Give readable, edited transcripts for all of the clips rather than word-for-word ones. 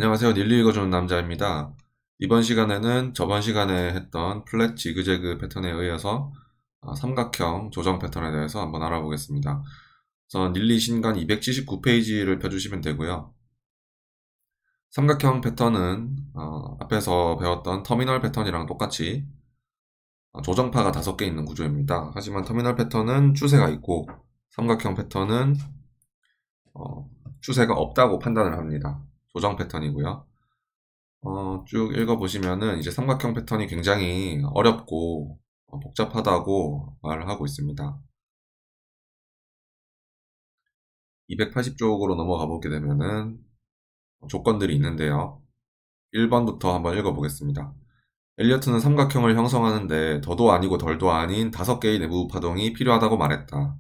안녕하세요. 닐리 읽어주는 남자입니다. 이번 시간에는 저번 시간에 했던 플랫 지그재그 패턴에 의해서 삼각형 조정 패턴에 대해서 한번 알아보겠습니다. 우선 닐리 신간 279페이지를 펴주시면 되고요. 삼각형 패턴은 앞에서 배웠던 터미널 패턴이랑 똑같이 조정파가 5개 있는 구조입니다. 하지만 터미널 패턴은 추세가 있고 삼각형 패턴은 추세가 없다고 판단을 합니다. 조정 패턴이고요. 쭉 읽어보시면은 이제 삼각형 패턴이 굉장히 어렵고 복잡하다고 말을 하고 있습니다. 280쪽으로 넘어가 보게 되면은 조건들이 있는데요. 1번부터 한번 읽어보겠습니다. 엘리어트는 삼각형을 형성하는데 더도 아니고 덜도 아닌 5개의 내부 파동이 필요하다고 말했다.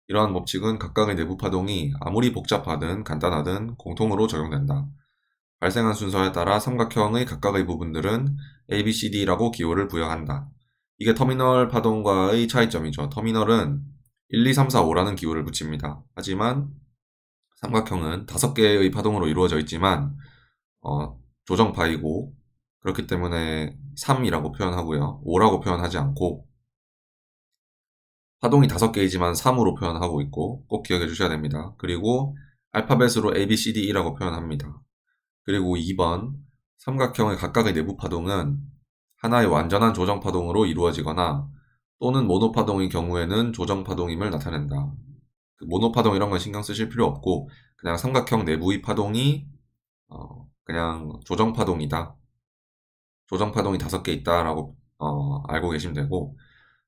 이러한 법칙은 각각의 내부 파동이 아무리 복잡하든 간단하든 공통으로 적용된다. 발생한 순서에 따라 삼각형의 각각의 부분들은 A, B, C, D라고 기호를 부여한다. 이게 터미널 파동과의 차이점이죠. 터미널은 1, 2, 3, 4, 5라는 기호를 붙입니다. 하지만 삼각형은 5개의 파동으로 이루어져 있지만 조정파이고 그렇기 때문에 3이라고 표현하고요. 5라고 표현하지 않고 파동이 5개이지만 3으로 표현하고 있고 꼭 기억해 주셔야 됩니다. 그리고 알파벳으로 A, B, C, D라고 표현합니다. 그리고 2번 삼각형의 각각의 내부 파동은 하나의 완전한 조정 파동으로 이루어지거나 또는 모노 파동의 경우에는 조정 파동임을 나타낸다. 모노 파동 이런 건 신경 쓰실 필요 없고 그냥 삼각형 내부의 파동이 그냥 조정 파동이다. 조정 파동이 5개 있다라고 알고 계시면 되고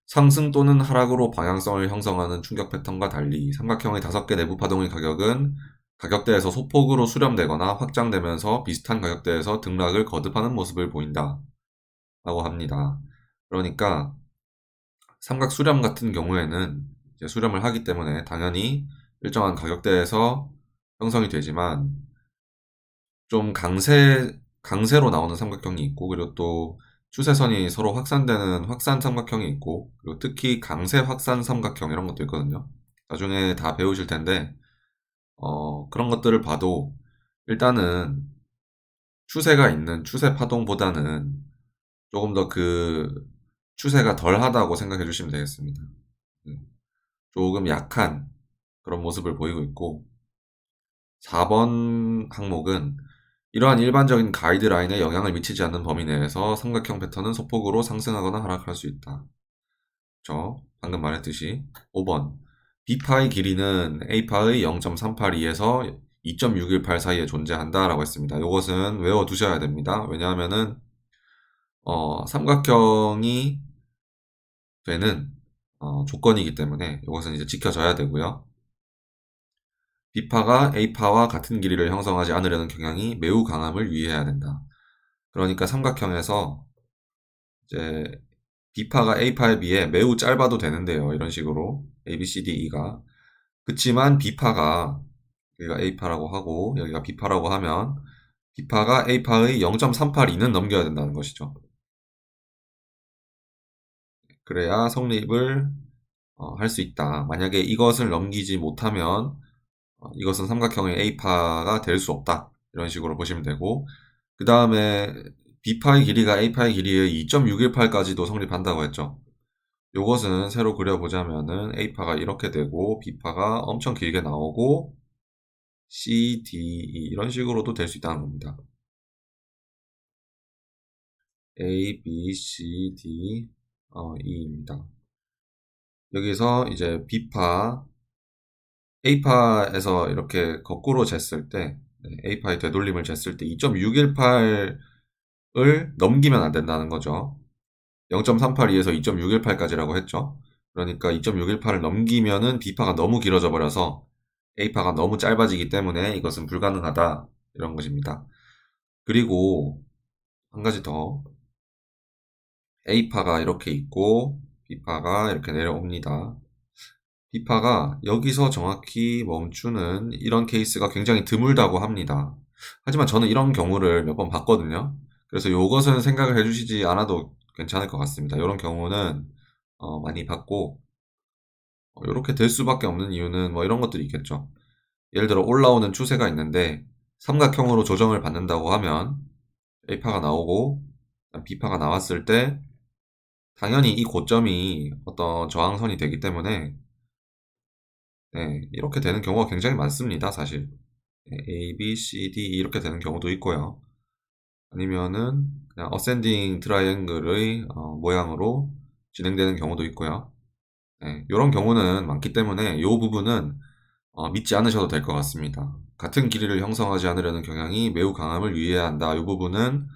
상승 또는 하락으로 방향성을 형성하는 충격 패턴과 달리 삼각형의 5개 내부 파동의 가격은 가격대에서 소폭으로 수렴되거나 확장되면서 비슷한 가격대에서 등락을 거듭하는 모습을 보인다. 라고 합니다. 그러니까 삼각 수렴 같은 경우에는 이제 수렴을 하기 때문에 당연히 일정한 가격대에서 형성이 되지만 좀 강세로 나오는 삼각형이 있고 그리고 또 추세선이 서로 확산되는 확산 삼각형이 있고 그리고 특히 강세 확산 삼각형 이런 것도 있거든요. 나중에 다 배우실 텐데 그런 것들을 봐도 일단은 추세가 있는 추세 파동보다는 조금 더 그 추세가 덜하다고 생각해 주시면 되겠습니다. 조금 약한 그런 모습을 보이고 있고 4번 항목은 이러한 일반적인 가이드라인에 영향을 미치지 않는 범위 내에서 삼각형 패턴은 소폭으로 상승하거나 하락할 수 있다. 방금 말했듯이 5번 B파의 길이는 A파의 0.382에서 2.618 사이에 존재한다 라고 했습니다. 이것은 외워두셔야 됩니다. 왜냐하면은 삼각형이 되는 조건이기 때문에 이것은 이제 지켜져야 되고요. B파가 A파와 같은 길이를 형성하지 않으려는 경향이 매우 강함을 유의해야 된다. 그러니까 삼각형에서 이제 B파가 A파에 비해 매우 짧아도 되는데요. 이런 식으로 A, B, C, D, E가 그치만 B파가 여기가 A파라고 하고 여기가 B파라고 하면 B파가 A파의 0.382는 넘겨야 된다는 것이죠. 그래야 성립을 할 수 있다. 만약에 이것을 넘기지 못하면 이것은 삼각형의 A파가 될 수 없다. 이런 식으로 보시면 되고 그 다음에 B파의 길이가 A파의 길이의 2.618까지도 성립한다고 했죠. 요것은 새로 그려보자면은 A파가 이렇게 되고 B파가 엄청 길게 나오고 C, D, E 이런 식으로도 될 수 있다는 겁니다. A, B, C, D, E입니다. 여기서 이제 B파, A파에서 이렇게 거꾸로 쟀을 때 A파의 되돌림을 쟀을 때 2.618을 넘기면 안 된다는 거죠. 0.382에서 2.618까지라고 했죠. 그러니까 2.618을 넘기면은 B파가 너무 길어져 버려서 A파가 너무 짧아지기 때문에 이것은 불가능하다. 이런 것입니다. 그리고 한 가지 더 A파가 이렇게 있고 B파가 이렇게 내려옵니다. B파가 여기서 정확히 멈추는 이런 케이스가 굉장히 드물다고 합니다. 하지만 저는 이런 경우를 몇 번 봤거든요. 그래서 이것은 생각을 해주시지 않아도 괜찮을 것 같습니다. 이런 경우는 많이 봤고 이렇게 될 수밖에 없는 이유는 뭐 이런 것들이 있겠죠. 예를 들어 올라오는 추세가 있는데 삼각형으로 조정을 받는다고 하면 A파가 나오고 B파가 나왔을 때 당연히 이 고점이 어떤 저항선이 되기 때문에 네, 이렇게 되는 경우가 굉장히 많습니다. 사실 네, A, B, C, D 이렇게 되는 경우도 있고요. 아니면은 그냥 어센딩 트라이앵글의 모양으로 진행되는 경우도 있고요. 네, 이런 경우는 많기 때문에 이 부분은 믿지 않으셔도 될 것 같습니다. 같은 길이를 형성하지 않으려는 경향이 매우 강함을 유의해야 한다. 이 부분은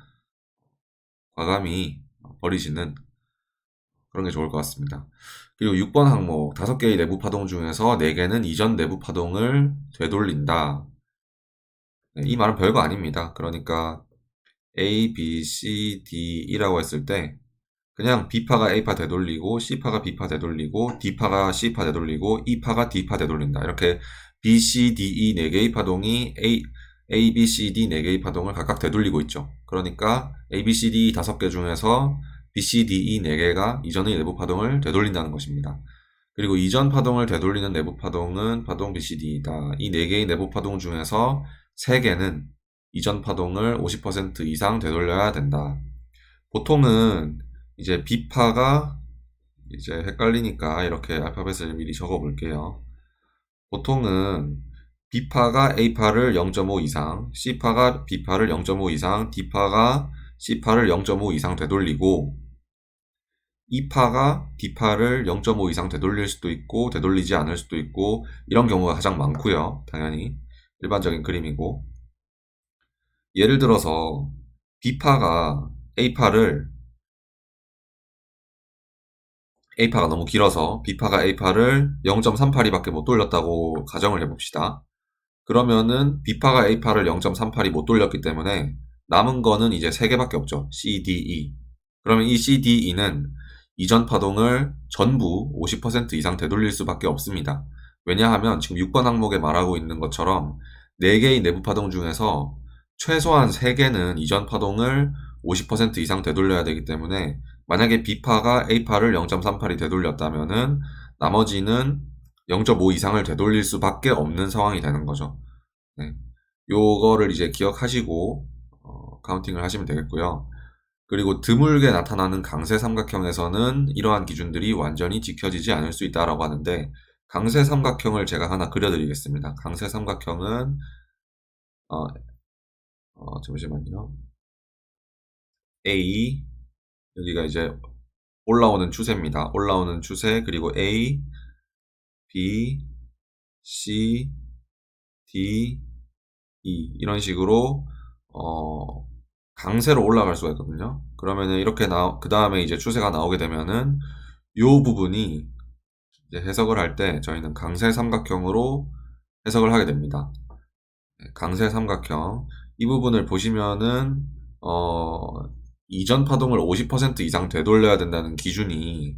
과감히 버리시는 그런 게 좋을 것 같습니다. 그리고 6번 항목 5개의 내부 파동 중에서 4개는 이전 내부 파동을 되돌린다. 네, 이 말은 별거 아닙니다. 그러니까 A, B, C, D이라고 했을 때 그냥 B파가 A파 되돌리고 C파가 B파 되돌리고 D파가 C파 되돌리고 E파가 D파 되돌린다. 이렇게 B, C, D, E 4개의 파동이 A, B, C, D 4개의 파동을 각각 되돌리고 있죠. 그러니까 A, B, C, D 5개 중에서 B, C, D, E 4개가 이전의 내부 파동을 되돌린다는 것입니다. 그리고 이전 파동을 되돌리는 내부 파동은 파동 B, C, D이다. 이 4개의 내부 파동 중에서 3개는 이전 파동을 50% 이상 되돌려야 된다. 보통은 이제 B파가 이제 헷갈리니까 이렇게 알파벳을 미리 적어 볼게요. 보통은 B파가 A파를 0.5 이상, C파가 B파를 0.5 이상, D파가 C파를 0.5 이상 되돌리고 E파가 D파를 0.5 이상 되돌릴 수도 있고 되돌리지 않을 수도 있고 이런 경우가 가장 많고요. 당연히 일반적인 그림이고 예를 들어서 B파가 A파가 너무 길어서 B파가 A파를 0.38이밖에 못 돌렸다고 가정을 해봅시다. 그러면은 B파가 A파를 0.38이 못 돌렸기 때문에 남은 거는 이제 3개밖에 없죠. C, D, E. 그러면 이 C, D, E는 이전 파동을 전부 50% 이상 되돌릴 수밖에 없습니다. 왜냐하면 지금 6번 항목에 말하고 있는 것처럼 4개의 내부 파동 중에서 최소한 3개는 이전 파동을 50% 이상 되돌려야 되기 때문에 만약에 B파가 A파를 0.38이 되돌렸다면은 나머지는 0.5 이상을 되돌릴 수밖에 없는 상황이 되는 거죠. 네. 요거를 이제 기억하시고 카운팅을 하시면 되겠고요. 그리고 드물게 나타나는 강세 삼각형에서는 이러한 기준들이 완전히 지켜지지 않을 수 있다라고 하는데 강세 삼각형을 제가 하나 그려드리겠습니다. 강세 삼각형은 잠시만요. A 여기가 이제 올라오는 추세입니다. 올라오는 추세 그리고 A, B, C, D, E 이런 식으로 강세로 올라갈 수가 있거든요. 그러면은 이렇게 그 다음에 이제 추세가 나오게 되면은 요 부분이 이제 해석을 할 때 저희는 강세 삼각형으로 해석을 하게 됩니다. 강세 삼각형 이 부분을 보시면은 이전 파동을 50% 이상 되돌려야 된다는 기준이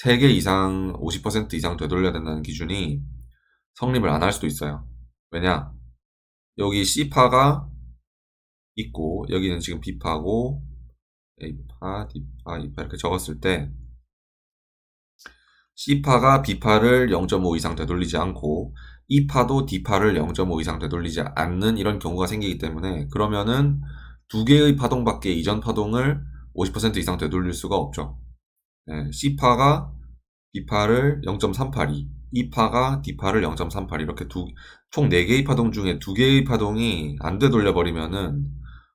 3개 이상 50% 이상 되돌려야 된다는 기준이 성립을 안 할 수도 있어요. 왜냐? 여기 C파가 있고 여기는 지금 B파고 A파, D파, E파 이렇게 적었을 때 C파가 B파를 0.5 이상 되돌리지 않고 E파도 D파를 0.5 이상 되돌리지 않는 이런 경우가 생기기 때문에 그러면은 두 개의 파동밖에 이전 파동을 50% 이상 되돌릴 수가 없죠. 네, C파가 B파를 0.382, E파가 D파를 0.38 이렇게 총 4개의 파동 중에 2개의 파동이 안 되돌려 버리면은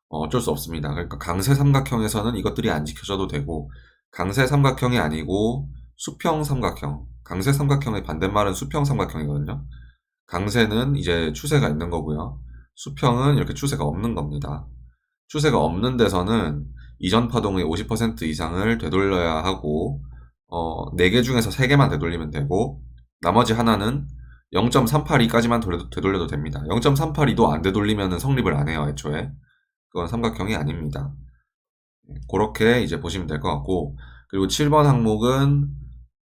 어쩔 수 없습니다. 그러니까 강세 삼각형에서는 이것들이 안 지켜져도 되고 강세 삼각형이 아니고 수평 삼각형, 강세 삼각형의 반대말은 수평 삼각형이거든요. 강세는 이제 추세가 있는 거고요. 수평은 이렇게 추세가 없는 겁니다. 추세가 없는 데서는 이전 파동의 50% 이상을 되돌려야 하고 4개 중에서 3개만 되돌리면 되고 나머지 하나는 0.382까지만 되돌려도 됩니다. 0.382도 안 되돌리면 성립을 안 해요, 애초에. 그건 삼각형이 아닙니다. 그렇게 이제 보시면 될 것 같고 그리고 7번 항목은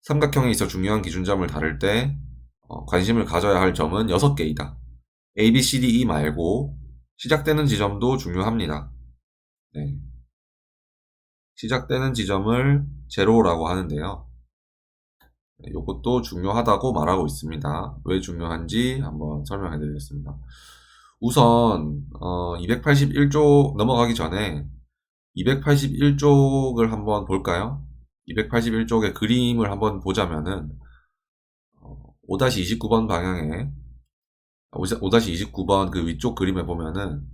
삼각형에 있어 중요한 기준점을 다룰 때 관심을 가져야 할 점은 6개이다. A, B, C, D, E 말고 시작되는 지점도 중요합니다. 네. 시작되는 지점을 제로라고 하는데요. 이것도 중요하다고 말하고 있습니다. 왜 중요한지 한번 설명해 드리겠습니다. 우선 281쪽 넘어가기 전에 281쪽을 한번 볼까요? 281쪽의 그림을 한번 보자면은 5-29번 방향에 5-29번 그 위쪽 그림에 보면은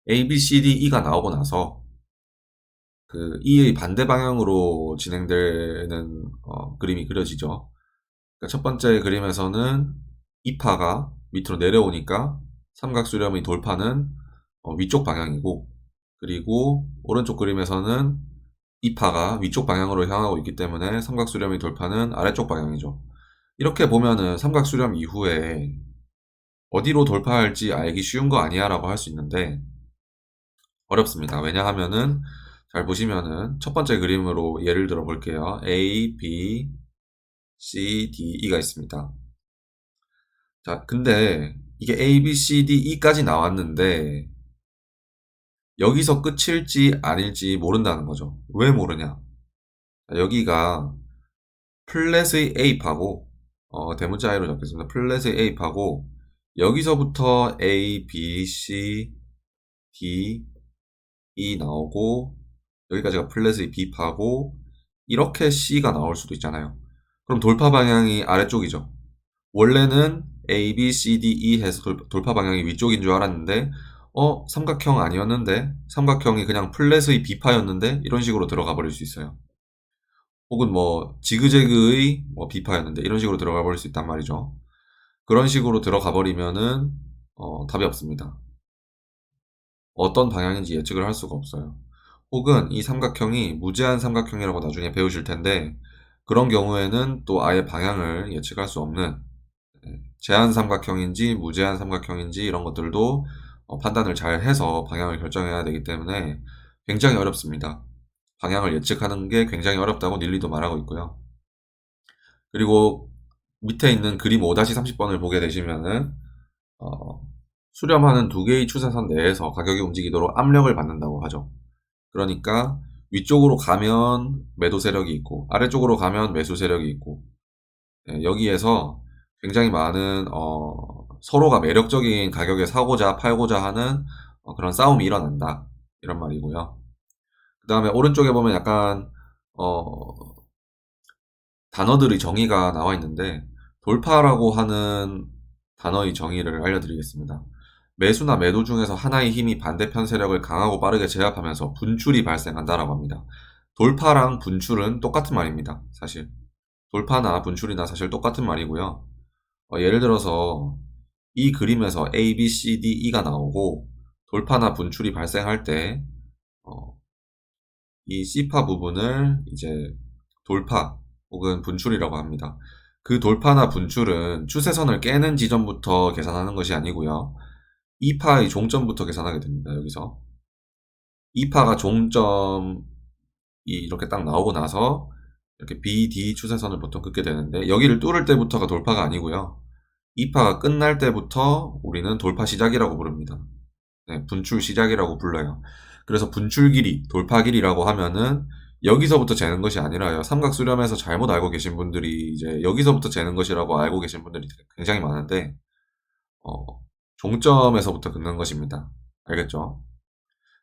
A, B, C, D, E가 나오고 나서 그 E의 반대 방향으로 진행되는 그림이 그려지죠. 그러니까 첫 번째 그림에서는 E파가 밑으로 내려오니까 삼각수렴의 돌파는 위쪽 방향이고, 그리고 오른쪽 그림에서는 E파가 위쪽 방향으로 향하고 있기 때문에 삼각수렴의 돌파는 아래쪽 방향이죠. 이렇게 보면은 삼각수렴 이후에 어디로 돌파할지 알기 쉬운 거 아니야 라고 할 수 있는데 어렵습니다. 왜냐하면은 잘 보시면은 첫 번째 그림으로 예를 들어 볼게요. A, B, C, D, E가 있습니다. 자, 근데 이게 A, B, C, D, E까지 나왔는데 여기서 끝일지 아닐지 모른다는 거죠. 왜 모르냐? 자, 여기가 플랫의 A파고 대문자 A로 적겠습니다. 플랫의 A파고 여기서부터 A, B, C, D, E 나오고 여기까지가 플랫의 B파고 이렇게 C가 나올 수도 있잖아요. 그럼 돌파 방향이 아래쪽이죠. 원래는 A, B, C, D, E 해서 돌파 방향이 위쪽인 줄 알았는데 삼각형 아니었는데 삼각형이 그냥 플랫의 B파였는데 이런 식으로 들어가 버릴 수 있어요. 혹은 뭐 지그재그의 뭐 B파였는데 이런 식으로 들어가 버릴 수 있단 말이죠. 그런 식으로 들어가 버리면은 답이 없습니다. 어떤 방향인지 예측을 할 수가 없어요. 혹은 이 삼각형이 무제한 삼각형이라고 나중에 배우실 텐데 그런 경우에는 또 아예 방향을 예측할 수 없는 제한 삼각형인지 무제한 삼각형인지 이런 것들도 판단을 잘 해서 방향을 결정해야 되기 때문에 굉장히 어렵습니다. 방향을 예측하는 게 굉장히 어렵다고 닐리도 말하고 있고요. 그리고 밑에 있는 그림 5-30번을 보게 되시면은 수렴하는 두 개의 추세선 내에서 가격이 움직이도록 압력을 받는다고 하죠. 그러니까 위쪽으로 가면 매도 세력이 있고 아래쪽으로 가면 매수 세력이 있고 여기에서 굉장히 많은 서로가 매력적인 가격에 사고자 팔고자 하는 그런 싸움이 일어난다 이런 말이고요. 그 다음에 오른쪽에 보면 약간 단어들의 정의가 나와 있는데 돌파라고 하는 단어의 정의를 알려드리겠습니다. 매수나 매도 중에서 하나의 힘이 반대편 세력을 강하고 빠르게 제압하면서 분출이 발생한다라고 합니다. 돌파랑 분출은 똑같은 말입니다. 사실 돌파나 분출이나 사실 똑같은 말이고요. 예를 들어서 이 그림에서 A, B, C, D, E가 나오고 돌파나 분출이 발생할 때 이 C파 부분을 이제 돌파 혹은 분출이라고 합니다. 그 돌파나 분출은 추세선을 깨는 지점부터 계산하는 것이 아니고요. E파의 종점부터 계산하게 됩니다. 여기서 E파가 종점이 이렇게 딱 나오고 나서 이렇게 B, D 추세선을 보통 긋게 되는데 여기를 뚫을 때부터가 돌파가 아니고요. E파가 끝날 때부터 우리는 돌파 시작이라고 부릅니다. 네, 분출 시작이라고 불러요. 그래서 분출 길이, 돌파 길이라고 하면은 여기서부터 재는 것이 아니라요. 삼각 수렴에서 잘못 알고 계신 분들이 이제 여기서부터 재는 것이라고 알고 계신 분들이 굉장히 많은데 어, 종점에서부터 긋는 것입니다. 알겠죠?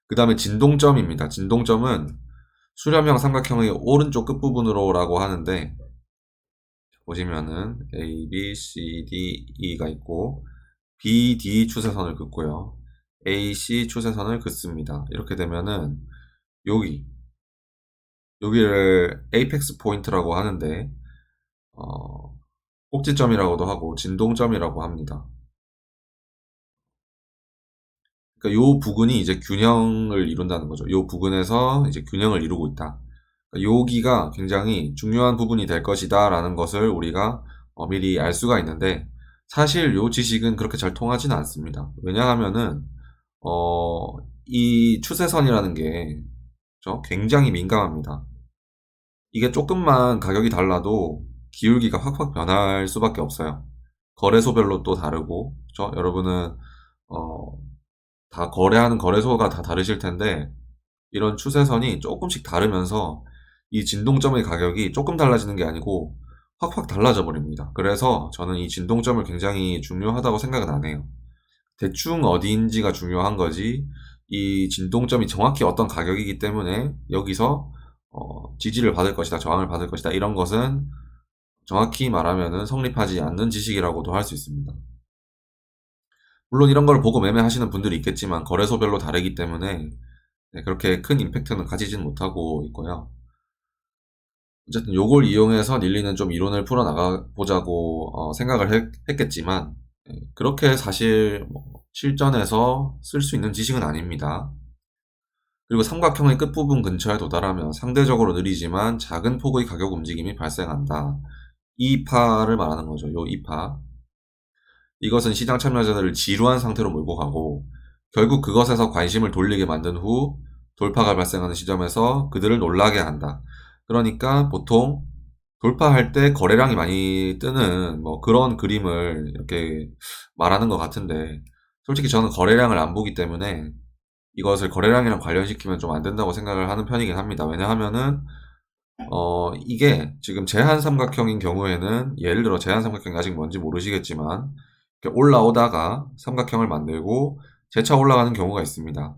그 다음에 진동점입니다. 진동점은 수렴형 삼각형의 오른쪽 끝부분으로라고 하는데 보시면은 A, B, C, D, E가 있고 B, D 추세선을 긋고요. A, C 추세선을 긋습니다. 이렇게 되면은 여기를 에이펙스 포인트라고 하는데 꼭지점이라고도 하고 진동점이라고 합니다. 그러니까 요 부근이 이제 균형을 이룬다는 거죠. 요 부근에서 이제 균형을 이루고 있다. 그러니까 여기가 굉장히 중요한 부분이 될 것이다라는 것을 우리가 미리 알 수가 있는데 사실 요 지식은 그렇게 잘 통하지는 않습니다. 왜냐하면은 이 추세선이라는 게 굉장히 민감합니다. 이게 조금만 가격이 달라도 기울기가 확확 변할 수밖에 없어요. 거래소별로 또 다르고, 그죠? 여러분은 어, 다 거래하는 거래소가 다 다르실 텐데 이런 추세선이 조금씩 다르면서 이 진동점의 가격이 조금 달라지는 게 아니고 확확 달라져 버립니다. 그래서 저는 이 진동점을 굉장히 중요하다고 생각은 안 해요. 대충 어디인지가 중요한 거지, 이 진동점이 정확히 어떤 가격이기 때문에 여기서 지지를 받을 것이다, 저항을 받을 것이다, 이런 것은 정확히 말하면은 성립하지 않는 지식이라고도 할 수 있습니다. 물론 이런 걸 보고 매매하시는 분들이 있겠지만 거래소별로 다르기 때문에 그렇게 큰 임팩트는 가지진 못하고 있고요. 어쨌든 요걸 이용해서 닐리는 좀 이론을 풀어나가 보자고 생각을 했겠지만, 그렇게 사실 뭐 실전에서 쓸 수 있는 지식은 아닙니다. 그리고 삼각형의 끝부분 근처에 도달하면 상대적으로 느리지만 작은 폭의 가격 움직임이 발생한다. 이 파를 말하는 거죠. 요 이파. 이것은 시장 참여자들을 지루한 상태로 몰고 가고 결국 그것에서 관심을 돌리게 만든 후 돌파가 발생하는 시점에서 그들을 놀라게 한다. 그러니까 보통 돌파할 때 거래량이 많이 뜨는 뭐 그런 그림을 이렇게 말하는 것 같은데, 솔직히 저는 거래량을 안 보기 때문에 이것을 거래량이랑 관련시키면 좀 안 된다고 생각을 하는 편이긴 합니다. 왜냐하면은 이게 지금 제한 삼각형인 경우에는, 예를 들어 제한 삼각형이 아직 뭔지 모르시겠지만 이렇게 올라오다가 삼각형을 만들고 재차 올라가는 경우가 있습니다.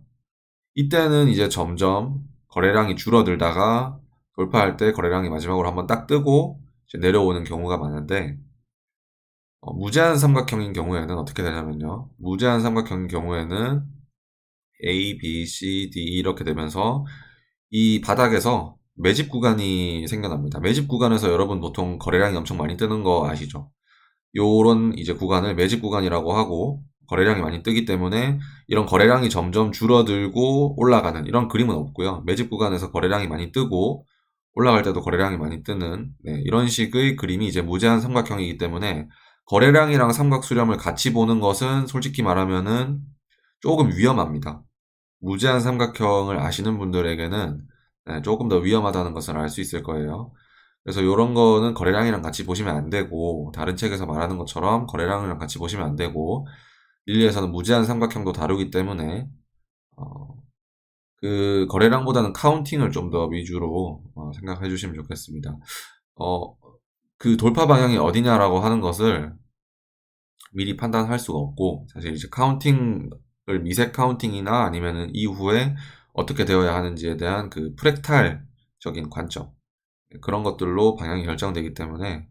이때는 이제 점점 거래량이 줄어들다가 돌파할 때 거래량이 마지막으로 한번 딱 뜨고 이제 내려오는 경우가 많은데, 무제한 삼각형인 경우에는 어떻게 되냐면요. 무제한 삼각형인 경우에는 A, B, C, D 이렇게 되면서 이 바닥에서 매집 구간이 생겨납니다. 매집 구간에서 여러분 보통 거래량이 엄청 많이 뜨는 거 아시죠? 요런 이제 구간을 매집 구간이라고 하고, 거래량이 많이 뜨기 때문에 이런 거래량이 점점 줄어들고 올라가는 이런 그림은 없고요. 매집 구간에서 거래량이 많이 뜨고 올라갈 때도 거래량이 많이 뜨는, 이런 식의 그림이 이제 무제한 삼각형이기 때문에 거래량이랑 삼각 수렴을 같이 보는 것은 솔직히 말하면은 조금 위험합니다. 무제한 삼각형을 아시는 분들에게는 조금 더 위험하다는 것을 알 수 있을 거예요. 그래서 이런 거는 거래량이랑 같이 보시면 안 되고, 다른 책에서 말하는 것처럼 거래량이랑 같이 보시면 안 되고, 릴리에서는 무제한 삼각형도 다루기 때문에 어, 그 거래량보다는 카운팅을 좀 더 위주로 생각해 주시면 좋겠습니다. 어, 그 돌파 방향이 어디냐라고 하는 것을 미리 판단할 수가 없고, 사실 이제 카운팅을 미세 카운팅이나 아니면은 이후에 어떻게 되어야 하는지에 대한 그 프랙탈적인 관점, 그런 것들로 방향이 결정되기 때문에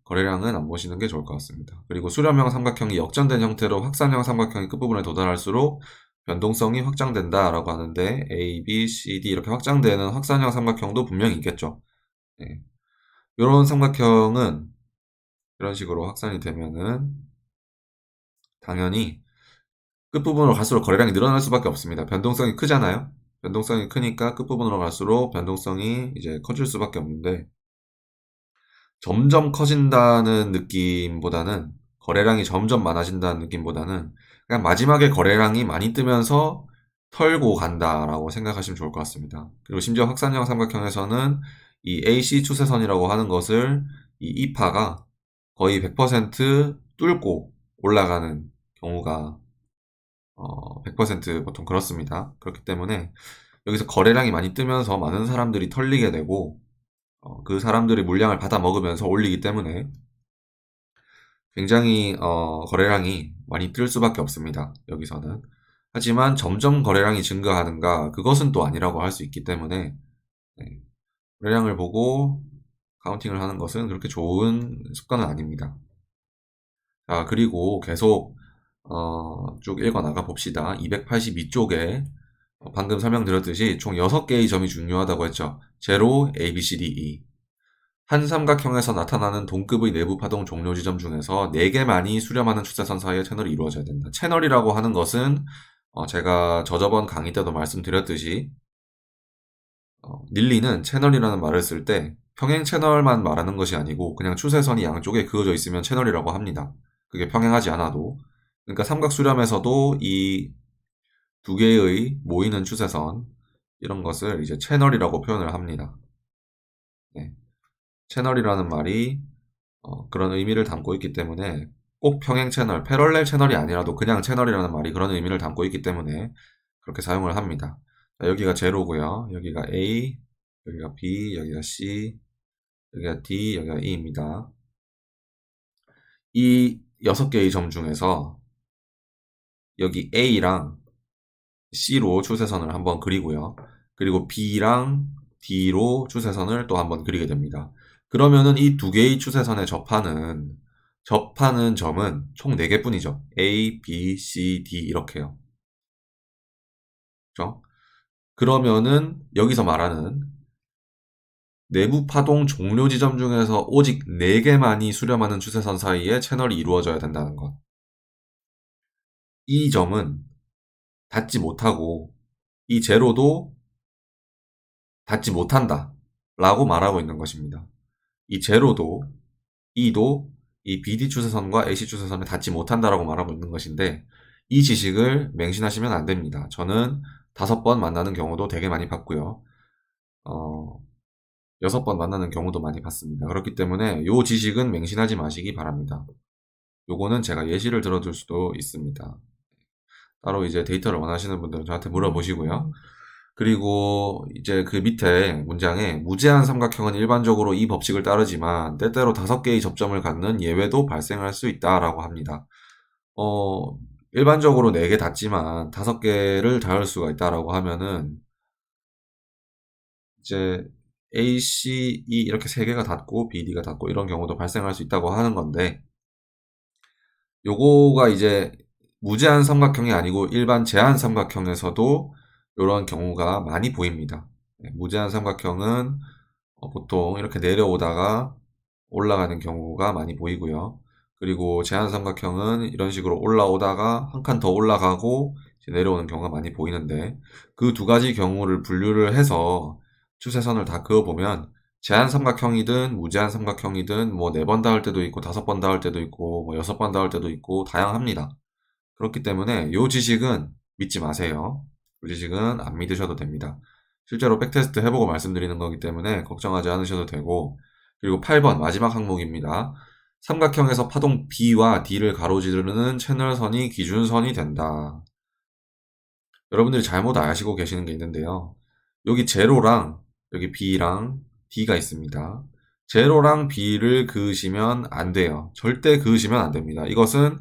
거래량은 안 보시는 게 좋을 것 같습니다. 그리고 수렴형 삼각형이 역전된 형태로 확산형 삼각형의 끝부분에 도달할수록 변동성이 확장된다라고 하는데, A, B, C, D 이렇게 확장되는 확산형 삼각형도 분명히 있겠죠. 이런 삼각형은 이런 식으로 확산이 되면은 당연히 끝부분으로 갈수록 거래량이 늘어날 수밖에 없습니다. 변동성이 크잖아요. 변동성이 크니까 끝부분으로 갈수록 변동성이 이제 커질 수밖에 없는데, 점점 커진다는 느낌보다는, 거래량이 점점 많아진다는 느낌보다는 그냥 마지막에 거래량이 많이 뜨면서 털고 간다라고 생각하시면 좋을 것 같습니다. 그리고 심지어 확산형 삼각형에서는 이 AC 추세선이라고 하는 것을 이 이파가 거의 100% 뚫고 올라가는 경우가 100% 보통 그렇습니다. 그렇기 때문에 여기서 거래량이 많이 뜨면서 많은 사람들이 털리게 되고, 그 사람들이 물량을 받아 먹으면서 올리기 때문에 굉장히 거래량이 많이 뜰 수밖에 없습니다. 여기서는. 하지만 점점 거래량이 증가하는가, 그것은 또 아니라고 할 수 있기 때문에 네, 거래량을 보고 카운팅을 하는 것은 그렇게 좋은 습관은 아닙니다. 자, 그리고 계속 쭉 읽어 나가 봅시다. 282쪽에 방금 설명드렸듯이 총 6개의 점이 중요하다고 했죠. 제로, A, B, C, D, E. 한 삼각형에서 나타나는 동급의 내부 파동 종료 지점 중에서 4개만이 수렴하는 추세선 사이의 채널이 이루어져야 된다. 채널이라고 하는 것은 제가 저저번 강의 때도 말씀드렸듯이 닐리는 채널이라는 말을 쓸 때 평행 채널만 말하는 것이 아니고 그냥 추세선이 양쪽에 그어져 있으면 채널이라고 합니다. 그게 평행하지 않아도. 그러니까 삼각 수렴에서도 이 두 개의 모이는 추세선, 이런 것을 이제 채널이라고 표현을 합니다. 네. 채널이라는 말이 그런 의미를 담고 있기 때문에, 꼭 평행 채널, 패럴렐 채널이 아니라도 그냥 채널이라는 말이 그런 의미를 담고 있기 때문에 그렇게 사용을 합니다. 자, 여기가 제로고요. 여기가 A, 여기가 B, 여기가 C, 여기가 D, 여기가 E입니다. 이 6개의 점 중에서 여기 A랑 C로 추세선을 한번 그리고요. 그리고 B랑 D로 추세선을 또 한번 그리게 됩니다. 그러면은 이 두 개의 추세선에 접하는 점은 총 4개뿐이죠. A, B, C, D 이렇게요. 그죠? 그러면은 여기서 말하는 내부 파동 종료 지점 중에서 오직 4개만이 수렴하는 추세선 사이에 채널이 이루어져야 된다는 것. 이 점은 닿지 못하고 이 제로도 닿지 못한다 라고 말하고 있는 것입니다. 이 제로도 E도 이 BD 추세선과 AC 추세선에 닿지 못한다라고 말하고 있는 것인데 이 지식을 맹신하시면 안 됩니다. 저는 5번 만나는 경우도 되게 많이 봤고요. 6번 만나는 경우도 많이 봤습니다. 그렇기 때문에 이 지식은 맹신하지 마시기 바랍니다. 요거는 제가 예시를 들어줄 수도 있습니다. 따로 이제 데이터를 원하시는 분들은 저한테 물어보시고요. 그리고 이제 그 밑에 문장에 무제한 삼각형은 일반적으로 이 법칙을 따르지만 때때로 5개의 접점을 갖는 예외도 발생할 수 있다라고 합니다. 일반적으로 4개 닿지만 5개를 닿을 수가 있다라고 하면은 이제 A, C, E 이렇게 3개가 닿고 B, D가 닿고 이런 경우도 발생할 수 있다고 하는 건데 요거가 이제 무제한 삼각형이 아니고 일반 제한 삼각형에서도 이런 경우가 많이 보입니다. 무제한 삼각형은 보통 이렇게 내려오다가 올라가는 경우가 많이 보이고요. 그리고 제한 삼각형은 이런 식으로 올라오다가 한 칸 더 올라가고 내려오는 경우가 많이 보이는데 그 두 가지 경우를 분류를 해서 추세선을 다 그어보면 제한 삼각형이든 무제한 삼각형이든 뭐 4번 닿을 때도 있고 5번 닿을 때도 있고 뭐 6번 닿을 때도 있고 다양합니다. 그렇기 때문에 이 지식은 믿지 마세요. 이 지식은 안 믿으셔도 됩니다. 실제로 백테스트 해보고 말씀드리는 거기 때문에 걱정하지 않으셔도 되고 그리고 8번 마지막 항목입니다. 삼각형에서 파동 B와 D를 가로지르는 채널선이 기준선이 된다. 여러분들이 잘못 아시고 계시는 게 있는데요. 여기 제로랑 여기 B랑 D가 있습니다. 제로랑 B를 그으시면 안 돼요. 절대 그으시면 안 됩니다. 이것은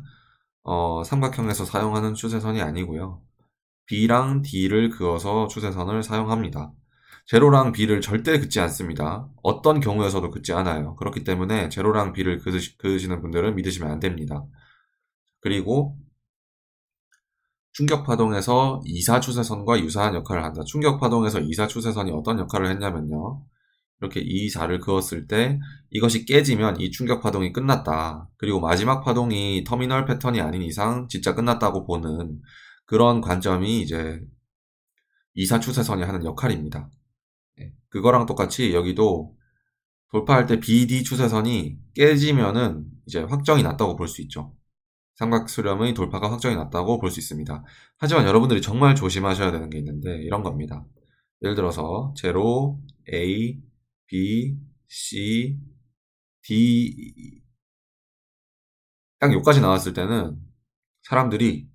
삼각형에서 사용하는 추세선이 아니고요. B랑 D를 그어서 추세선을 사용합니다. 제로랑 B를 절대 긋지 않습니다. 어떤 경우에서도 긋지 않아요. 그렇기 때문에 제로랑 B를 그으시는 분들은 믿으시면 안 됩니다. 그리고 충격파동에서 이사추세선과 유사한 역할을 한다. 충격파동에서 이사추세선이 어떤 역할을 했냐면요. 이렇게 이사를 그었을 때 이것이 깨지면 이 충격파동이 끝났다. 그리고 마지막 파동이 터미널 패턴이 아닌 이상 진짜 끝났다고 보는 그런 관점이 이제 이사추세선이 하는 역할입니다. 그거랑 똑같이 여기도 돌파할 때 BD 추세선이 깨지면은 이제 확정이 났다고 볼 수 있죠. 삼각수렴의 돌파가 확정이 났다고 볼 수 있습니다. 하지만 여러분들이 정말 조심하셔야 되는 게 있는데 이런 겁니다. 예를 들어서 제로, A, B, C, D 딱 여기까지 나왔을 때는 사람들이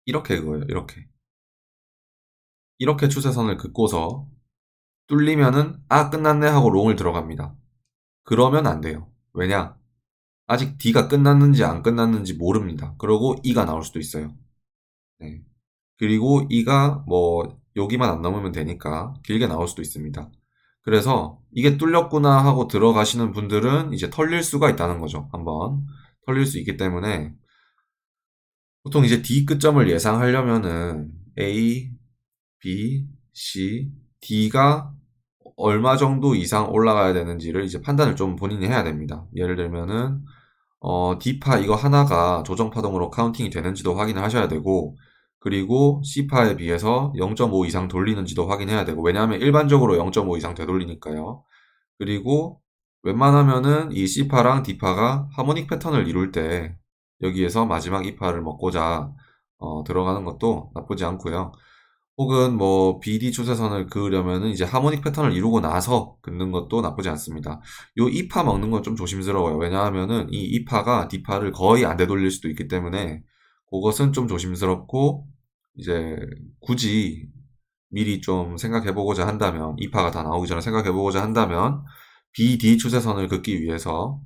이렇게 그거예요. 이렇게 추세선을 긋고서 뚫리면은 끝났네 하고 롱을 들어갑니다. 그러면 안 돼요. 왜냐? 아직 D가 끝났는지 안 끝났는지 모릅니다. 그러고 E가 나올 수도 있어요. 네. 그리고 E가 뭐 여기만 안 넘으면 되니까 길게 나올 수도 있습니다. 그래서 이게 뚫렸구나 하고 들어가시는 분들은 이제 털릴 수가 있다는 거죠. 한번 털릴 수 있기 때문에 보통 이제 D 끝점을 예상하려면은 A, B, C, D가 얼마 정도 이상 올라가야 되는지를 이제 판단을 좀 본인이 해야 됩니다. 예를 들면은 D파 이거 하나가 조정파동으로 카운팅이 되는지도 확인을 하셔야 되고 그리고 C파에 비해서 0.5 이상 돌리는지도 확인해야 되고 왜냐하면 일반적으로 0.5 이상 되돌리니까요. 그리고 웬만하면은 이 C파랑 D파가 하모닉 패턴을 이룰 때 여기에서 마지막 2파를 먹고자 들어가는 것도 나쁘지 않고요. 혹은 뭐 BD 추세선을 그으려면은 이제 하모닉 패턴을 이루고 나서 긋는 것도 나쁘지 않습니다. 요 2파 먹는 건 좀 조심스러워요. 왜냐하면은 이 2파가 D파를 거의 안 되돌릴 수도 있기 때문에 그것은 좀 조심스럽고 이제 굳이 미리 좀 생각해보고자 한다면, 2파가 다 나오기 전에 생각해보고자 한다면, BD 추세선을 긋기 위해서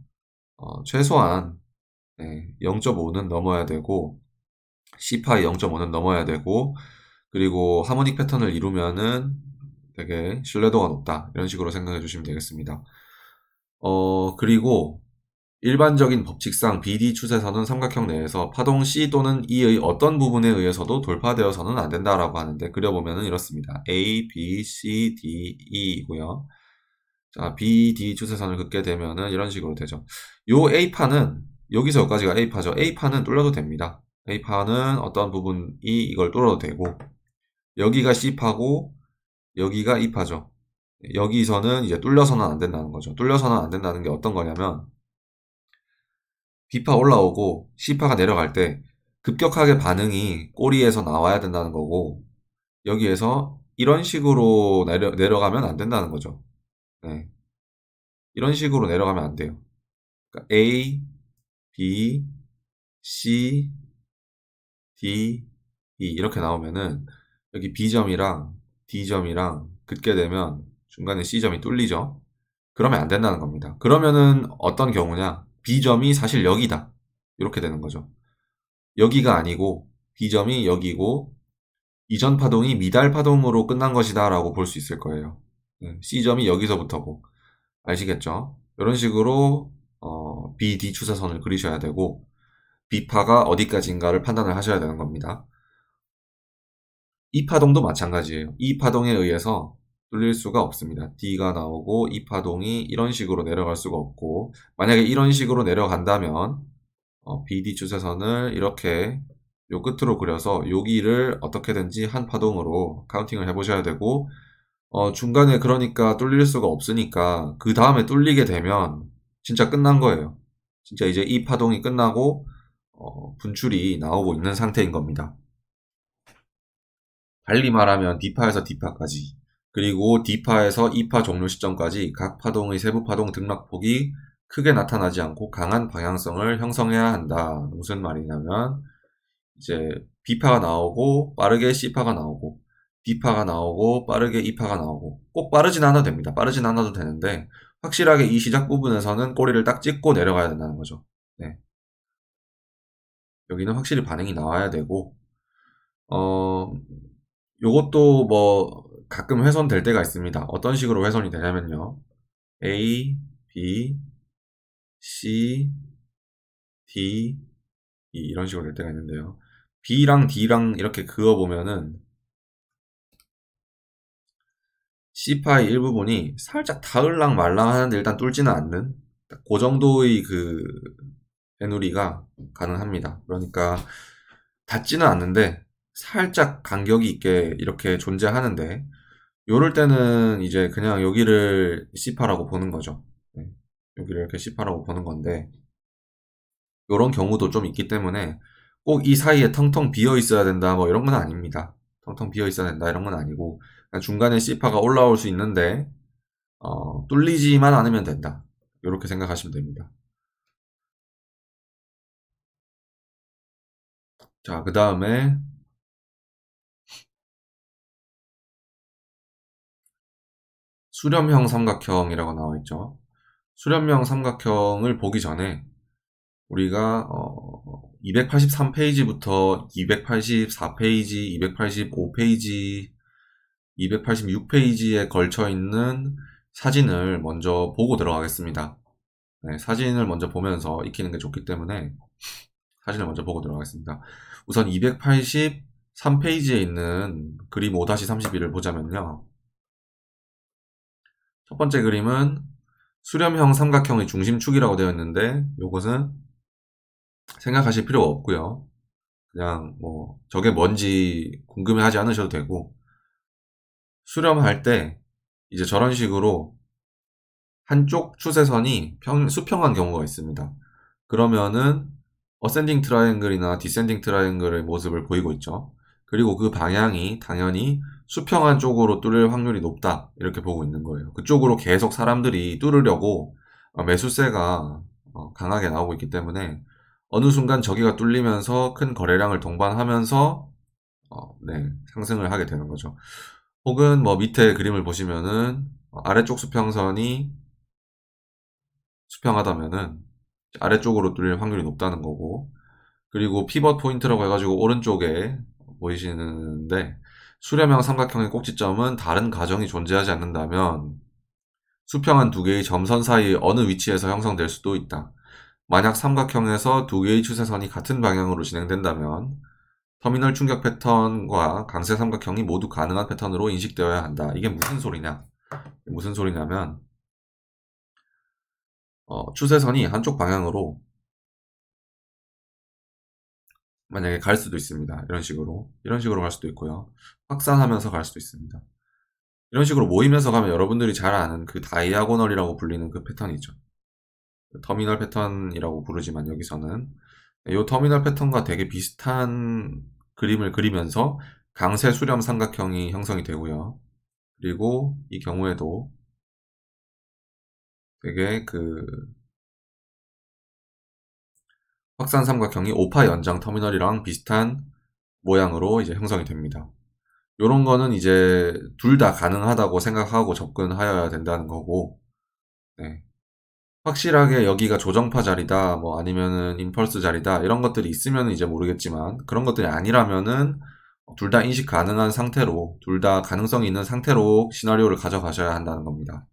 최소한 0.5는 넘어야 되고, C파의 0.5는 넘어야 되고, 그리고 하모닉 패턴을 이루면은 되게 신뢰도가 높다. 이런 식으로 생각해 주시면 되겠습니다. 그리고 일반적인 법칙상 BD 추세선은 삼각형 내에서 파동 C 또는 E의 어떤 부분에 의해서도 돌파되어서는 안 된다라고 하는데, 그려보면 이렇습니다. A, B, C, D, E이고요. 자, B, D 추세선을 긋게 되면은 이런 식으로 되죠. 요 A파는, 여기서 여기까지가 A파죠. A파는 뚫려도 됩니다. A파는 어떤 부분이 이걸 뚫어도 되고, 여기가 C파고, 여기가 E파죠. 여기서는 이제 뚫려서는 안 된다는 거죠. 뚫려서는 안 된다는 게 어떤 거냐면, B파 올라오고 C파가 내려갈 때 급격하게 반응이 꼬리에서 나와야 된다는 거고, 여기에서 이런 식으로 내려가면 안 된다는 거죠. 네. 이런 식으로 내려가면 안 돼요. 그러니까 A, B, C, D, E 이렇게 나오면은 여기 B점이랑 D점이랑 긋게 되면 중간에 C점이 뚫리죠. 그러면 안 된다는 겁니다. 그러면은 어떤 경우냐? B점이 사실 여기다. 이렇게 되는 거죠. 여기가 아니고 B점이 여기고 이전 파동이 미달 파동으로 끝난 것이다 라고 볼 수 있을 거예요. C점이 여기서부터고. 아시겠죠? 이런 식으로 BD 추세선을 그리셔야 되고, B파가 어디까지인가를 판단을 하셔야 되는 겁니다. 이 파동도 마찬가지예요. 이 파동에 의해서 뚫릴 수가 없습니다. D가 나오고 이 파동이 이런 식으로 내려갈 수가 없고, 만약에 이런 식으로 내려간다면 BD 추세선을 이렇게 요 끝으로 그려서 여기를 어떻게든지 한 파동으로 카운팅을 해보셔야 되고, 중간에 그러니까 뚫릴 수가 없으니까 그 다음에 뚫리게 되면 진짜 끝난 거예요. 진짜 이제 이 파동이 끝나고 분출이 나오고 있는 상태인 겁니다. 달리 말하면 D파에서 D파까지, 그리고 D파에서 E파 종료 시점까지 각 파동의 세부 파동 등락폭이 크게 나타나지 않고 강한 방향성을 형성해야 한다. 무슨 말이냐면 이제 B파가 나오고 빠르게 C파가 나오고 D파가 나오고 빠르게 E파가 나오고, 꼭 빠르진 않아도 됩니다. 빠르진 않아도 되는데 확실하게 이 시작 부분에서는 꼬리를 딱 찍고 내려가야 된다는 거죠. 네. 여기는 확실히 반응이 나와야 되고, 어, 요것도 뭐 가끔 훼손될 때가 있습니다. 어떤 식으로 훼손이 되냐면요. A, B, C, D, E 이런 식으로 될 때가 있는데요. B랑 D랑 이렇게 그어보면은 C파의 일부분이 살짝 닿을랑 말랑 하는데 일단 뚫지는 않는 그 정도의 그 배누리가 가능합니다. 그러니까 닿지는 않는데 살짝 간격이 있게 이렇게 존재하는데, 요럴 때는 이제 그냥 여기를 C파라고 보는 거죠. 네. 여기를 이렇게 C파라고 보는 건데, 요런 경우도 좀 있기 때문에 꼭 이 사이에 텅텅 비어 있어야 된다 뭐 이런 건 아닙니다. 텅텅 비어 있어야 된다 이런 건 아니고, 그냥 중간에 C파가 올라올 수 있는데 뚫리지만 않으면 된다. 이렇게 생각하시면 됩니다. 자, 그 다음에 수렴형 삼각형이라고 나와 있죠. 수렴형 삼각형을 보기 전에 우리가 283페이지부터 284페이지, 285페이지, 286페이지에 걸쳐 있는 사진을 먼저 보고 들어가겠습니다. 네, 사진을 먼저 보면서 익히는 게 좋기 때문에 사진을 먼저 보고 들어가겠습니다. 우선 283페이지에 있는 그림 5-31을 보자면요. 첫 번째 그림은 수렴형 삼각형의 중심축이라고 되어 있는데, 이것은 생각하실 필요가 없고요. 그냥 뭐 저게 뭔지 궁금해하지 않으셔도 되고, 수렴할 때 이제 저런 식으로 한쪽 추세선이 수평한 경우가 있습니다. 그러면은 어센딩 트라이앵글이나 디센딩 트라이앵글의 모습을 보이고 있죠. 그리고 그 방향이 당연히 수평한 쪽으로 뚫릴 확률이 높다 이렇게 보고 있는 거예요. 그쪽으로 계속 사람들이 뚫으려고 매수세가 강하게 나오고 있기 때문에 어느 순간 저기가 뚫리면서 큰 거래량을 동반하면서 네, 상승을 하게 되는 거죠. 혹은 뭐 밑에 그림을 보시면은 아래쪽 수평선이 수평하다면은 아래쪽으로 뚫릴 확률이 높다는 거고, 그리고 피벗 포인트라고 해가지고 오른쪽에 보이시는데, 수렴형 삼각형의 꼭지점은 다른 가정이 존재하지 않는다면 수평한 두 개의 점선 사이 어느 위치에서 형성될 수도 있다. 만약 삼각형에서 두 개의 추세선이 같은 방향으로 진행된다면 터미널 충격 패턴과 강세 삼각형이 모두 가능한 패턴으로 인식되어야 한다. 이게 무슨 소리냐? 무슨 소리냐면 추세선이 한쪽 방향으로 만약에 갈 수도 있습니다. 이런 식으로 갈 수도 있고요. 확산하면서 갈 수도 있습니다. 이런 식으로 모이면서 가면 여러분들이 잘 아는 그 다이아고널이라고 불리는 그 패턴이죠. 터미널 패턴이라고 부르지만 여기서는 이 터미널 패턴과 되게 비슷한 그림을 그리면서 강세 수렴 삼각형이 형성이 되고요. 그리고 이 경우에도 되게 그 확산 삼각형이 오파 연장 터미널이랑 비슷한 모양으로 이제 형성이 됩니다. 요런 거는 이제 둘 다 가능하다고 생각하고 접근하여야 된다는 거고, 네. 확실하게 여기가 조정파 자리다, 뭐 아니면은 임펄스 자리다, 이런 것들이 있으면 이제 모르겠지만, 그런 것들이 아니라면은 둘 다 인식 가능한 상태로, 둘 다 가능성이 있는 상태로 시나리오를 가져가셔야 한다는 겁니다.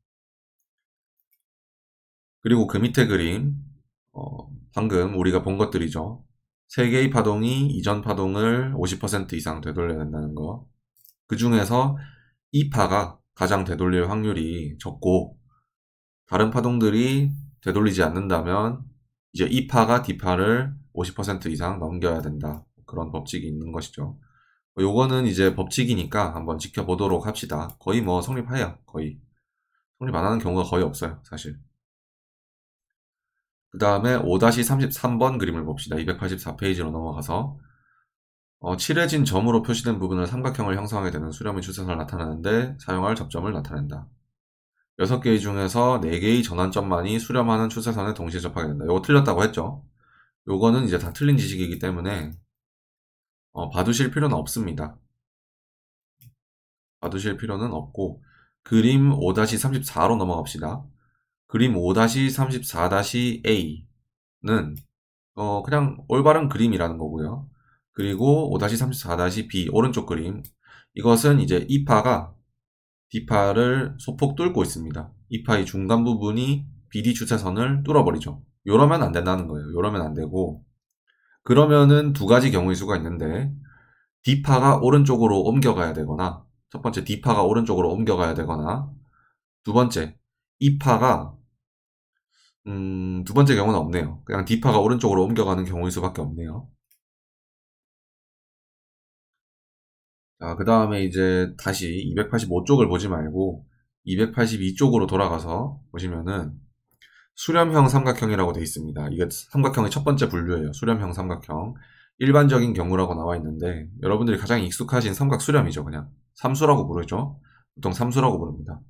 그리고 그 밑에 그림, 방금 우리가 본 것들이죠. 세 개의 파동이 이전 파동을 50% 이상 되돌려야 된다는 거. 그 중에서 이 파가 가장 되돌릴 확률이 적고, 다른 파동들이 되돌리지 않는다면 이제 이 파가 D파를 50% 이상 넘겨야 된다. 그런 법칙이 있는 것이죠. 요거는 이제 법칙이니까 한번 지켜보도록 합시다. 거의 뭐 성립해요. 거의. 성립 안 하는 경우가 거의 없어요. 사실. 그 다음에 5-33번 그림을 봅시다. 284페이지로 넘어가서 칠해진 점으로 표시된 부분을 삼각형을 형성하게 되는 수렴의 추세선을 나타내는데 사용할 접점을 나타낸다. 6개의 중에서 4개의 전환점만이 수렴하는 추세선에 동시에 접하게 된다. 이거 틀렸다고 했죠? 요거는 이제 다 틀린 지식이기 때문에 봐두실 필요는 없습니다. 봐두실 필요는 없고, 그림 5-34로 넘어갑시다. 그림 5-34-A는 그냥 올바른 그림이라는 거고요. 그리고 5-34-B 오른쪽 그림, 이것은 이제 이 파가 D파를 소폭 뚫고 있습니다. 이 파의 중간 부분이 BD 추세선을 뚫어버리죠. 요러면 안 된다는 거예요. 요러면 안 되고, 그러면은 두 가지 경우의 수가 있는데, D파가 오른쪽으로 옮겨가야 되거나, 첫 번째 D파가 오른쪽으로 옮겨가야 되거나, 두 번째 이 파가 두 번째 경우는 없네요. 그냥 D파가 오른쪽으로 옮겨가는 경우일 수밖에 없네요. 자, 그 다음에 이제 다시 285쪽을 보지 말고 282쪽으로 돌아가서 보시면은 수렴형 삼각형이라고 되어 있습니다. 이게 삼각형의 첫 번째 분류예요. 수렴형 삼각형. 일반적인 경우라고 나와 있는데 여러분들이 가장 익숙하신 삼각 수렴이죠. 그냥 삼수라고 부르죠. 보통 삼수라고 부릅니다.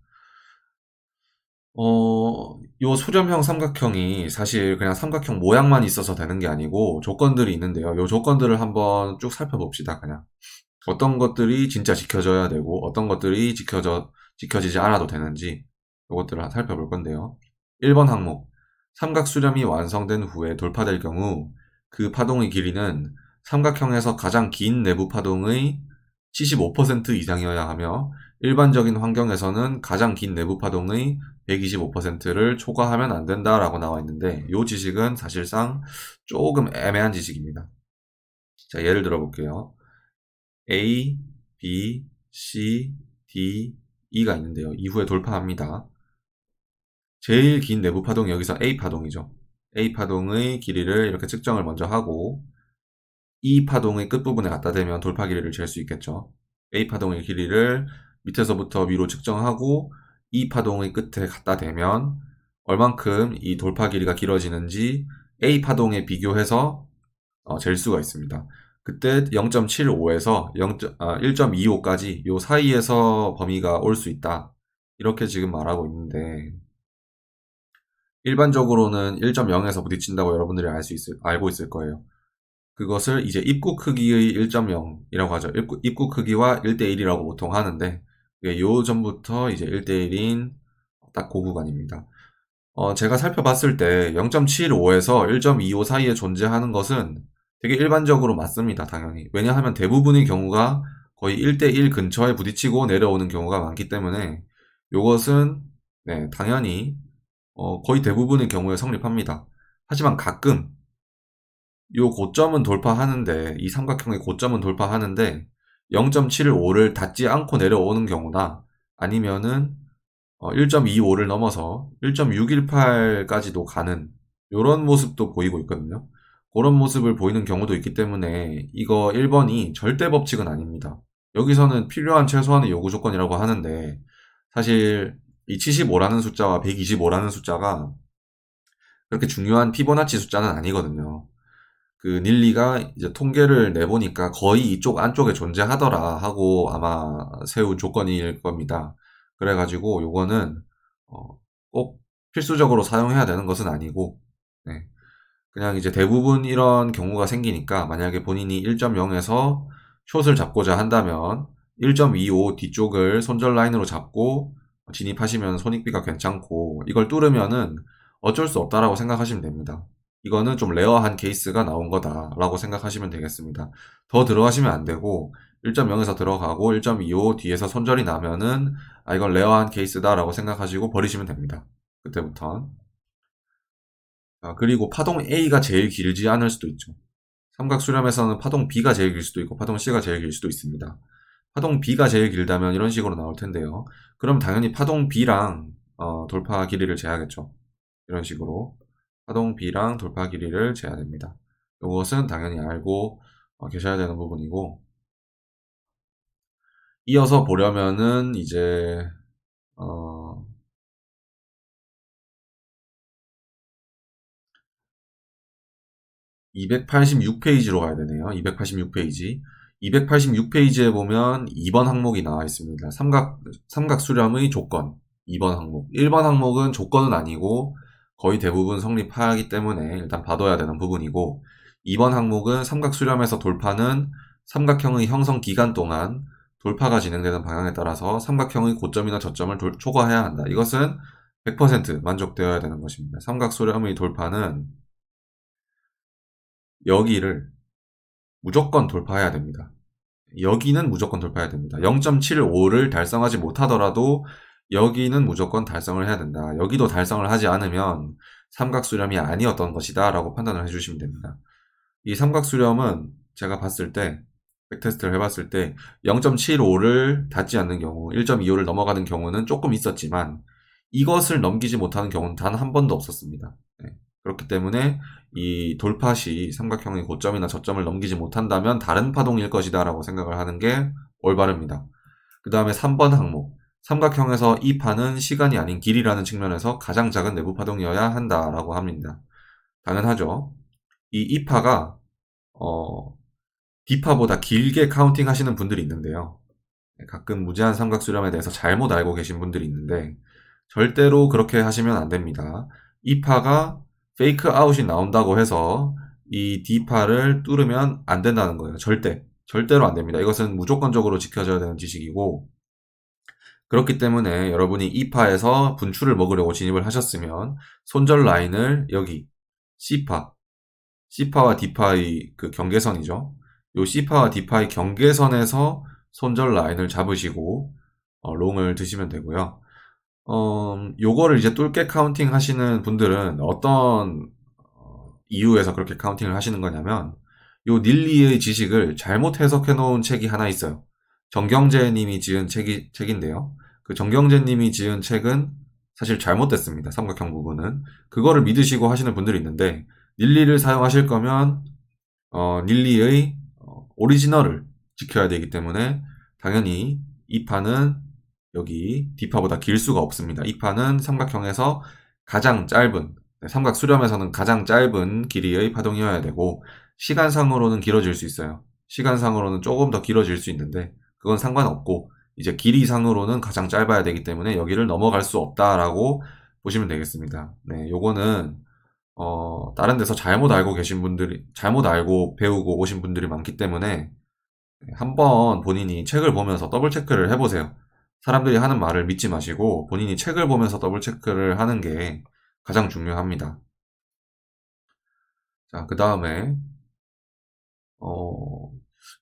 요 수렴형 삼각형이 사실 그냥 삼각형 모양만 있어서 되는 게 아니고 조건들이 있는데요. 요 조건들을 한번 쭉 살펴봅시다. 그냥 어떤 것들이 진짜 지켜져야 되고 어떤 것들이 지켜지지 않아도 되는지 요것들을 살펴볼 건데요. 1번 항목, 삼각 수렴이 완성된 후에 돌파될 경우 그 파동의 길이는 삼각형에서 가장 긴 내부 파동의 75% 이상이어야 하며 일반적인 환경에서는 가장 긴 내부 파동의 125%를 초과하면 안 된다라고 나와 있는데 이 지식은 사실상 조금 애매한 지식입니다. 자, 예를 들어 볼게요. A, B, C, D, E가 있는데요. 이후에 돌파합니다. 제일 긴 내부 파동이 여기서 A 파동이죠. A 파동의 길이를 이렇게 측정을 먼저 하고 E 파동의 끝부분에 갖다 대면 돌파 길이를 잴 수 있겠죠. A 파동의 길이를 밑에서부터 위로 측정하고 E 파동의 끝에 갖다 대면 얼만큼 이 돌파 길이가 길어지는지 A 파동에 비교해서 잴 수가 있습니다. 그때 0.75에서 1.25까지 요 사이에서 범위가 올 수 있다. 이렇게 지금 말하고 있는데 일반적으로는 1.0에서 부딪힌다고 여러분들이 알고 있을 거예요. 그것을 이제 입구 크기의 1.0이라고 하죠. 입구 크기와 1대1이라고 보통 하는데 요 전부터 이제 1대1인 딱 그 구간입니다. 제가 살펴봤을 때 0.75에서 1.25 사이에 존재하는 것은 되게 일반적으로 맞습니다, 당연히. 왜냐하면 대부분의 경우가 거의 1대1 근처에 부딪히고 내려오는 경우가 많기 때문에 요것은 네, 당연히 거의 대부분의 경우에 성립합니다. 하지만 가끔 요 고점은 돌파하는데 이 삼각형의 고점은 돌파하는데 0.75를 닿지 않고 내려오는 경우나 아니면은 1.25를 넘어서 1.618까지도 가는 이런 모습도 보이고 있거든요. 그런 모습을 보이는 경우도 있기 때문에 이거 1번이 절대 법칙은 아닙니다. 여기서는 필요한 최소한의 요구 조건이라고 하는데 사실 이 75라는 숫자와 125라는 숫자가 그렇게 중요한 피보나치 숫자는 아니거든요. 그 닐리가 이제 통계를 내보니까 거의 이쪽 안쪽에 존재하더라 하고 아마 세운 조건일 겁니다. 그래가지고 요거는 꼭 필수적으로 사용해야 되는 것은 아니고 네. 그냥 이제 대부분 이런 경우가 생기니까 만약에 본인이 1.0에서 숏을 잡고자 한다면 1.25 뒤쪽을 손절 라인으로 잡고 진입하시면 손익비가 괜찮고 이걸 뚫으면은 어쩔 수 없다라고 생각하시면 됩니다. 이거는 좀 레어한 케이스가 나온 거다라고 생각하시면 되겠습니다. 더 들어가시면 안 되고 1.0에서 들어가고 1.25 뒤에서 손절이 나면은 아 이건 레어한 케이스다라고 생각하시고 버리시면 됩니다. 그때부턴. 그리고 파동 A가 제일 길지 않을 수도 있죠. 삼각 수렴에서는 파동 B가 제일 길 수도 있고 파동 C가 제일 길 수도 있습니다. 파동 B가 제일 길다면 이런 식으로 나올 텐데요. 그럼 당연히 파동 B랑 돌파 길이를 재야겠죠. 이런 식으로 파동 B랑 돌파 길이를 재야 됩니다. 이것은 당연히 알고 계셔야 되는 부분이고 이어서 보려면은 이제 어, 286페이지로 가야 되네요. 286페이지. 286페이지에 보면 2번 항목이 나와 있습니다. 삼각 수렴의 조건. 2번 항목. 1번 항목은 조건은 아니고 거의 대부분 성립하기 때문에 일단 봐둬야 되는 부분이고 2번 항목은 삼각 수렴에서 돌파는 삼각형의 형성 기간 동안 돌파가 진행되는 방향에 따라서 삼각형의 고점이나 저점을 초과해야 한다. 이것은 100% 만족되어야 되는 것입니다. 삼각 수렴의 돌파는 여기를 무조건 돌파해야 됩니다. 여기는 무조건 돌파해야 됩니다. 0.75를 달성하지 못하더라도 여기는 무조건 달성을 해야 된다. 여기도 달성을 하지 않으면 삼각수렴이 아니었던 것이다 라고 판단을 해주시면 됩니다. 이 삼각수렴은 제가 봤을 때 백테스트를 해봤을 때 0.75를 닿지 않는 경우 1.25를 넘어가는 경우는 조금 있었지만 이것을 넘기지 못하는 경우는 단 한 번도 없었습니다. 네. 그렇기 때문에 이 돌파 시 삼각형의 고점이나 저점을 넘기지 못한다면 다른 파동일 것이다 라고 생각을 하는 게 올바릅니다. 그 다음에 3번 항목 삼각형에서 이 파는 시간이 아닌 길이라는 측면에서 가장 작은 내부 파동이어야 한다라고 합니다. 당연하죠. 이 이파가 D파보다 길게 카운팅 하시는 분들이 있는데요. 가끔 무제한 삼각수렴에 대해서 잘못 알고 계신 분들이 있는데 절대로 그렇게 하시면 안 됩니다. E파가 페이크 아웃이 나온다고 해서 이 D파를 뚫으면 안 된다는 거예요. 절대로 안 됩니다. 이것은 무조건적으로 지켜져야 되는 지식이고 그렇기 때문에 여러분이 E파에서 분출을 먹으려고 진입을 하셨으면 손절 라인을 여기 C파와 D파의 그 경계선이죠. 요 C파와 D파의 경계선에서 손절 라인을 잡으시고 롱을 드시면 되고요. 요거를 이제 뚫게 카운팅 하시는 분들은 어떤 이유에서 그렇게 카운팅을 하시는 거냐면 요 닐리의 지식을 잘못 해석해 놓은 책이 하나 있어요. 정경재님이 지은 책인데요. 그 정경재님이 지은 책은 사실 잘못됐습니다. 삼각형 부분은. 그거를 믿으시고 하시는 분들이 있는데 닐리를 사용하실 거면 닐리의 오리지널을 지켜야 되기 때문에 당연히 이 파는 여기 D파보다 길 수가 없습니다. 이 파는 삼각형에서 가장 짧은 삼각 수렴에서는 가장 짧은 길이의 파동이어야 되고 시간상으로는 길어질 수 있어요. 시간상으로는 조금 더 길어질 수 있는데 그건 상관없고 이제 길이상으로는 가장 짧아야 되기 때문에 여기를 넘어갈 수 없다라고 보시면 되겠습니다. 네, 요거는 다른 데서 잘못 알고 계신 분들이 잘못 알고 배우고 오신 분들이 많기 때문에 한번 본인이 책을 보면서 더블 체크를 해보세요. 사람들이 하는 말을 믿지 마시고 본인이 책을 보면서 더블 체크를 하는 게 가장 중요합니다. 자, 그 다음에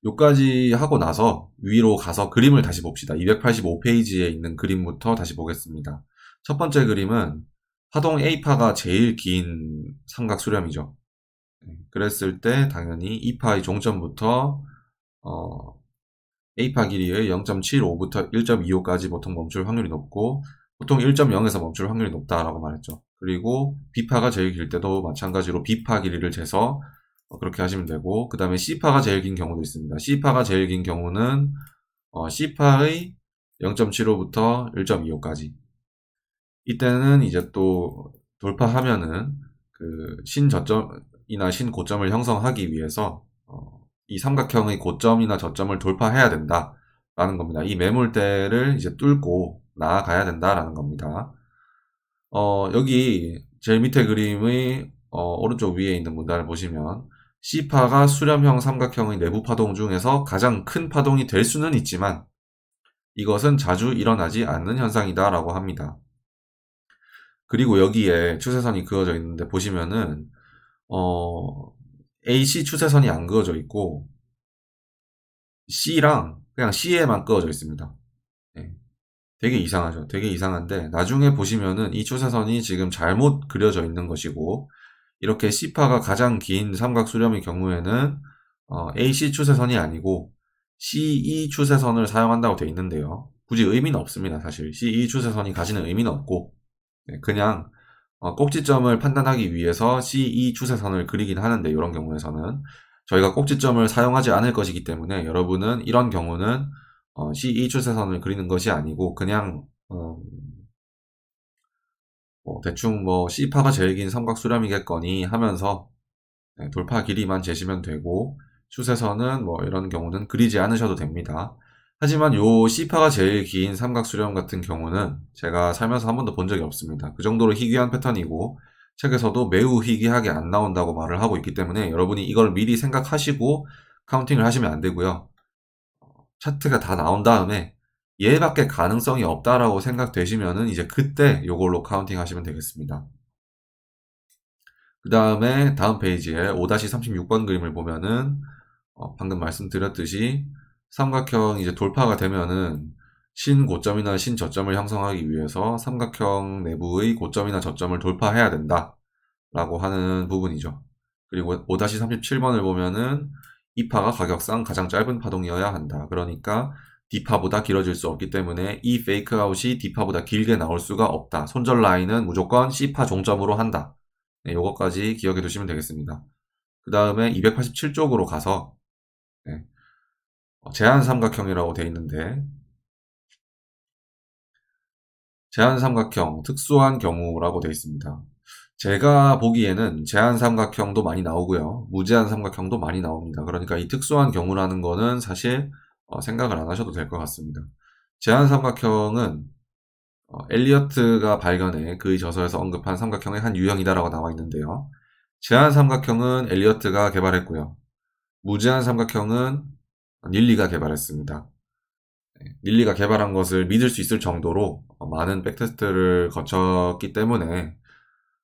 요까지 하고 나서 위로 가서 그림을 다시 봅시다. 285페이지에 있는 그림부터 다시 보겠습니다. 첫 번째 그림은 파동 A파가 제일 긴 삼각 수렴이죠. 그랬을 때 당연히 E파의 종점부터 A파 길이의 0.75부터 1.25까지 보통 멈출 확률이 높고 보통 1.0에서 멈출 확률이 높다라고 말했죠. 그리고 B파가 제일 길 때도 마찬가지로 B파 길이를 재서 그렇게 하시면 되고, 그 다음에 C파가 제일 긴 경우도 있습니다. C파가 제일 긴 경우는 C파의 0.75부터 1.25까지. 이때는 이제 또 돌파하면은 그 신저점이나 신고점을 형성하기 위해서 이 삼각형의 고점이나 저점을 돌파해야 된다라는 겁니다. 이 매물대를 이제 뚫고 나아가야 된다라는 겁니다. 여기 제일 밑에 그림의 오른쪽 위에 있는 문단을 보시면 C파가 수렴형 삼각형의 내부 파동 중에서 가장 큰 파동이 될 수는 있지만 이것은 자주 일어나지 않는 현상이다라고 합니다. 그리고 여기에 추세선이 그어져 있는데 보시면은 AC 추세선이 안 그어져 있고 C랑 그냥 C에만 그어져 있습니다. 네. 되게 이상하죠. 되게 이상한데 나중에 보시면은 이 추세선이 지금 잘못 그려져 있는 것이고 이렇게 C파가 가장 긴 삼각 수렴의 경우에는 AC 추세선이 아니고 CE 추세선을 사용한다고 되어 있는데요. 굳이 의미는 없습니다. 사실 CE 추세선이 가지는 의미는 없고 그냥 꼭지점을 판단하기 위해서 CE 추세선을 그리긴 하는데 이런 경우에서는 저희가 꼭지점을 사용하지 않을 것이기 때문에 여러분은 이런 경우는 CE 추세선을 그리는 것이 아니고 그냥 대충 뭐 C파가 제일 긴 삼각 수렴이겠거니 하면서 돌파 길이만 재시면 되고 추세선은 뭐 이런 경우는 그리지 않으셔도 됩니다. 하지만 요 C파가 제일 긴 삼각 수렴 같은 경우는 제가 살면서 한 번도 본 적이 없습니다. 그 정도로 희귀한 패턴이고 책에서도 매우 희귀하게 안 나온다고 말을 하고 있기 때문에 여러분이 이걸 미리 생각하시고 카운팅을 하시면 안 되고요. 차트가 다 나온 다음에 얘밖에 가능성이 없다라고 생각되시면은 이제 그때 요걸로 카운팅 하시면 되겠습니다. 그 다음에 다음 페이지에 5-36번 그림을 보면은 방금 말씀드렸듯이 삼각형 이제 돌파가 되면은 신고점이나 신저점을 형성하기 위해서 삼각형 내부의 고점이나 저점을 돌파해야 된다 라고 하는 부분이죠. 그리고 5-37번을 보면은 이 파가 가격상 가장 짧은 파동이어야 한다. 그러니까 D파보다 길어질 수 없기 때문에 이 페이크아웃이 D파보다 길게 나올 수가 없다. 손절 라인은 무조건 C파 종점으로 한다. 네, 요거까지 기억해 두시면 되겠습니다. 그 다음에 287쪽으로 가서 네, 제한 삼각형이라고 되어 있는데 제한 삼각형 특수한 경우라고 되어 있습니다. 제가 보기에는 제한 삼각형도 많이 나오고요. 무제한 삼각형도 많이 나옵니다. 그러니까 이 특수한 경우라는 거는 사실 생각을 안 하셔도 될 것 같습니다. 제한 삼각형은 엘리어트가 발견해 그의 저서에서 언급한 삼각형의 한 유형이다라고 나와 있는데요. 제한 삼각형은 엘리어트가 개발했고요. 무제한 삼각형은 닐리가 개발했습니다. 닐리가 개발한 것을 믿을 수 있을 정도로 많은 백테스트를 거쳤기 때문에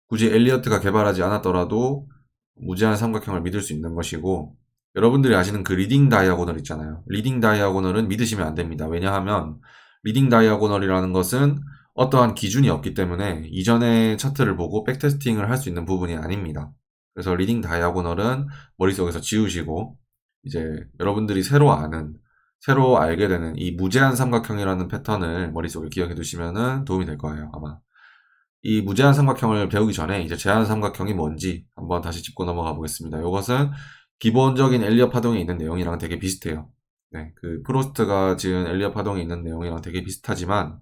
굳이 엘리어트가 개발하지 않았더라도 무제한 삼각형을 믿을 수 있는 것이고 여러분들이 아시는 그 리딩 다이아고널 있잖아요. 리딩 다이아고널은 믿으시면 안 됩니다. 왜냐하면 리딩 다이아고널이라는 것은 어떠한 기준이 없기 때문에 이전의 차트를 보고 백테스팅을 할 수 있는 부분이 아닙니다. 그래서 리딩 다이아고널은 머릿속에서 지우시고 이제 여러분들이 새로 알게 되는 이 무제한 삼각형이라는 패턴을 머릿속에 기억해 두시면 도움이 될 거예요, 아마. 이 무제한 삼각형을 배우기 전에 이제 제한 삼각형이 뭔지 한번 다시 짚고 넘어가 보겠습니다. 이것은 기본적인 엘리엇 파동에 있는 내용이랑 되게 비슷해요. 네, 그 프로스트가 지은 엘리엇 파동에 있는 내용이랑 되게 비슷하지만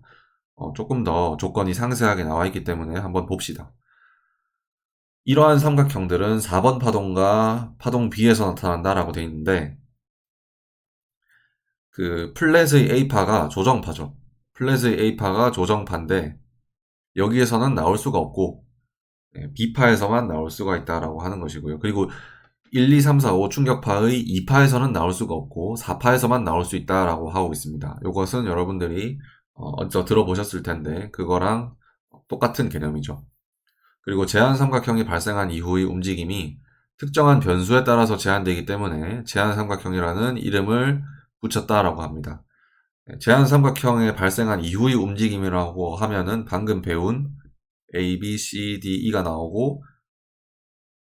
조금 더 조건이 상세하게 나와 있기 때문에 한번 봅시다. 이러한 삼각형들은 4번 파동과 파동 B에서 나타난다라고 되어 있는데 그 플랫의 A파가 조정파죠. 플랫의 A파가 조정파인데 여기에서는 나올 수가 없고 B파에서만 나올 수가 있다라고 하는 것이고요. 그리고 1, 2, 3, 4, 5 충격파의 2파에서는 나올 수가 없고 4파에서만 나올 수 있다라고 하고 있습니다. 이것은 여러분들이 어디서 들어보셨을 텐데 그거랑 똑같은 개념이죠. 그리고 제한 삼각형이 발생한 이후의 움직임이 특정한 변수에 따라서 제한되기 때문에 제한 삼각형이라는 이름을 붙였다라고 합니다. 제한 삼각형에 발생한 이후의 움직임이라고 하면은 방금 배운 A, B, C, D, E가 나오고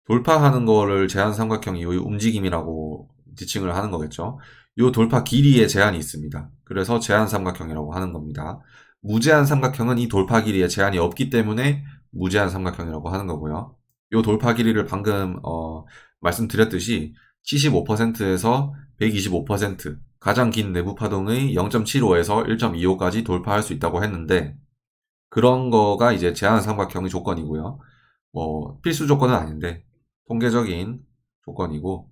돌파하는 거를 제한 삼각형 이후의 움직임이라고 지칭을 하는 거겠죠. 이 돌파 길이에 제한이 있습니다. 그래서 제한 삼각형이라고 하는 겁니다. 무제한 삼각형은 이 돌파 길이에 제한이 없기 때문에 무제한 삼각형이라고 하는 거고요. 이 돌파 길이를 방금 말씀드렸듯이 75%에서 125% 가장 긴 내부 파동의 0.75에서 1.25까지 돌파할 수 있다고 했는데 그런 거가 이제 제한 삼각형의 조건이고요. 필수 조건은 아닌데 통계적인 조건이고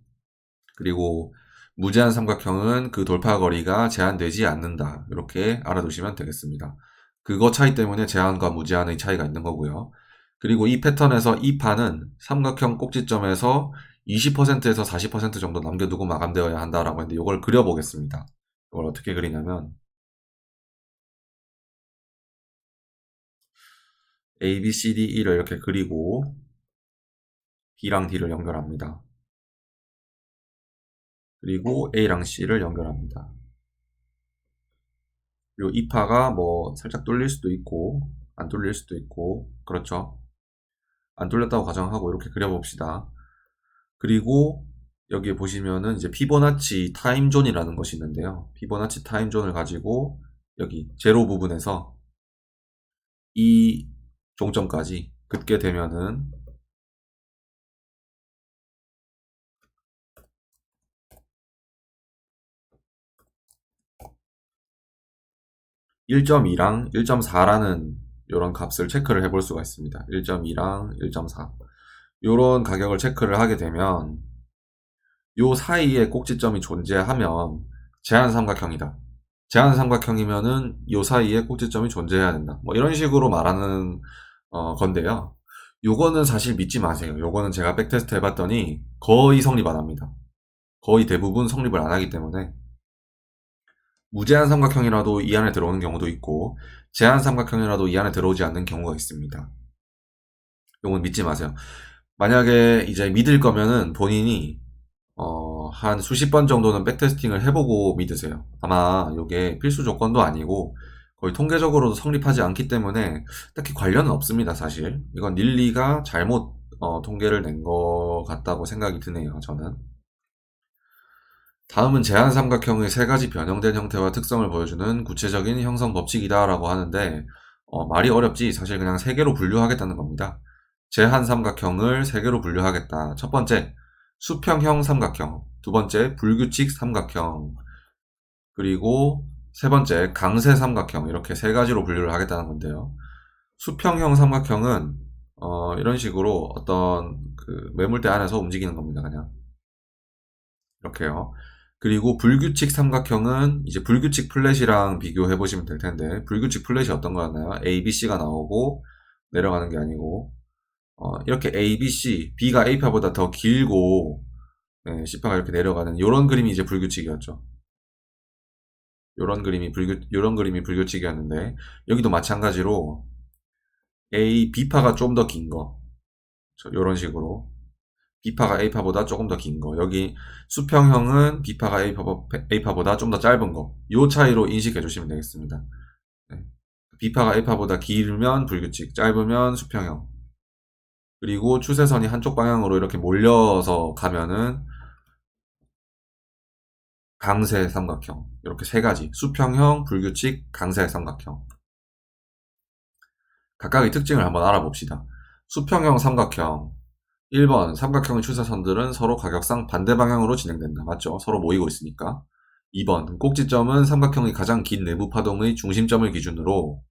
그리고 무제한 삼각형은 그 돌파 거리가 제한되지 않는다. 이렇게 알아두시면 되겠습니다. 그거 차이 때문에 제한과 무제한의 차이가 있는 거고요. 그리고 이 패턴에서 이 판은 삼각형 꼭지점에서 20%에서 40% 정도 남겨두고 마감되어야 한다라고 했는데 이걸 그려보겠습니다. 이걸 어떻게 그리냐면 A, B, C, D, E를 이렇게 그리고 B랑 D를 연결합니다. 그리고 A랑 C를 연결합니다. 그리고 이 파가 뭐 살짝 뚫릴 수도 있고 안 뚫릴 수도 있고 그렇죠. 안 뚫렸다고 가정하고 이렇게 그려봅시다. 그리고 여기에 보시면은 이제 피보나치 타임존이라는 것이 있는데요. 피보나치 타임존을 가지고 여기 제로 부분에서 이 종점까지 긋게 되면은 1.2랑 1.4라는 이런 값을 체크를 해볼 수가 있습니다. 1.2랑 1.4 이런 가격을 체크를 하게 되면 요 사이에 꼭지점이 존재하면 제한 삼각형이다. 제한 삼각형이면은 요 사이에 꼭지점이 존재해야 된다. 뭐 이런 식으로 말하는 건데요. 요거는 사실 믿지 마세요. 요거는 제가 백테스트 해봤더니 거의 성립 안 합니다. 거의 대부분 성립을 안 하기 때문에 무제한 삼각형이라도 이 안에 들어오는 경우도 있고 제한 삼각형이라도 이 안에 들어오지 않는 경우가 있습니다. 요건 믿지 마세요. 만약에 이제 믿을 거면은 본인이 한 수십 번 정도는 백테스팅을 해보고 믿으세요. 아마 이게 필수 조건도 아니고 거의 통계적으로도 성립하지 않기 때문에 딱히 관련은 없습니다, 사실. 이건 닐리가 잘못 통계를 낸 것 같다고 생각이 드네요, 저는. 다음은 제한 삼각형의 세 가지 변형된 형태와 특성을 보여주는 구체적인 형성 법칙이다라고 하는데 말이 어렵지 사실 그냥 세 개로 분류하겠다는 겁니다. 제한 삼각형을 세 개로 분류하겠다. 첫 번째, 수평형 삼각형. 두 번째, 불규칙 삼각형. 그리고 세 번째, 강세 삼각형. 이렇게 세 가지로 분류를 하겠다는 건데요. 수평형 삼각형은 이런 식으로 어떤 그 매물대 안에서 움직이는 겁니다. 그냥 이렇게요. 그리고 불규칙 삼각형은 이제 불규칙 플랫이랑 비교해 보시면 될 텐데 불규칙 플랫이 어떤 거였나요? A, B, C가 나오고 내려가는 게 아니고 이렇게 A, B, C, B가 A파보다 더 길고 네, C파가 이렇게 내려가는 이런 그림이 이제 불규칙이었죠. 이런 그림이 불규칙이었는데 여기도 마찬가지로 A, B파가 좀 더 긴 거. 이런 식으로 B파가 A파보다 조금 더 긴 거. 여기 수평형은 B파가 A파보다 좀 더 짧은 거. 이 차이로 인식해 주시면 되겠습니다. 네. B파가 A파보다 길면 불규칙, 짧으면 수평형. 그리고 추세선이 한쪽 방향으로 이렇게 몰려서 가면은 강세 삼각형. 이렇게 세 가지. 수평형, 불규칙, 강세 삼각형. 각각의 특징을 한번 알아봅시다. 수평형 삼각형. 1번, 삼각형의 추세선들은 서로 가격상 반대 방향으로 진행된다. 맞죠? 서로 모이고 있으니까. 2번, 꼭지점은 삼각형의 가장 긴 내부 파동의 중심점을 기준으로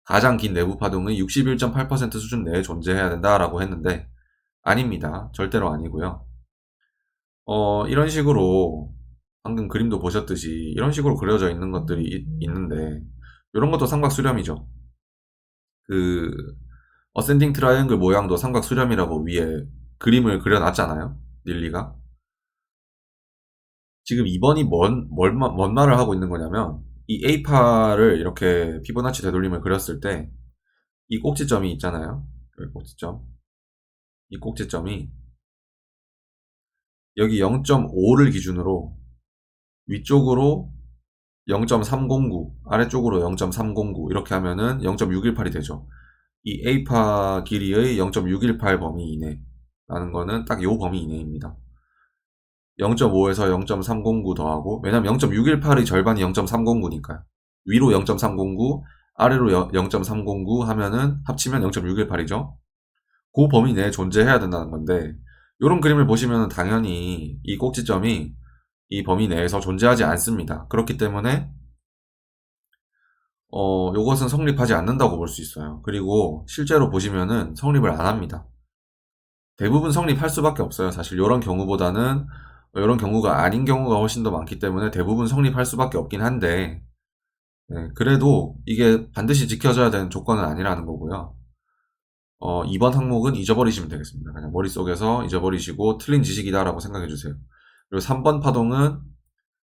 가장 긴 내부 파동의 61.8% 수준 내에 존재해야 된다라고 했는데 아닙니다. 절대로 아니고요. 이런 식으로 방금 그림도 보셨듯이 이런 식으로 그려져 있는 것들이 있는데 이런 것도 삼각 수렴이죠. 그 어센딩 트라이앵글 모양도 삼각 수렴이라고 위에 그림을 그려놨잖아요. 닐리가. 지금 2번이 뭔 말을 하고 있는 거냐면 이 A파를 이렇게 피보나치 되돌림을 그렸을 때 이 꼭지점이 있잖아요. 여기 꼭지점. 이 꼭지점이 여기 0.5를 기준으로 위쪽으로 0.309, 아래쪽으로 0.309 이렇게 하면은 0.618이 되죠. 이 A파 길이의 0.618 범위 이내 라는 거는 딱 요 범위 이내입니다. 0.5에서 0.309 더하고, 왜냐면 0.618의 절반이 0.309니까요. 위로 0.309, 아래로 0.309 하면은 합치면 0.618이죠. 그 범위 내에 존재해야 된다는 건데, 이런 그림을 보시면 당연히 이 꼭지점이 이 범위 내에서 존재하지 않습니다. 그렇기 때문에 요것은 성립하지 않는다고 볼 수 있어요. 그리고 실제로 보시면은 성립을 안 합니다. 대부분 성립할 수밖에 없어요. 사실 이런 경우보다는 이런 경우가 아닌 경우가 훨씬 더 많기 때문에 대부분 성립할 수밖에 없긴 한데, 네, 그래도 이게 반드시 지켜져야 되는 조건은 아니라는 거고요. 2번 항목은 잊어버리시면 되겠습니다. 그냥 머릿속에서 잊어버리시고 틀린 지식이다라고 생각해 주세요. 그리고 3번 파동은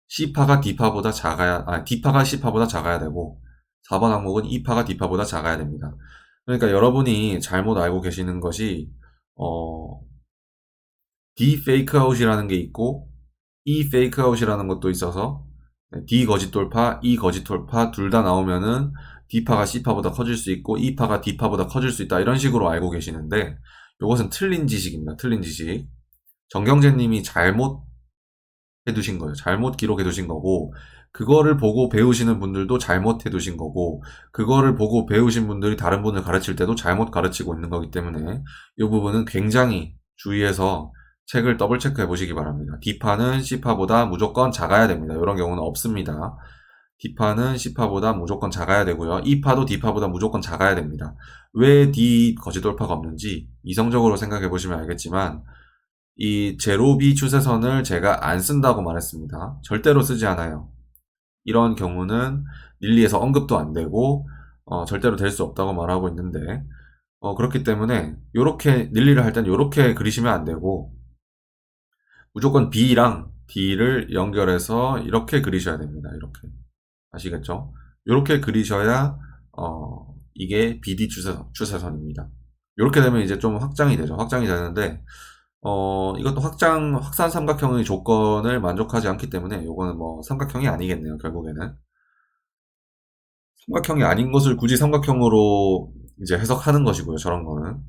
C파가 D파보다 작아야, D파가 C파보다 작아야 되고, 4번 항목은 E파가 D파보다 작아야 됩니다. 그러니까 여러분이 잘못 알고 계시는 것이, 어, D 페이크아웃이라는 게 있고, E 페이크아웃이라는 것도 있어서, D 거짓 돌파, E 거짓 돌파 둘 다 나오면은 D파가 C파보다 커질 수 있고 E파가 D파보다 커질 수 있다 이런 식으로 알고 계시는데, 이것은 틀린 지식입니다. 틀린 지식. 정경재님이 잘못 해두신 거예요. 잘못 기록해두신 거고, 그거를 보고 배우시는 분들도 잘못 해두신 거고, 그거를 보고 배우신 분들이 다른 분을 가르칠 때도 잘못 가르치고 있는 거기 때문에 이 부분은 굉장히 주의해서 책을 더블 체크해 보시기 바랍니다. D파는 C파보다 무조건 작아야 됩니다. 이런 경우는 없습니다. D파는 C파보다 무조건 작아야 되고요. E파도 D파보다 무조건 작아야 됩니다. 왜 D 거짓돌파가 없는지 이성적으로 생각해 보시면 알겠지만, 이 제로비 추세선을 제가 안 쓴다고 말했습니다. 절대로 쓰지 않아요. 이런 경우는 릴리에서 언급도 안 되고 절대로 될 수 없다고 말하고 있는데, 그렇기 때문에 요렇게 릴리를 할 때는 요렇게 그리시면 안 되고 무조건 B랑 D를 연결해서 이렇게 그리셔야 됩니다. 이렇게. 아시겠죠? 이렇게 그리셔야 이게 BD 추세선입니다. 이렇게 되면 이제 좀 확장이 되죠. 확장이 되는데 이것도 확산 삼각형의 조건을 만족하지 않기 때문에 요거는 뭐 삼각형이 아니겠네요. 결국에는 삼각형이 아닌 것을 굳이 삼각형으로 이제 해석하는 것이고요. 저런 거는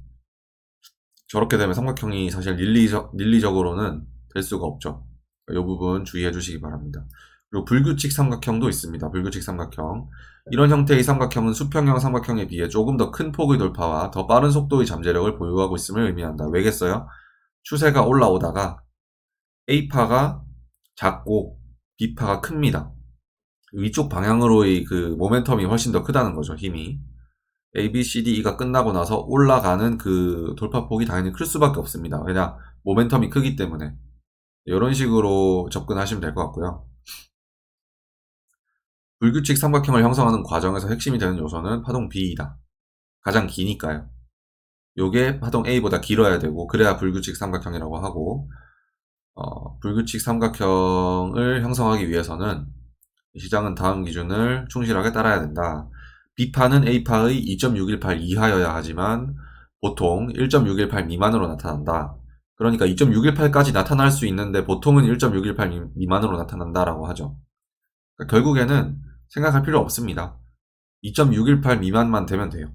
저렇게 되면 삼각형이 사실 릴리적으로는 될 수가 없죠. 이 부분 주의해 주시기 바랍니다. 그리고 불규칙 삼각형도 있습니다. 불규칙 삼각형. 이런 형태의 삼각형은 수평형 삼각형에 비해 조금 더 큰 폭의 돌파와 더 빠른 속도의 잠재력을 보유하고 있음을 의미한다. 왜겠어요? 추세가 올라오다가 A파가 작고 B파가 큽니다. 위쪽 방향으로의 그 모멘텀이 훨씬 더 크다는 거죠. 힘이. A, B, C, D, E가 끝나고 나서 올라가는 그 돌파폭이 당연히 클 수밖에 없습니다. 왜냐? 모멘텀이 크기 때문에. 이런 식으로 접근하시면 될 것 같고요. 불규칙 삼각형을 형성하는 과정에서 핵심이 되는 요소는 파동 B이다. 가장 기니까요. 요게 파동 A보다 길어야 되고, 그래야 불규칙 삼각형이라고 하고, 불규칙 삼각형을 형성하기 위해서는 시장은 다음 기준을 충실하게 따라야 된다. B파는 A파의 2.618 이하여야 하지만 보통 1.618 미만으로 나타난다. 그러니까 2.618까지 나타날 수 있는데 보통은 1.618 미만으로 나타난다라고 하죠. 그러니까 결국에는 생각할 필요 없습니다. 2.618 미만만 되면 돼요.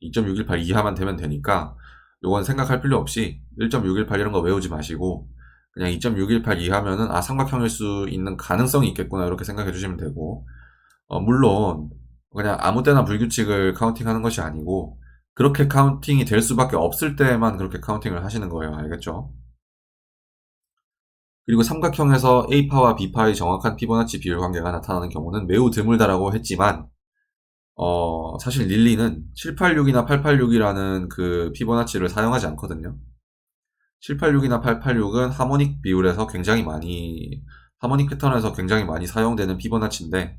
2.618 이하만 되면 되니까 요건 생각할 필요 없이 1.618 이런 거 외우지 마시고 그냥 2.618 이하면은 삼각형일 수 있는 가능성이 있겠구나 이렇게 생각해 주시면 되고, 물론 그냥 아무 때나 불규칙을 카운팅하는 것이 아니고 그렇게 카운팅이 될 수밖에 없을 때만 그렇게 카운팅을 하시는 거예요. 알겠죠? 그리고 삼각형에서 A파와 B파의 정확한 피보나치 비율 관계가 나타나는 경우는 매우 드물다라고 했지만, 사실 릴리는 786이나 886이라는 그 피보나치를 사용하지 않거든요. 786이나 886은 하모닉 패턴에서 굉장히 많이 사용되는 피보나치인데,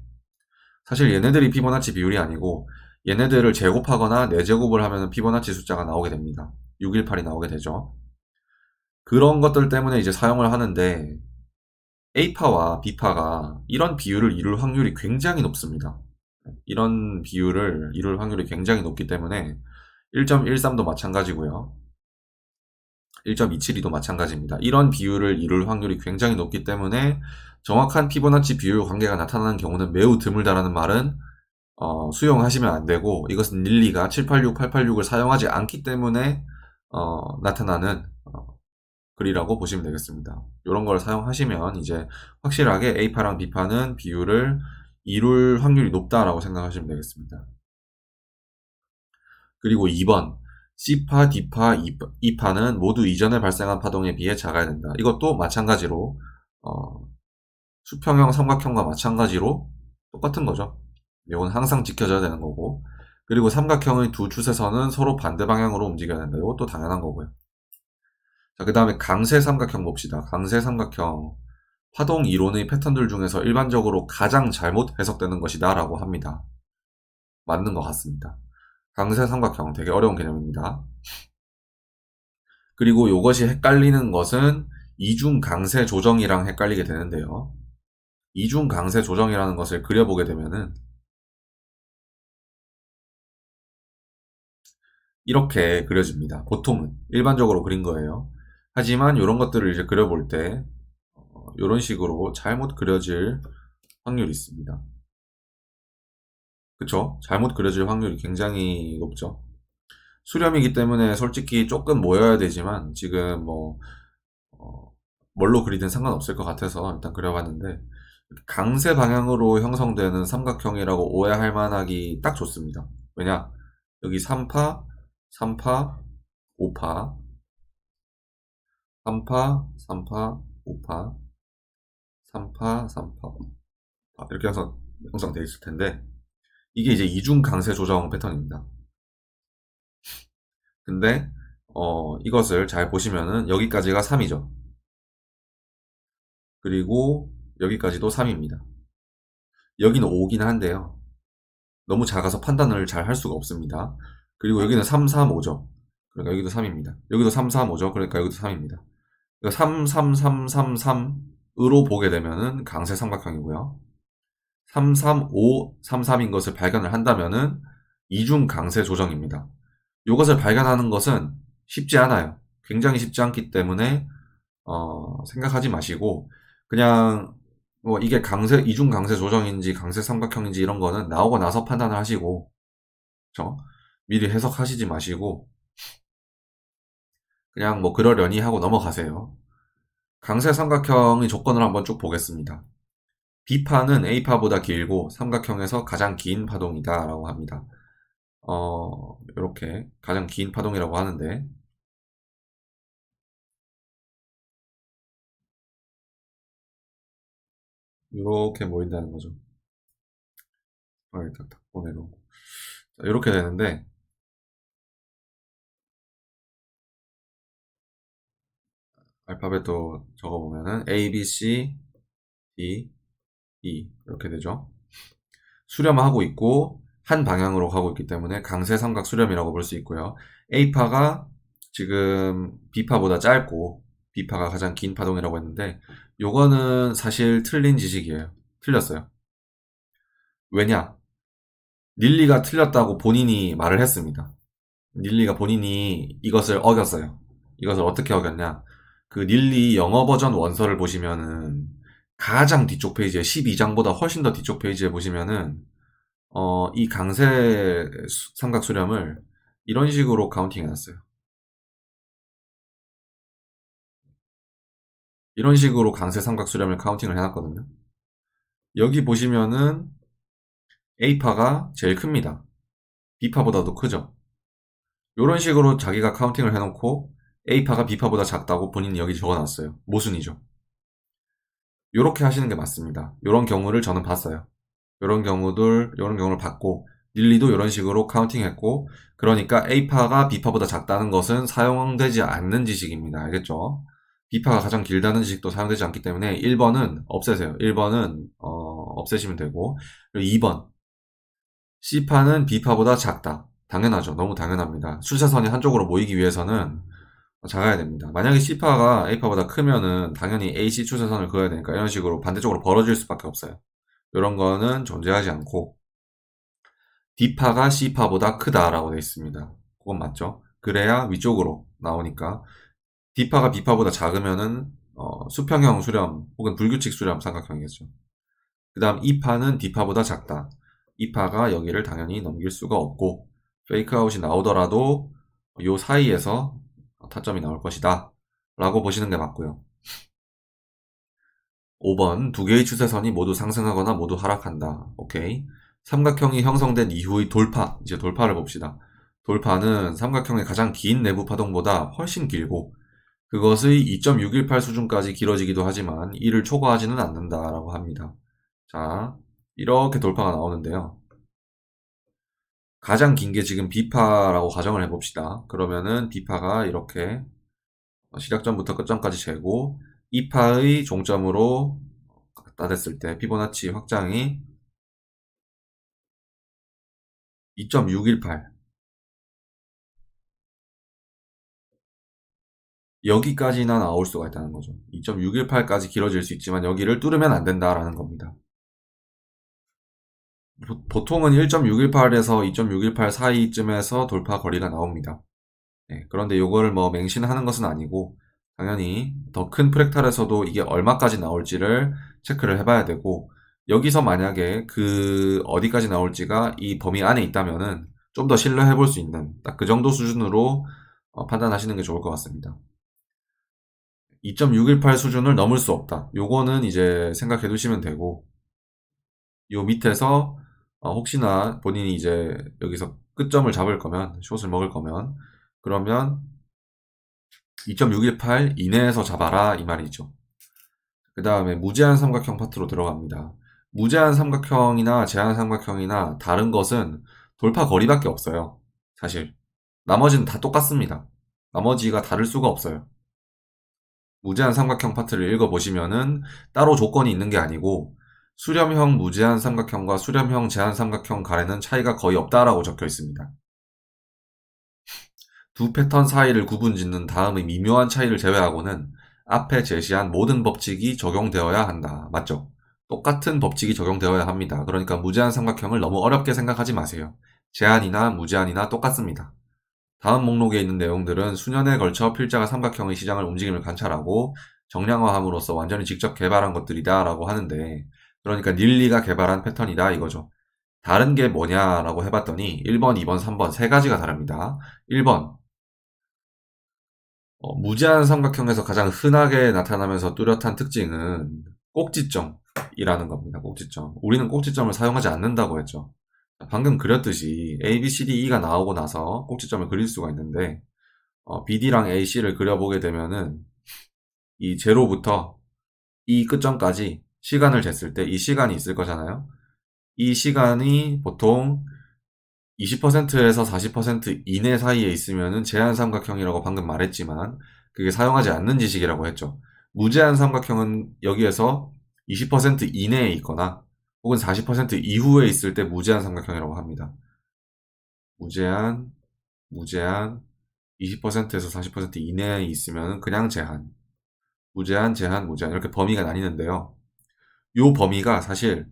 사실 얘네들이 피보나치 비율이 아니고, 얘네들을 제곱하거나 4제곱을 하면 피보나치 숫자가 나오게 됩니다. 618이 나오게 되죠. 그런 것들 때문에 이제 사용을 하는데, A파와 B파가 이런 비율을 이룰 확률이 굉장히 높습니다. 이런 비율을 이룰 확률이 굉장히 높기 때문에 1.13도 마찬가지고요. 1.272도 마찬가지입니다. 이런 비율을 이룰 확률이 굉장히 높기 때문에 정확한 피보나치 비율 관계가 나타나는 경우는 매우 드물다라는 말은 수용하시면 안 되고, 이것은 릴리가 786, 886을 사용하지 않기 때문에 나타나는 글이라고 보시면 되겠습니다. 이런 걸 사용하시면 이제 확실하게 A파랑 B파는 비율을 이룰 확률이 높다라고 생각하시면 되겠습니다. 그리고 2번 C파, D파, E파는 모두 이전에 발생한 파동에 비해 작아야 된다. 이것도 마찬가지로 수평형, 삼각형과 마찬가지로 똑같은 거죠. 이건 항상 지켜져야 되는 거고, 그리고 삼각형의 두 추세선은 서로 반대 방향으로 움직여야 된다. 이것도 당연한 거고요. 자, 그 다음에 강세 삼각형 봅시다. 강세 삼각형. 파동 이론의 패턴들 중에서 일반적으로 가장 잘못 해석되는 것이다 라고 합니다. 맞는 것 같습니다. 강세 삼각형 되게 어려운 개념입니다. 그리고 이것이 헷갈리는 것은 이중 강세 조정이랑 헷갈리게 되는데요. 이중 강세 조정이라는 것을 그려보게 되면은 이렇게 그려집니다. 보통은 일반적으로 그린 거예요. 하지만 이런 것들을 이제 그려볼 때 이런 식으로 잘못 그려질 확률이 있습니다. 그쵸? 잘못 그려질 확률이 굉장히 높죠. 수렴이기 때문에 솔직히 조금 모여야 되지만 지금 뭘로 그리든 상관없을 것 같아서 일단 그려봤는데, 강세 방향으로 형성되는 삼각형이라고 오해할 만하기 딱 좋습니다. 왜냐? 여기 3파, 3파, 5파, 3파, 3파, 5파, 3파, 3파, 5파 이렇게 형성되어 있을 텐데, 이게 이제 이중 강세 조정 패턴입니다. 근데 이것을 잘 보시면은 여기까지가 3이죠. 그리고 여기까지도 3입니다. 여기는 5긴 한데요. 너무 작아서 판단을 잘 할 수가 없습니다. 그리고 여기는 3, 3, 5죠. 그러니까 여기도 3입니다. 여기도 3, 3, 5죠. 그러니까 여기도 3입니다. 3, 3, 3, 3, 3으로 보게 되면은 강세 삼각형이고요. 3, 3, 5, 3, 3인 것을 발견을 한다면은 이중 강세 조정입니다. 이것을 발견하는 것은 쉽지 않아요. 굉장히 쉽지 않기 때문에 생각하지 마시고, 그냥 이게 이중 강세 조정인지 강세 삼각형인지 이런 거는 나오고 나서 판단을 하시고, 그쵸? 미리 해석하시지 마시고 그냥 그러려니 하고 넘어가세요. 강세 삼각형의 조건을 한번 쭉 보겠습니다. B파는 A파보다 길고 삼각형에서 가장 긴 파동이다 라고 합니다. 이렇게 가장 긴 파동이라고 하는데, 이렇게 모인다는 거죠. 탁탁 보내놓고 이렇게 되는데, 알파벳도 적어보면은 A, B, C, D, E 이렇게 되죠. 수렴하고 있고 한 방향으로 가고 있기 때문에 강세 삼각 수렴이라고 볼 수 있고요. A파가 지금 B파보다 짧고 B파가 가장 긴 파동이라고 했는데, 요거는 사실 틀린 지식이에요. 틀렸어요. 왜냐? 닐리가 틀렸다고 본인이 말을 했습니다. 닐리가 본인이 이것을 어겼어요. 이것을 어떻게 어겼냐? 그 닐리 영어 버전 원서를 보시면은 가장 뒤쪽 페이지에 12장보다 훨씬 더 뒤쪽 페이지에 보시면은 이 강세 삼각 수렴을 이런 식으로 카운팅 해놨어요. 이런 식으로 강세 삼각 수렴을 카운팅을 해놨거든요. 여기 보시면은 A파가 제일 큽니다. B파보다도 크죠. 이런 식으로 자기가 카운팅을 해놓고 A파가 B파보다 작다고 본인이 여기 적어놨어요. 모순이죠. 이렇게 하시는 게 맞습니다. 이런 경우를 저는 봤어요. 이런 경우를 봤고, 닐리도 이런 식으로 카운팅했고, 그러니까 A파가 B파보다 작다는 것은 사용되지 않는 지식입니다. 알겠죠? B파가 가장 길다는 지식도 사용되지 않기 때문에 1번은 없애세요. 1번은 없애시면 되고, 그리고 2번 C파는 B파보다 작다. 당연하죠. 너무 당연합니다. 수세선이 한쪽으로 모이기 위해서는 작아야 됩니다. 만약에 C파가 A파보다 크면은 당연히 AC 추세선을 그어야 되니까 이런 식으로 반대쪽으로 벌어질 수밖에 없어요. 이런 거는 존재하지 않고 D파가 C파보다 크다라고 되어 있습니다. 그건 맞죠? 그래야 위쪽으로 나오니까 D파가 B파보다 작으면은 수평형 수렴 혹은 불규칙 수렴 삼각형이겠죠. 그 다음 E파는 D파보다 작다. E파가 여기를 당연히 넘길 수가 없고 페이크아웃이 나오더라도 요 사이에서 타점이 나올 것이다 라고 보시는 게 맞고요. 5번 두 개의 추세선이 모두 상승하거나 모두 하락한다. 오케이. 삼각형이 형성된 이후의 돌파, 이제 돌파를 봅시다. 돌파는 삼각형의 가장 긴 내부 파동보다 훨씬 길고 그것의 2.618 수준까지 길어지기도 하지만 이를 초과하지는 않는다라고 합니다. 자, 이렇게 돌파가 나오는데요. 가장 긴 게 지금 B파라고 가정을 해봅시다. 그러면은 B파가 이렇게 시작점부터 끝점까지 재고 E파의 종점으로 갖다 댔을 때 피보나치 확장이 2.618 여기까지나 나올 수가 있다는 거죠. 2.618까지 길어질 수 있지만 여기를 뚫으면 안 된다라는 겁니다. 보통은 1.618에서 2.618 사이쯤에서 돌파 거리가 나옵니다. 네, 그런데 이거를 뭐 맹신하는 것은 아니고 당연히 더 큰 프랙탈에서도 이게 얼마까지 나올지를 체크를 해봐야 되고 여기서 만약에 그 어디까지 나올지가 이 범위 안에 있다면은 좀 더 신뢰해 볼 수 있는 딱 그 정도 수준으로 판단하시는 게 좋을 것 같습니다. 2.618 수준을 넘을 수 없다. 요거는 이제 생각해 두시면 되고 요 밑에서 혹시나 본인이 이제 여기서 끝점을 잡을 거면 숏을 먹을 거면 그러면 2.618 이내에서 잡아라 이 말이죠. 그 다음에 무제한 삼각형 파트로 들어갑니다. 무제한 삼각형이나 제한 삼각형이나 다른 것은 돌파 거리밖에 없어요. 사실 나머지는 다 똑같습니다. 나머지가 다를 수가 없어요. 무제한 삼각형 파트를 읽어보시면은 따로 조건이 있는 게 아니고 수렴형 무제한 삼각형과 수렴형 제한 삼각형 간에는 차이가 거의 없다라고 적혀 있습니다. 두 패턴 사이를 구분짓는 다음의 미묘한 차이를 제외하고는 앞에 제시한 모든 법칙이 적용되어야 한다. 맞죠? 똑같은 법칙이 적용되어야 합니다. 그러니까 무제한 삼각형을 너무 어렵게 생각하지 마세요. 제한이나 무제한이나 똑같습니다. 다음 목록에 있는 내용들은 수년에 걸쳐 필자가 삼각형의 시장을 움직임을 관찰하고 정량화함으로써 완전히 직접 개발한 것들이다 라고 하는데 그러니까 닐리가 개발한 패턴이다 이거죠. 다른 게 뭐냐라고 해봤더니 1번, 2번, 3번 세 가지가 다릅니다. 1번 무제한 삼각형에서 가장 흔하게 나타나면서 뚜렷한 특징은 꼭지점이라는 겁니다. 꼭지점. 우리는 꼭지점을 사용하지 않는다고 했죠. 방금 그렸듯이 A, B, C, D, E가 나오고 나서 꼭지점을 그릴 수가 있는데 BD랑 AC를 그려보게 되면은 이 제로부터 이 끝점까지 시간을 쟀을 때 이 시간이 있을 거잖아요. 이 시간이 보통 20%에서 40% 이내 사이에 있으면은 제한 삼각형이라고 방금 말했지만 그게 사용하지 않는 지식이라고 했죠. 무제한 삼각형은 여기에서 20% 이내에 있거나 혹은 40% 이후에 있을 때 무제한 삼각형이라고 합니다. 무제한, 무제한, 20%에서 40% 이내에 있으면 그냥 제한, 무제한, 제한, 무제한 이렇게 범위가 나뉘는데요. 이 범위가 사실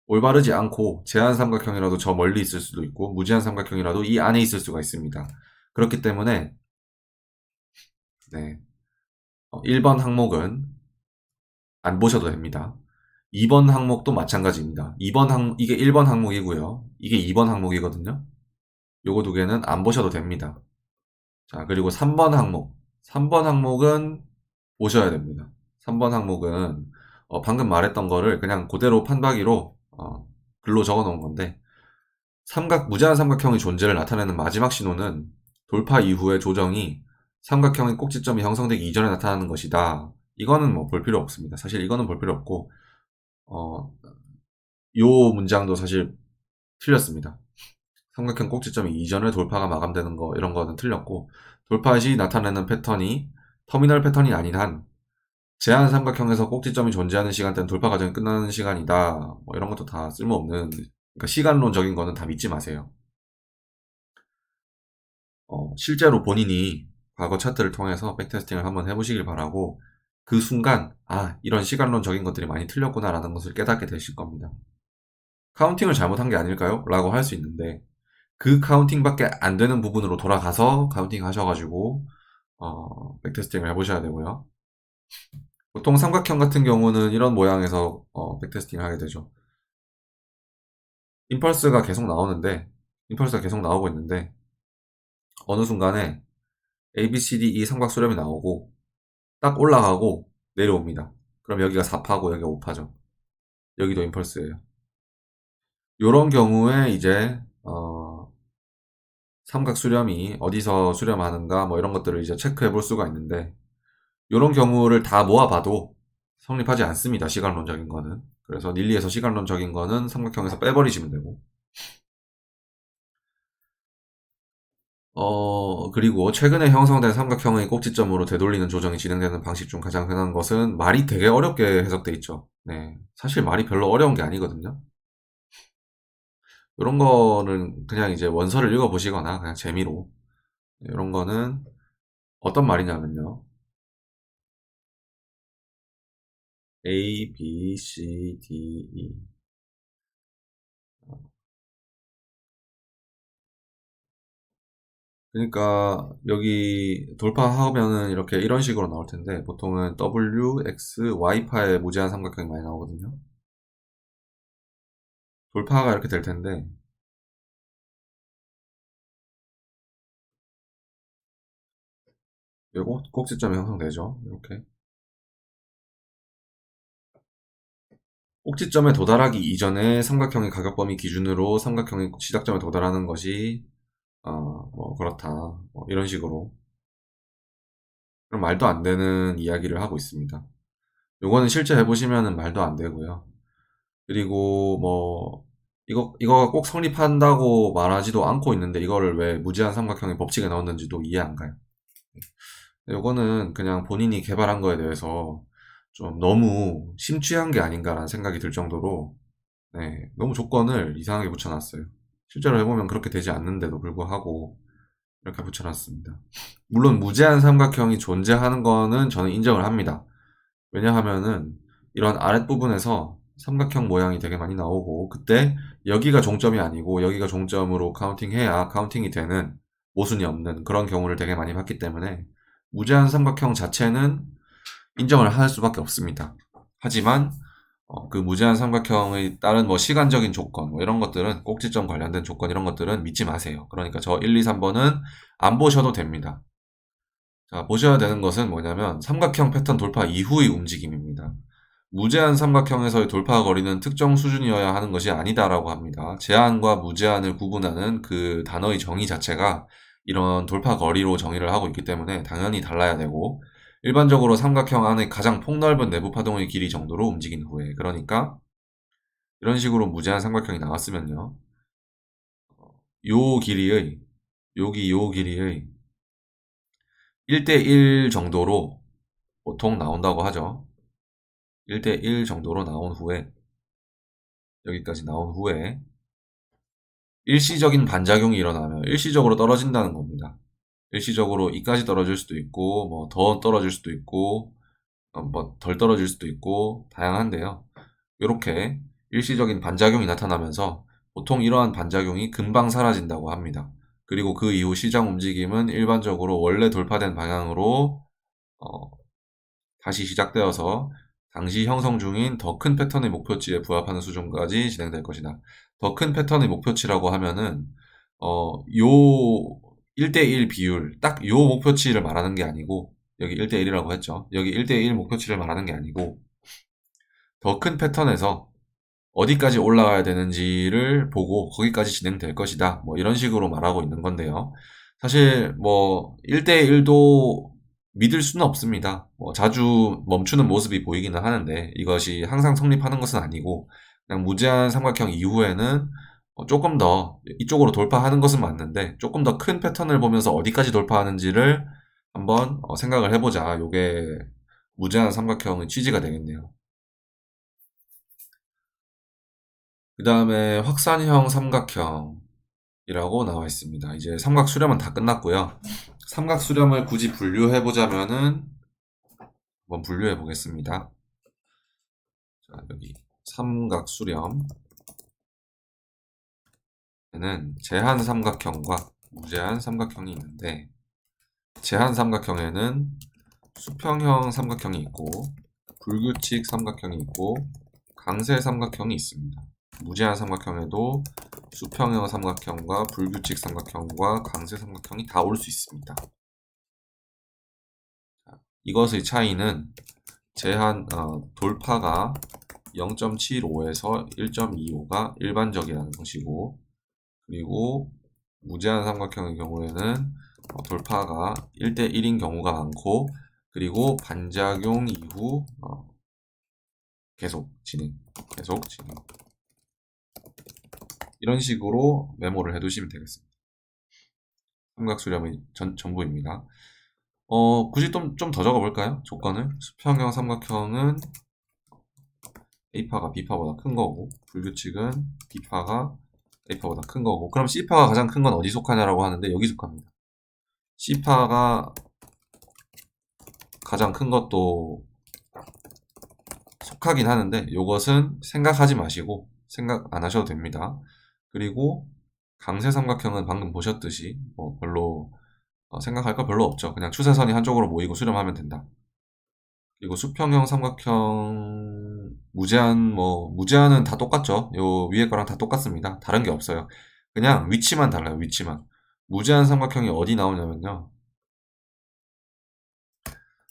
올바르지 않고 제한 삼각형이라도 저 멀리 있을 수도 있고 무제한 삼각형이라도 이 안에 있을 수가 있습니다. 그렇기 때문에 네, 1번 항목은 안 보셔도 됩니다. 2번 항목도 마찬가지입니다. 이게 1번 항목이고요. 이게 2번 항목이거든요. 요거 두 개는 안 보셔도 됩니다. 자, 그리고 3번 항목. 3번 항목은 보셔야 됩니다. 3번 항목은 방금 말했던 거를 그냥 그대로 판박이로 글로 적어 놓은 건데 무제한 삼각형의 존재를 나타내는 마지막 신호는 돌파 이후의 조정이 삼각형의 꼭지점이 형성되기 이전에 나타나는 것이다. 이거는 뭐 볼 필요 없습니다. 사실 이거는 볼 필요 없고 요 문장도 사실 틀렸습니다. 삼각형 꼭지점이 이전에 돌파가 마감되는 거 이런 거는 틀렸고 돌파 시 나타내는 패턴이 터미널 패턴이 아닌 한 제한 삼각형에서 꼭지점이 존재하는 시간대는 돌파 과정이 끝나는 시간이다. 뭐 이런 것도 다 쓸모없는 그러니까 시간론적인 거는 다 믿지 마세요. 실제로 본인이 과거 차트를 통해서 백테스팅을 한번 해보시길 바라고, 그 순간 이런 시간론적인 것들이 많이 틀렸구나라는 것을 깨닫게 되실 겁니다. 카운팅을 잘못한 게 아닐까요? 라고 할 수 있는데, 그 카운팅밖에 안 되는 부분으로 돌아가서 카운팅 하셔가지고 백테스팅을 해보셔야 되고요. 보통 삼각형 같은 경우는 이런 모양에서 백테스팅을 하게 되죠. 임펄스가 계속 나오고 있는데, 어느 순간에 A, B, C, D, E 삼각 수렴이 나오고 딱 올라가고 내려옵니다. 그럼 여기가 4파고 여기가 5파죠. 여기도 임펄스예요. 이런 경우에 이제 삼각 수렴이 어디서 수렴하는가 뭐 이런 것들을 이제 체크해 볼 수가 있는데, 이런 경우를 다 모아봐도 성립하지 않습니다. 시간론적인 거는. 그래서 닐리에서 시간론적인 거는 삼각형에서 빼버리시면 되고, 그리고 최근에 형성된 삼각형의 꼭지점으로 되돌리는 조정이 진행되는 방식 중 가장 흔한 것은 말이 되게 어렵게 해석돼 있죠. 네. 사실 말이 별로 어려운 게 아니거든요. 이런 거는 그냥 이제 원서를 읽어보시거나 그냥 재미로, 이런 거는 어떤 말이냐면요. A, B, C, D, E. 그러니까 여기 돌파하면은 이렇게 이런 식으로 나올 텐데, 보통은 W, X, Y파의 무제한 삼각형이 많이 나오거든요. 돌파가 이렇게 될 텐데, 요거 꼭지점이 형성되죠. 이렇게 꼭지점에 도달하기 이전에 삼각형의 가격범위 기준으로 삼각형의 시작점에 도달하는 것이 뭐 그렇다, 뭐 이런 식으로 그럼 말도 안 되는 이야기를 하고 있습니다. 요거는 실제 해보시면은 말도 안 되고요. 그리고 뭐 이거가 꼭 성립한다고 말하지도 않고 있는데, 이거를 왜 무제한 삼각형의 법칙에 넣었는지도 이해 안 가요. 요거는 그냥 본인이 개발한 거에 대해서 좀 너무 심취한 게 아닌가라는 생각이 들 정도로, 네, 너무 조건을 이상하게 붙여놨어요. 실제로 해보면 그렇게 되지 않는데도 불구하고 이렇게 붙여놨습니다. 물론 무제한 삼각형이 존재하는 거는 저는 인정을 합니다. 왜냐하면은 이런 아랫부분에서 삼각형 모양이 되게 많이 나오고, 그때 여기가 종점이 아니고 여기가 종점으로 카운팅해야 카운팅이 되는, 모순이 없는 그런 경우를 되게 많이 봤기 때문에 무제한 삼각형 자체는 인정을 할 수밖에 없습니다. 하지만 그 무제한 삼각형의 다른 뭐 시간적인 조건, 뭐 이런 것들은, 꼭지점 관련된 조건 이런 것들은 믿지 마세요. 그러니까 저 1, 2, 3번은 안 보셔도 됩니다. 자, 보셔야 되는 것은 뭐냐면 삼각형 패턴 돌파 이후의 움직임입니다. 무제한 삼각형에서의 돌파 거리는 특정 수준이어야 하는 것이 아니다라고 합니다. 제한과 무제한을 구분하는 그 단어의 정의 자체가 이런 돌파 거리로 정의를 하고 있기 때문에 당연히 달라야 되고, 일반적으로 삼각형 안의 가장 폭넓은 내부 파동의 길이 정도로 움직인 후에, 그러니까 이런 식으로 무제한 삼각형이 나왔으면요, 요 길이의, 요 길이의 1대1 정도로 보통 나온다고 하죠. 1대1 정도로 나온 후에, 여기까지 나온 후에 일시적인 반작용이 일어나면 일시적으로 떨어진다는 겁니다. 일시적으로 이까지 떨어질 수도 있고, 뭐 더 떨어질 수도 있고, 뭐 덜 떨어질 수도 있고 다양한데요. 이렇게 일시적인 반작용이 나타나면서 보통 이러한 반작용이 금방 사라진다고 합니다. 그리고 그 이후 시장 움직임은 일반적으로 원래 돌파된 방향으로 어, 다시 시작되어서 당시 형성 중인 더 큰 패턴의 목표치에 부합하는 수준까지 진행될 것이다. 더 큰 패턴의 목표치라고 하면은 요 1대1 비율, 딱 요 목표치를 말하는 게 아니고, 여기 1대1이라고 했죠. 여기 1대1 목표치를 말하는 게 아니고, 더 큰 패턴에서 어디까지 올라가야 되는지를 보고 거기까지 진행될 것이다, 뭐 이런 식으로 말하고 있는 건데요. 사실 뭐 1대1도 믿을 수는 없습니다. 뭐 자주 멈추는 모습이 보이기는 하는데 이것이 항상 성립하는 것은 아니고, 그냥 무제한 삼각형 이후에는 조금 더 이쪽으로 돌파하는 것은 맞는데, 조금 더 큰 패턴을 보면서 어디까지 돌파하는지를 한번 생각을 해보자, 요게 무제한 삼각형의 취지가 되겠네요. 그 다음에 확산형 삼각형이라고 나와 있습니다. 이제 삼각 수렴은 다 끝났고요. 삼각 수렴을 굳이 분류해 보자면은 한번 분류해 보겠습니다. 자, 여기 삼각 수렴에는 제한 삼각형과 무제한 삼각형이 있는데, 제한 삼각형에는 수평형 삼각형이 있고 불규칙 삼각형이 있고 강세 삼각형이 있습니다. 무제한 삼각형에도 수평형 삼각형과 불규칙 삼각형과 강세 삼각형이 다 올 수 있습니다. 이것의 차이는 돌파가 0.75에서 1.25가 일반적이라는 것이고, 그리고 무제한 삼각형의 경우에는 돌파가 1대1인 경우가 많고, 그리고 반작용 이후 계속 진행 이런 식으로 메모를 해두시면 되겠습니다. 삼각 수렴의 전부입니다. 굳이 좀 더 적어볼까요? 조건을. 수평형 삼각형은 A파가 B파보다 큰 거고, 불규칙은 B파가 A파보다 큰 거고, 그럼 C파가 가장 큰 건 어디 속하냐라고 하는데 여기 속합니다. C파가 가장 큰 것도 속하긴 하는데 이것은 생각하지 마시고 생각 안 하셔도 됩니다. 그리고 강세 삼각형은 방금 보셨듯이 별로 생각할 거 별로 없죠. 그냥 추세선이 한쪽으로 모이고 수렴하면 된다. 그리고 수평형 삼각형 무제한은 다 똑같죠. 요 위에 거랑 다 똑같습니다. 다른 게 없어요. 그냥 위치만 달라요. 위치만. 무제한 삼각형이 어디 나오냐면요.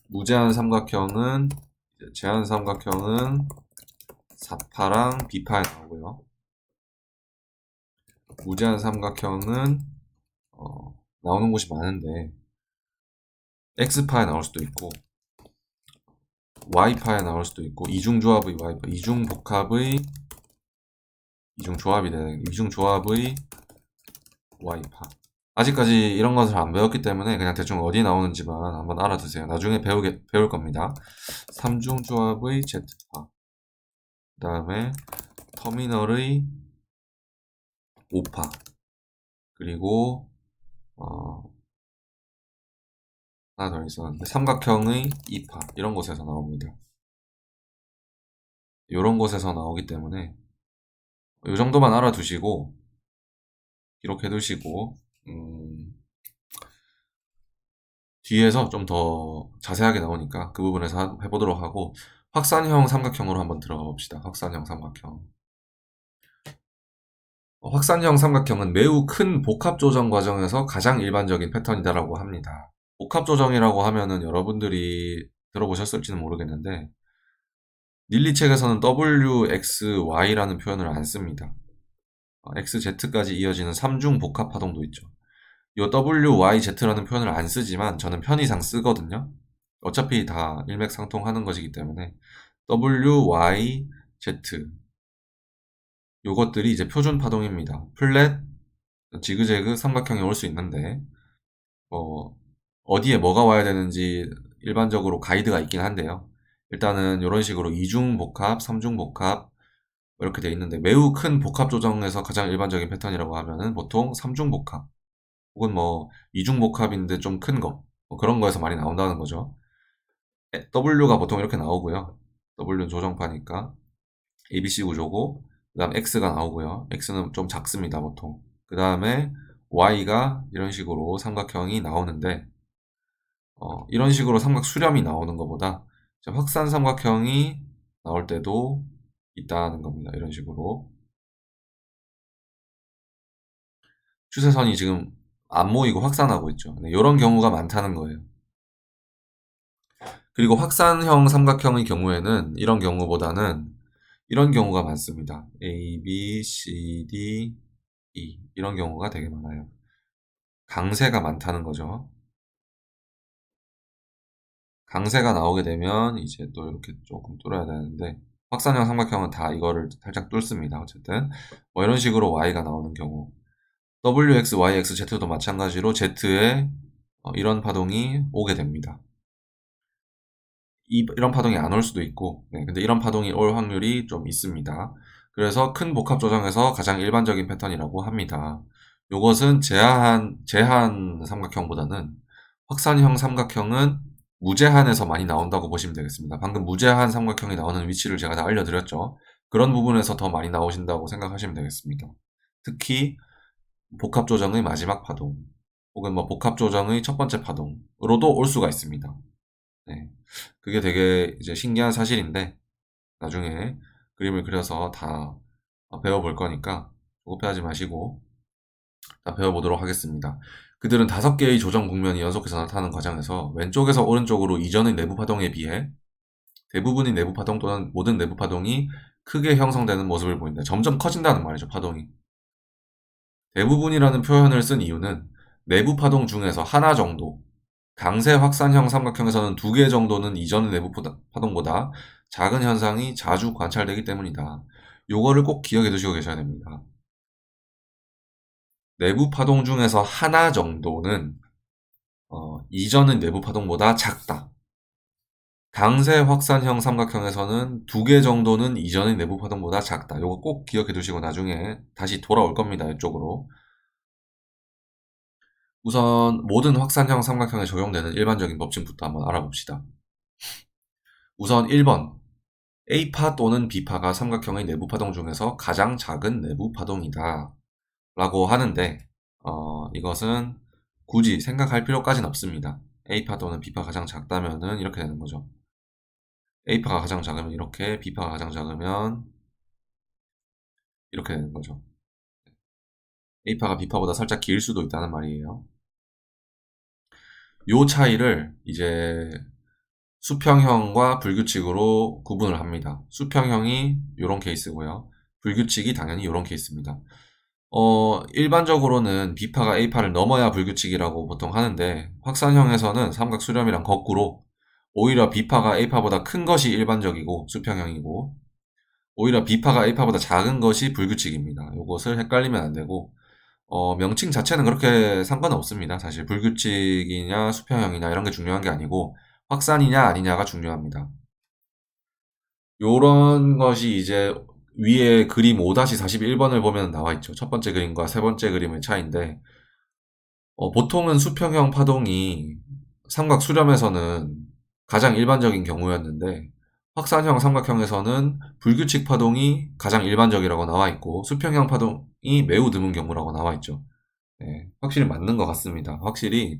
무제한 삼각형은 제한 삼각형은 4파랑 B파에 나오고요. 무제한 삼각형은 나오는 곳이 많은데 X파에 나올 수도 있고 Y파에 나올 수도 있고 이중조합의 Y파, 이중조합의 Y파. 아직까지 이런 것을 안 배웠기 때문에 그냥 대충 어디 나오는지만 한번 알아두세요. 나중에 배울 겁니다. 삼중조합의 Z파, 그 다음에 터미널의 5파, 그리고 하나 더 있었는데 삼각형의 2파, 이런 곳에서 나옵니다. 이런 곳에서 나오기 때문에 이 정도만 알아두시고 기록해 두시고 뒤에서 좀 더 자세하게 나오니까 그 부분에서 해보도록 하고, 확산형 삼각형으로 한번 들어가 봅시다. 확산형 삼각형. 확산형 삼각형은 매우 큰 복합 조정 과정에서 가장 일반적인 패턴이다라고 합니다. 복합 조정이라고 하면은 여러분들이 들어보셨을지는 모르겠는데 닐리 책에서는 WXY라는 표현을 안 씁니다. XZ까지 이어지는 3중 복합 파동도 있죠. 이 WYZ라는 표현을 안 쓰지만 저는 편의상 쓰거든요. 어차피 다 일맥상통하는 것이기 때문에 WYZ 요것들이 이제 표준 파동입니다. 플랫, 지그재그, 삼각형이 올 수 있는데 어디에 뭐가 와야 되는지 일반적으로 가이드가 있긴 한데요. 일단은 이런 식으로 이중복합, 삼중복합 이렇게 돼 있는데, 매우 큰 복합 조정에서 가장 일반적인 패턴이라고 하면은 보통 삼중복합 혹은 이중복합인데 좀 큰 거, 그런 거에서 많이 나온다는 거죠. W가 보통 이렇게 나오고요. W는 조정파니까 ABC 구조고, 그 다음 X가 나오고요. X는 좀 작습니다, 보통. 그 다음에 Y가 이런 식으로 삼각형이 나오는데, 이런 식으로 삼각 수렴이 나오는 것보다 확산 삼각형이 나올 때도 있다는 겁니다. 이런 식으로. 추세선이 지금 안 모이고 확산하고 있죠. 이런 경우가 많다는 거예요. 그리고 확산형 삼각형의 경우에는 이런 경우보다는 이런 경우가 많습니다. A, B, C, D, E 이런 경우가 되게 많아요. 강세가 많다는 거죠. 강세가 나오게 되면 이제 또 이렇게 조금 뚫어야 되는데, 확산형 삼각형은 다 이거를 살짝 뚫습니다. 어쨌든 이런 식으로 Y가 나오는 경우, WX, YX, Z도 마찬가지로 Z에 이런 파동이 오게 됩니다. 이런 파동이 안 올 수도 있고, 근데 이런 파동이 올 확률이 좀 있습니다. 그래서 큰 복합 조정에서 가장 일반적인 패턴이라고 합니다. 이것은 제한 삼각형보다는 확산형 삼각형은 무제한에서 많이 나온다고 보시면 되겠습니다. 방금 무제한 삼각형이 나오는 위치를 제가 다 알려드렸죠. 그런 부분에서 더 많이 나오신다고 생각하시면 되겠습니다. 특히 복합 조정의 마지막 파동, 혹은 뭐 복합 조정의 첫 번째 파동으로도 올 수가 있습니다. 네. 그게 되게 이제 신기한 사실인데, 나중에 그림을 그려서 다 배워볼 거니까 조급해하지 마시고 다 배워보도록 하겠습니다. 그들은 5개의 조정 국면이 연속해서 나타나는 과정에서 왼쪽에서 오른쪽으로 이전의 내부 파동에 비해 대부분의 내부 파동 또는 모든 내부 파동이 크게 형성되는 모습을 보인다. 점점 커진다는 말이죠, 파동이. 대부분이라는 표현을 쓴 이유는 내부 파동 중에서 하나 정도, 강세 확산형 삼각형에서는 2개 정도는 이전의 내부 파동보다 작은 현상이 자주 관찰되기 때문이다. 요거를 꼭 기억해 두시고 계셔야 됩니다. 내부 파동 중에서 하나 정도는 이전의 내부 파동보다 작다. 강세 확산형 삼각형에서는 2개 정도는 이전의 내부 파동보다 작다. 요거 꼭 기억해 두시고 나중에 다시 돌아올 겁니다. 이쪽으로. 우선 모든 확산형 삼각형에 적용되는 일반적인 법칙부터 한번 알아봅시다. 우선 1번, A파 또는 B파가 삼각형의 내부 파동 중에서 가장 작은 내부 파동이다 라고 하는데, 이것은 굳이 생각할 필요까지는 없습니다. A파 또는 B파가 가장 작다면은 이렇게 되는 거죠. A파가 가장 작으면 이렇게, B파가 가장 작으면 이렇게 되는 거죠. A파가 B파보다 살짝 길 수도 있다는 말이에요. 요 차이를 이제 수평형과 불규칙으로 구분을 합니다. 수평형이 이런 케이스고요. 불규칙이 당연히 이런 케이스입니다. 일반적으로는 B파가 A파를 넘어야 불규칙이라고 보통 하는데, 확산형에서는 삼각 수렴이랑 거꾸로 오히려 B파가 A파보다 큰 것이 일반적이고 수평형이고, 오히려 B파가 A파보다 작은 것이 불규칙입니다. 이것을 헷갈리면 안 되고, 명칭 자체는 그렇게 상관은 없습니다. 사실 불규칙이냐 수평형이냐 이런 게 중요한 게 아니고 확산이냐 아니냐가 중요합니다. 요런 것이 이제 위에 그림 5-41번을 보면 나와 있죠. 첫 번째 그림과 세 번째 그림의 차이인데, 보통은 수평형 파동이 삼각 수렴에서는 가장 일반적인 경우였는데, 확산형 삼각형에서는 불규칙 파동이 가장 일반적이라고 나와 있고 수평형 파동이 매우 드문 경우라고 나와 있죠. 네, 확실히 맞는 것 같습니다. 확실히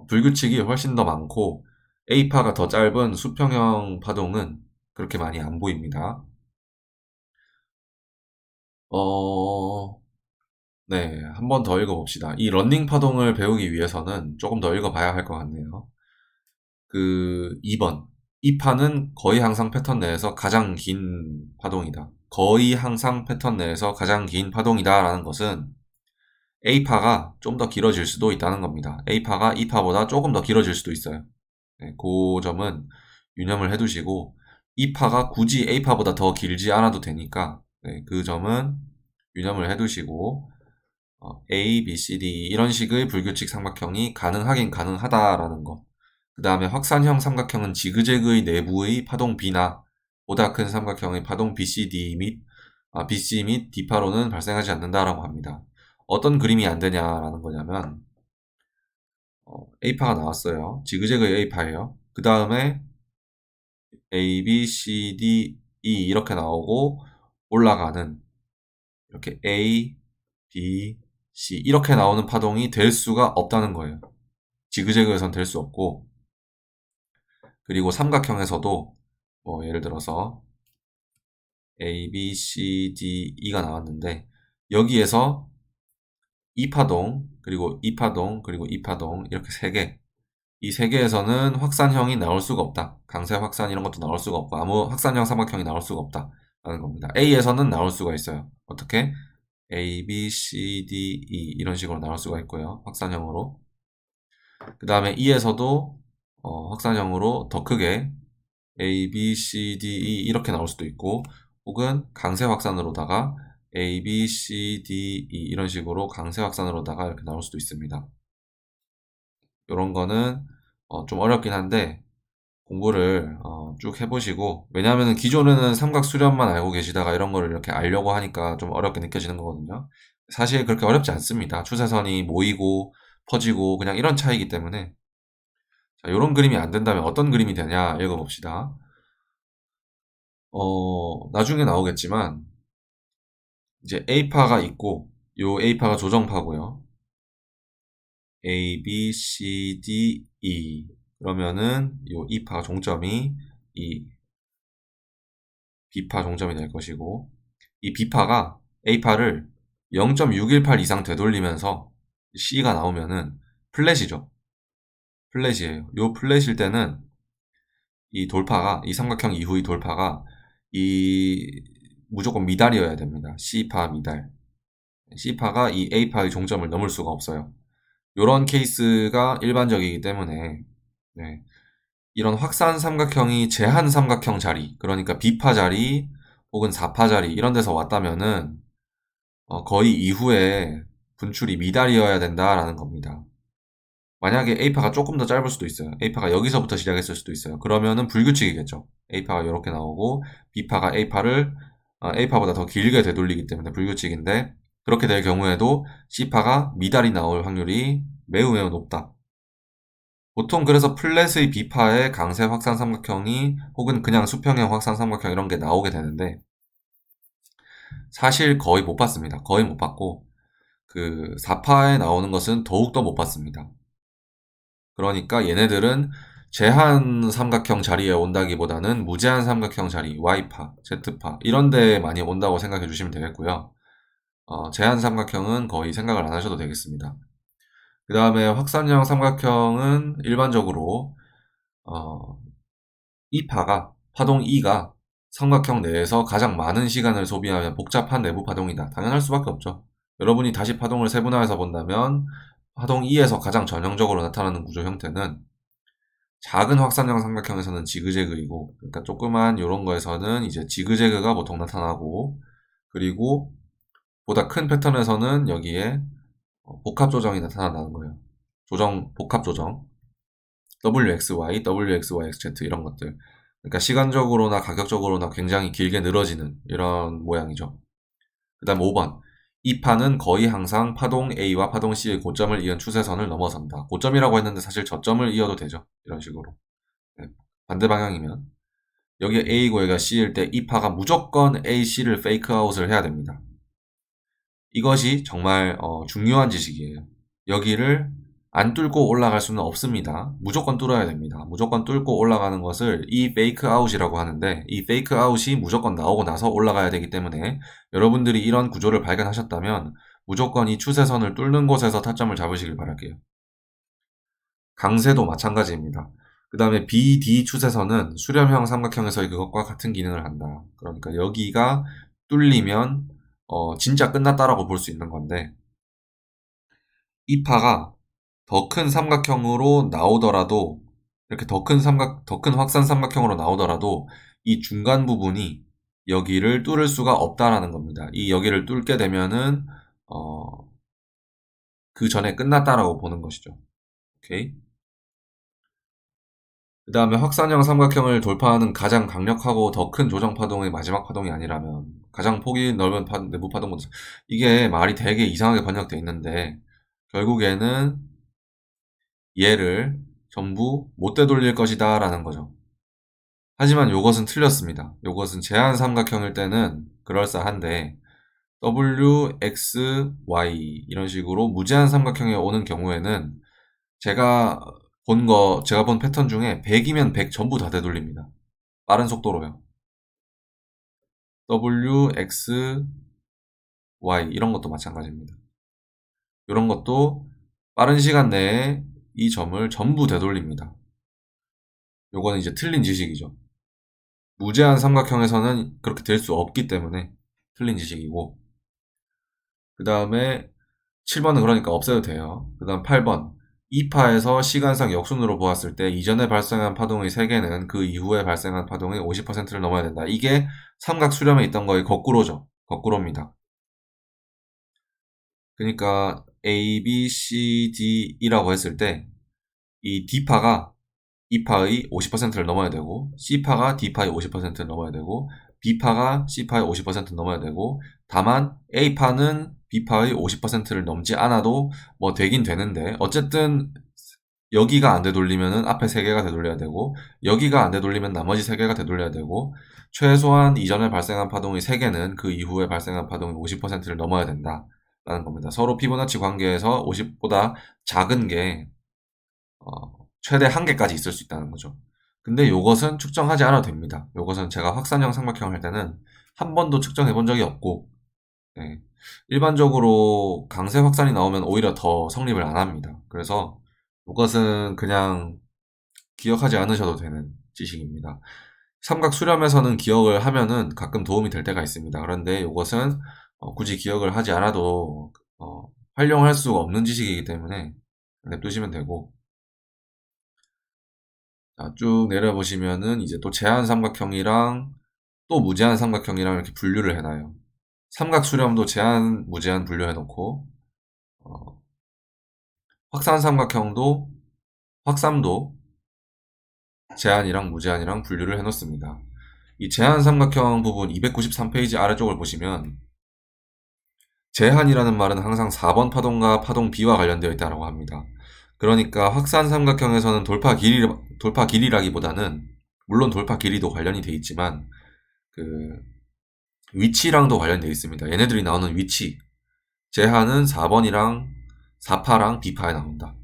불규칙이 훨씬 더 많고 A파가 더 짧은 수평형 파동은 그렇게 많이 안 보입니다. 네, 한 번 더 읽어봅시다. 이 런닝 파동을 배우기 위해서는 조금 더 읽어봐야 할 것 같네요. 2번. 이 파는 거의 항상 패턴 내에서 가장 긴 파동이다. 거의 항상 패턴 내에서 가장 긴 파동이다 라는 것은 A파가 좀 더 길어질 수도 있다는 겁니다. A파가 E파보다 조금 더 길어질 수도 있어요. 네, 그 점은 유념을 해두시고, E파가 굳이 A파보다 더 길지 않아도 되니까, 네, 그 점은 유념을 해두시고, A, B, C, D 이런 식의 불규칙 삼각형이 가능하긴 가능하다라는 것. 그 다음에 확산형 삼각형은 지그재그의 내부의 파동 B나 보다 큰 삼각형의 파동 BC 및 D파로는 발생하지 않는다라고 합니다. 어떤 그림이 안 되냐라는 거냐면, A파가 나왔어요. 지그재그의 A파예요. 그 다음에 A, B, C, D, E 이렇게 나오고 올라가는 이렇게 A, B, C 이렇게 나오는 파동이 될 수가 없다는 거예요. 지그재그에선 될 수 없고, 그리고 삼각형에서도 뭐 예를 들어서 A, B, C, D, E가 나왔는데 여기에서 이 파동, 그리고 이 파동, 그리고 이 파동 이렇게 3개, 이 3개에서는 확산형이 나올 수가 없다. 강세 확산 이런 것도 나올 수가 없고 아무 확산형 삼각형이 나올 수가 없다 라는 겁니다. A에서는 나올 수가 있어요. 어떻게? A, B, C, D, E 이런 식으로 나올 수가 있고요. 확산형으로. 그 다음에 E에서도 확산형으로 더 크게 A, B, C, D, E 이렇게 나올 수도 있고, 혹은 강세 확산으로다가 A, B, C, D, E 이런 식으로 강세 확산으로다가 이렇게 나올 수도 있습니다. 이런 거는 좀 어렵긴 한데 공부를 쭉 해보시고, 왜냐하면 기존에는 삼각 수렴만 알고 계시다가 이런 거를 이렇게 알려고 하니까 좀 어렵게 느껴지는 거거든요. 사실 그렇게 어렵지 않습니다. 추세선이 모이고 퍼지고 그냥 이런 차이기 때문에 자, 이런 그림이 안 된다면 어떤 그림이 되냐 읽어봅시다. 나중에 나오겠지만 이제 A파가 있고 요 A파가 조정파고요. A, B, C, D, E 그러면은 요 E파가 종점이 이 B파 종점이 될 것이고 이 B파가 A파를 0.618 이상 되돌리면서 C가 나오면은 플랫이죠. 플랫이에요. 요 플랫일 때는 이 돌파가 이 삼각형 이후의 돌파가 이 무조건 미달이어야 됩니다. C파 미달. C파가 이 A파의 종점을 넘을 수가 없어요. 이런 케이스가 일반적이기 때문에 네, 이런 확산 삼각형이 제한 삼각형 자리, 그러니까 B파 자리 혹은 4파 자리 이런 데서 왔다면은 거의 이후에 분출이 미달이어야 된다라는 겁니다. 만약에 A파가 조금 더 짧을 수도 있어요. A파가 여기서부터 시작했을 수도 있어요. 그러면은 불규칙이겠죠. A파가 이렇게 나오고 B파가 A파보다 더 길게 되돌리기 때문에 불규칙인데 그렇게 될 경우에도 C파가 미달이 나올 확률이 매우 매우 높다. 보통 그래서 플랫의 B파의 강세 확산 삼각형이 혹은 그냥 수평형 확산 삼각형 이런 게 나오게 되는데 사실 거의 못 봤습니다. 거의 못 봤고 그 4파에 나오는 것은 더욱더 못 봤습니다. 그러니까 얘네들은 제한 삼각형 자리에 온다기보다는 무제한 삼각형 자리, Y파, Z파 이런 데 많이 온다고 생각해 주시면 되겠고요. 제한 삼각형은 거의 생각을 안 하셔도 되겠습니다. 그 다음에 확산형 삼각형은 일반적으로 이 파가 파동 E가 삼각형 내에서 가장 많은 시간을 소비하면 복잡한 내부 파동이다. 당연할 수밖에 없죠. 여러분이 다시 파동을 세분화해서 본다면 파동 E에서 가장 전형적으로 나타나는 구조 형태는 작은 확산형 삼각형에서는 지그재그이고, 그러니까 조그만 이런 거에서는 이제 지그재그가 보통 나타나고, 그리고 보다 큰 패턴에서는 여기에 복합 조정이 나타난다는 거예요. 복합 조정. WXY, WXYXZ 이런 것들. 그러니까 시간적으로나 가격적으로나 굉장히 길게 늘어지는 이런 모양이죠. 그 다음 5번. 이 파는 거의 항상 파동 A와 파동 C의 고점을 이은 추세선을 넘어선다. 고점이라고 했는데 사실 저점을 이어도 되죠. 이런 식으로. 네. 반대 방향이면. 여기에 A고 여기가 C일 때 이 파가 무조건 A, C를 페이크 아웃을 해야 됩니다. 이것이 정말 중요한 지식이에요. 여기를 안 뚫고 올라갈 수는 없습니다. 무조건 뚫어야 됩니다. 무조건 뚫고 올라가는 것을 이 페이크 아웃이라고 하는데 이 페이크 아웃이 무조건 나오고 나서 올라가야 되기 때문에 여러분들이 이런 구조를 발견하셨다면 무조건 이 추세선을 뚫는 곳에서 타점을 잡으시길 바랄게요. 강세도 마찬가지입니다. 그 다음에 BD 추세선은 수렴형 삼각형에서의 그것과 같은 기능을 한다. 그러니까 여기가 뚫리면 진짜 끝났다라고 볼 수 있는 건데 이 파가 더 큰 삼각형으로 나오더라도 이렇게 더 큰 확산 삼각형으로 나오더라도 이 중간 부분이 여기를 뚫을 수가 없다라는 겁니다. 이 여기를 뚫게 되면은 그 전에 끝났다라고 보는 것이죠. 오케이. 그 다음에 확산형 삼각형을 돌파하는 가장 강력하고 더 큰 조정 파동의 마지막 파동이 아니라면 가장 폭이 넓은 내부 파동보다 이게 말이 되게 이상하게 번역되어 있는데 결국에는 얘를 전부 못 되돌릴 것이다 라는 거죠. 하지만 이것은 틀렸습니다. 이것은 제한 삼각형일 때는 그럴싸한데 W, X, Y 이런 식으로 무제한 삼각형에 오는 경우에는 제가 본 패턴 중에 100이면 100 전부 다 되돌립니다. 빠른 속도로요. W, X, Y 이런 것도 마찬가지입니다. 이런 것도 빠른 시간 내에 이 점을 전부 되돌립니다. 요거는 이제 틀린 지식이죠. 무제한 삼각형에서는 그렇게 될 수 없기 때문에 틀린 지식이고 그 다음에 7번은 그러니까 없애도 돼요. 그 다음 8번 2파에서 시간상 역순으로 보았을 때 이전에 발생한 파동의 3개는 그 이후에 발생한 파동의 50%를 넘어야 된다. 이게 삼각 수렴에 있던 거의 거꾸로죠. 거꾸로입니다. 그러니까 A, B, C, D, E라고 했을 때 이 D파가 E파의 50%를 넘어야 되고 C파가 D파의 50%를 넘어야 되고 B파가 C파의 50%를 넘어야 되고 다만 A파는 비파의 50%를 넘지 않아도 뭐 되긴 되는데 어쨌든 여기가 안 되돌리면은 앞에 3개가 되돌려야 되고 여기가 안 되돌리면 나머지 3개가 되돌려야 되고 최소한 이전에 발생한 파동의 3개는 그 이후에 발생한 파동의 50%를 넘어야 된다라는 겁니다. 서로 피보나치 관계에서 50보다 작은 게 최대 1개까지 있을 수 있다는 거죠. 근데 요것은 측정하지 않아도 됩니다. 요것은 제가 확산형 삼각형 할 때는 한 번도 측정해 본 적이 없고 네. 일반적으로 강세 확산이 나오면 오히려 더 성립을 안 합니다. 그래서 이것은 그냥 기억하지 않으셔도 되는 지식입니다. 삼각 수렴에서는 기억을 하면은 가끔 도움이 될 때가 있습니다. 그런데 이것은 굳이 기억을 하지 않아도 활용할 수가 없는 지식이기 때문에 냅두시면 되고 자, 쭉 내려보시면은 이제 또 제한 삼각형이랑 또 무제한 삼각형이랑 이렇게 분류를 해놔요. 삼각 수렴도 제한, 무제한 분류해놓고 확산 삼각형도 확삼도 제한이랑 무제한이랑 분류를 해놓습니다. 이 제한 삼각형 부분 293페이지 아래쪽을 보시면 제한이라는 말은 항상 4번 파동과 파동 B와 관련되어 있다고 합니다. 그러니까 확산 삼각형에서는 돌파 길이라기보다는 물론 돌파 길이도 관련이 돼 있지만 그 위치랑도 관련되어 있습니다. 얘네들이 나오는 위치 제한은 4번이랑 4파랑 B파에 나온다.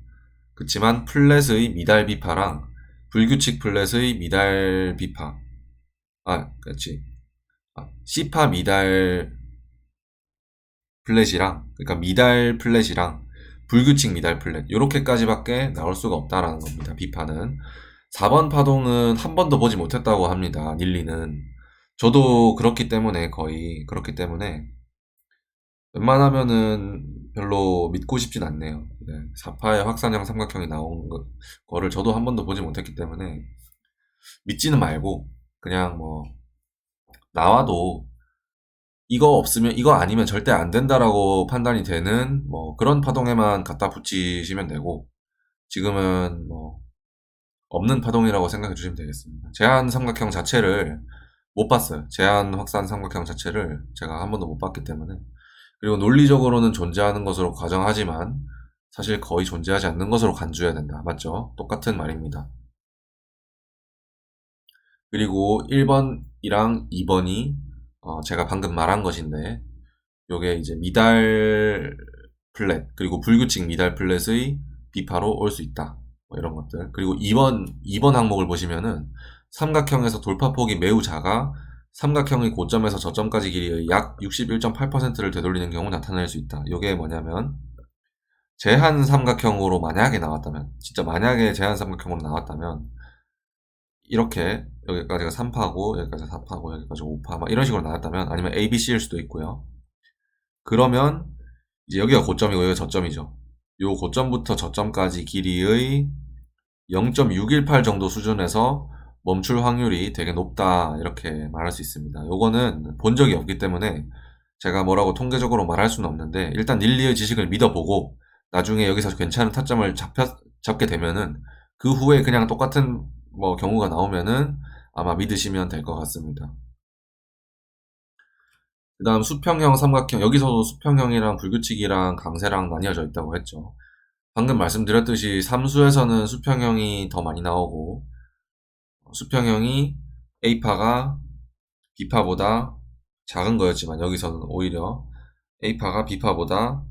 그치만 플랫의 미달 비파랑 불규칙 플랫의 미달 비파 그렇지. C파 미달 플랫이랑 그러니까 미달 플랫이랑 불규칙 미달 플랫 요렇게까지밖에 나올 수가 없다라는 겁니다. 비파는 4번 파동은 한 번도 보지 못했다고 합니다. 닐리는 저도 그렇기 때문에 웬만하면은 별로 믿고 싶진 않네요. 네, 4파의 확산형 삼각형이 나온 거를 저도 한 번도 보지 못했기 때문에 믿지는 말고 그냥 뭐 나와도 이거 아니면 절대 안 된다라고 판단이 되는 뭐 그런 파동에만 갖다 붙이시면 되고 지금은 뭐 없는 파동이라고 생각해 주시면 되겠습니다. 제한 삼각형 자체를 못 봤어요. 제한 확산 삼각형 자체를 제가 한 번도 못 봤기 때문에 그리고 논리적으로는 존재하는 것으로 가정하지만 사실 거의 존재하지 않는 것으로 간주해야 된다. 맞죠? 똑같은 말입니다. 그리고 1번이랑 2번이 제가 방금 말한 것인데 요게 이제 미달 플랫 그리고 불규칙 미달 플랫의 비파로 올 수 있다. 뭐 이런 것들. 그리고 2번 항목을 보시면은 삼각형에서 돌파폭이 매우 작아 삼각형의 고점에서 저점까지 길이의 약 61.8%를 되돌리는 경우 나타낼 수 있다. 요게 뭐냐면 제한 삼각형으로 만약에 나왔다면 진짜 만약에 제한 삼각형으로 나왔다면 이렇게 여기까지가 3파고 여기까지 4파고 여기까지 5파 막 이런 식으로 나왔다면 아니면 A, B, C일 수도 있고요. 그러면 이제 여기가 고점이고 여기가 저점이죠. 요 고점부터 저점까지 길이의 0.618 정도 수준에서 멈출 확률이 되게 높다 이렇게 말할 수 있습니다. 요거는 본 적이 없기 때문에 제가 뭐라고 통계적으로 말할 수는 없는데 일단 닐리의 지식을 믿어보고 나중에 여기서 괜찮은 타점을 잡게 되면은 그 후에 그냥 똑같은 뭐 경우가 나오면은 아마 믿으시면 될 것 같습니다. 그 다음 수평형 삼각형 여기서도 수평형이랑 불규칙이랑 강세랑 나뉘어져 있다고 했죠. 방금 말씀드렸듯이 삼수에서는 수평형이 더 많이 나오고 수평형이 A파가 B파보다 작은 거였지만 여기서는 오히려 A파가 B파보다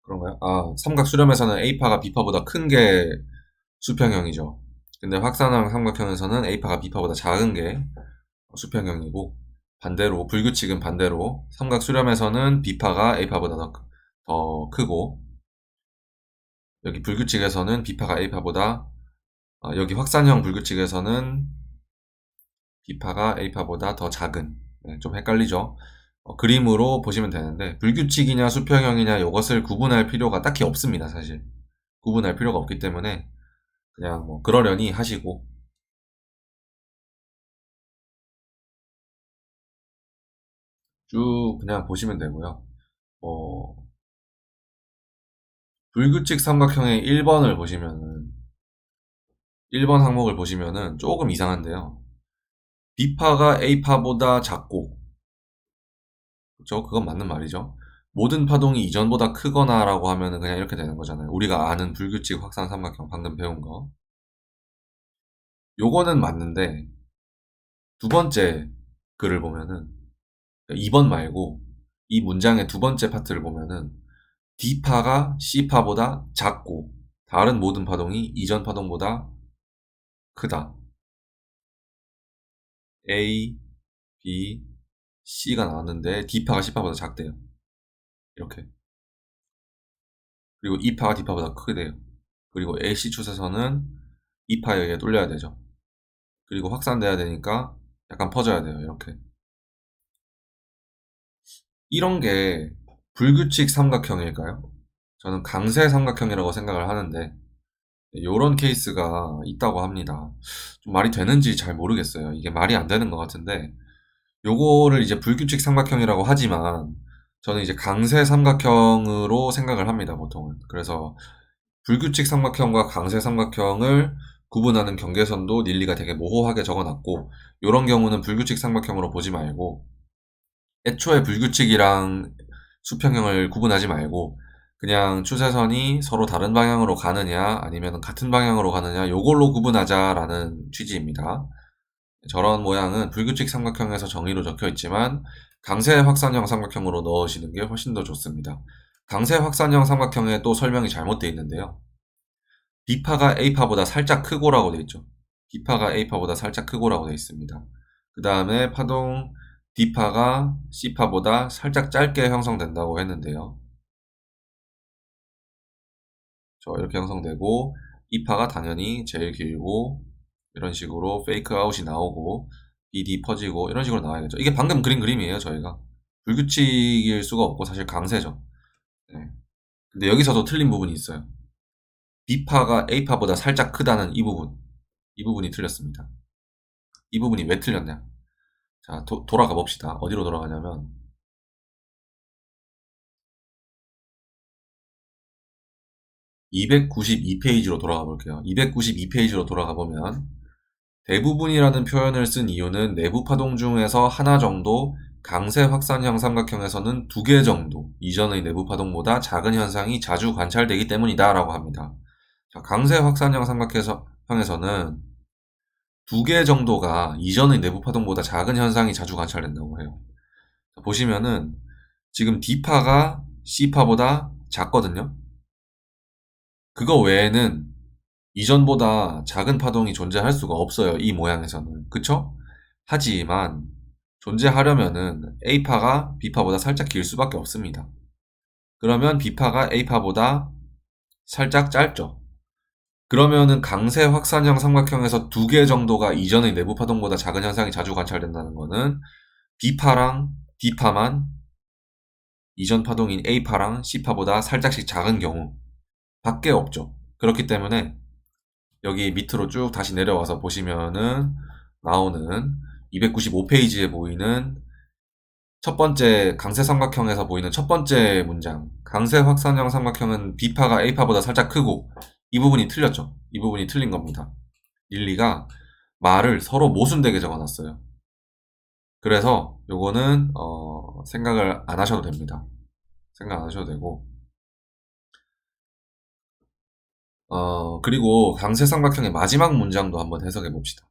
그런가요? 삼각 수렴에서는 A파가 B파보다 큰 게 수평형이죠. 근데 확산형 삼각형에서는 A파가 B파보다 작은 게 수평형이고 반대로 불규칙은 반대로 삼각 수렴에서는 B파가 A파보다 더 크고 여기 불규칙에서는 B파가 A파보다 여기 확산형 불규칙에서는 B파가 A파보다 더 작은 네, 좀 헷갈리죠. 그림으로 보시면 되는데 불규칙이냐 수평형이냐 이것을 구분할 필요가 딱히 없습니다. 사실 구분할 필요가 없기 때문에 그냥 뭐 그러려니 하시고 쭉 그냥 보시면 되고요. 불규칙 삼각형의 1번 항목을 보시면은 조금 이상한데요. B파가 A파보다 작고, 그렇죠? 그건 맞는 말이죠. 모든 파동이 이전보다 크거나 라고 하면은 그냥 이렇게 되는 거잖아요. 우리가 아는 불규칙 확산 삼각형 방금 배운 거. 요거는 맞는데, 두 번째 글을 보면은, 2번 말고, 이 문장의 두 번째 파트를 보면은, D파가 C파보다 작고, 다른 모든 파동이 이전 파동보다 크다. A, B, C가 나왔는데, D파가 C파보다 작대요. 이렇게. 그리고 E파가 D파보다 크대요. 그리고 AC 추세선은 E파에 의해 뚫려야 되죠. 그리고 확산돼야 되니까 약간 퍼져야 돼요. 이렇게. 이런 게 불규칙 삼각형일까요? 저는 강세 삼각형이라고 생각을 하는데 이런 케이스가 있다고 합니다. 좀 말이 되는지 잘 모르겠어요. 이게 말이 안 되는 것 같은데 요거를 이제 불규칙 삼각형이라고 하지만 저는 이제 강세 삼각형으로 생각을 합니다. 보통은. 그래서 불규칙 삼각형과 강세 삼각형을 구분하는 경계선도 닐리가 되게 모호하게 적어놨고 이런 경우는 불규칙 삼각형으로 보지 말고 애초에 불규칙이랑 수평형을 구분하지 말고 그냥 추세선이 서로 다른 방향으로 가느냐 아니면 같은 방향으로 가느냐 요걸로 구분하자라는 취지입니다. 저런 모양은 불규칙 삼각형에서 정의로 적혀 있지만 강세 확산형 삼각형으로 넣으시는 게 훨씬 더 좋습니다. 강세 확산형 삼각형에 또 설명이 잘못되어 있는데요. B파가 A파보다 살짝 크고라고 되어 있죠. B파가 A파보다 살짝 크고라고 되어 있습니다. 그 다음에 파동 D파가 C파보다 살짝 짧게 형성된다고 했는데요. 이렇게 형성되고 E파가 당연히 제일 길고 이런 식으로 페이크 아웃이 나오고 BD 퍼지고 이런 식으로 나와야겠죠. 이게 방금 그린 그림이에요. 저희가 불규칙일 수가 없고 사실 강세죠. 네. 근데 여기서도 틀린 부분이 있어요. B파가 A파보다 살짝 크다는 이 부분. 이 부분이 틀렸습니다. 이 부분이 왜 틀렸냐? 자, 돌아가 봅시다. 어디로 돌아가냐면 292페이지로 돌아가 볼게요. 292페이지로 돌아가 보면 대부분이라는 표현을 쓴 이유는 내부 파동 중에서 하나 정도, 강세 확산형 삼각형에서는 두 개 정도 이전의 내부 파동보다 작은 현상이 자주 관찰되기 때문이다 라고 합니다. 자, 강세 확산형 삼각형에서는 두 개 정도가 이전의 내부 파동보다 작은 현상이 자주 관찰된다고 해요. 자, 보시면은 지금 D파가 C파보다 작거든요. 그거 외에는 이전보다 작은 파동이 존재할 수가 없어요. 이 모양에서는. 그쵸? 하지만 존재하려면은 A파가 B파보다 살짝 길 수밖에 없습니다. 그러면 B파가 A파보다 살짝 짧죠. 그러면은 강세 확산형 삼각형에서 두 개 정도가 이전의 내부 파동보다 작은 현상이 자주 관찰된다는 거는 B파랑 D파만 이전 파동인 A파랑 C파보다 살짝씩 작은 경우 밖에 없죠. 그렇기 때문에 여기 밑으로 쭉 다시 내려와서 보시면은 나오는 295페이지에 보이는 첫 번째 강세 삼각형에서 보이는 첫 번째 문장. 강세 확산형 삼각형은 B파가 A파보다 살짝 크고 이 부분이 틀렸죠. 이 부분이 틀린 겁니다. 릴리가 말을 서로 모순되게 적어놨어요. 그래서 요거는 생각을 안 하셔도 됩니다. 생각 안 하셔도 되고 그리고 강세 삼각형의 마지막 문장도 한번 해석해 봅시다.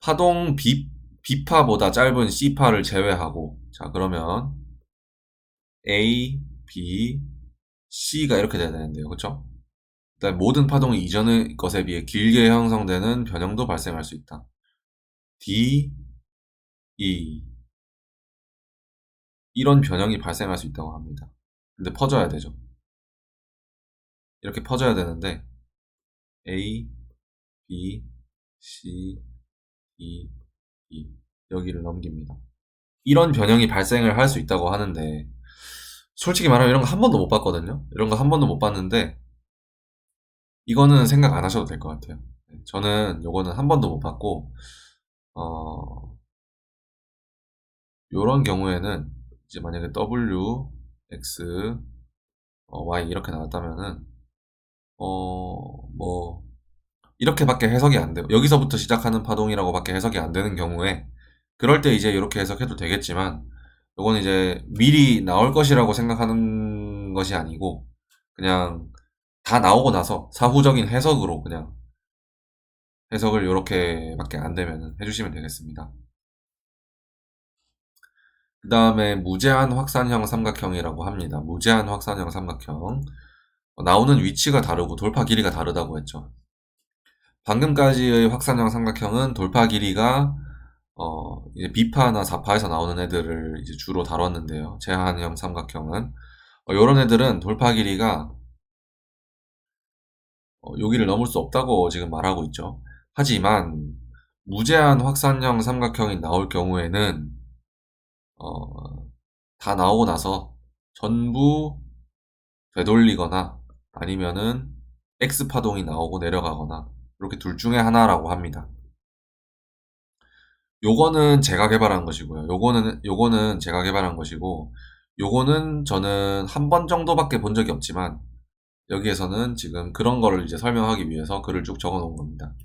파동 B파보다 짧은 C파를 제외하고 자 그러면 A, B, C가 이렇게 돼야 되는데요. 그쵸? 그다음 모든 파동이 이전의 것에 비해 길게 형성되는 변형도 발생할 수 있다. D, E 이런 변형이 발생할 수 있다고 합니다. 근데 퍼져야 되죠. 이렇게 퍼져야 되는데 A, B, C, E, E 여기를 넘깁니다. 이런 변형이 발생을 할 수 있다고 하는데 솔직히 말하면 이런 거 한 번도 못 봤거든요. 이런 거 한 번도 못 봤는데 이거는 생각 안 하셔도 될 것 같아요. 저는 요거는 한 번도 못 봤고 어, 요런 경우에는 이제 만약에 W, X, Y 이렇게 나왔다면은 뭐 이렇게밖에 해석이 안 돼요. 여기서부터 시작하는 파동이라고밖에 해석이 안 되는 경우에 그럴 때 이제 이렇게 해석해도 되겠지만 이건 이제 미리 나올 것이라고 생각하는 것이 아니고 그냥 다 나오고 나서 사후적인 해석으로 그냥 해석을 이렇게밖에 안 되면 해주시면 되겠습니다. 그 다음에 무제한 확산형 삼각형이라고 합니다. 무제한 확산형 삼각형. 나오는 위치가 다르고 돌파 길이가 다르다고 했죠. 방금까지의 확산형 삼각형은 돌파 길이가 이제 비파나 사파에서 나오는 애들을 이제 주로 다뤘는데요. 제한형 삼각형은 이런 애들은 돌파 길이가 여기를 넘을 수 없다고 지금 말하고 있죠. 하지만 무제한 확산형 삼각형이 나올 경우에는 다 나오고 나서 전부 되돌리거나 아니면은 X파동이 나오고 내려가거나 이렇게 둘 중에 하나라고 합니다. 요거는 제가 개발한 것이고요. 요거는 제가 개발한 것이고 요거는 저는 한 번 정도밖에 본 적이 없지만 여기에서는 지금 그런 거를 이제 설명하기 위해서 글을 쭉 적어 놓은 겁니다.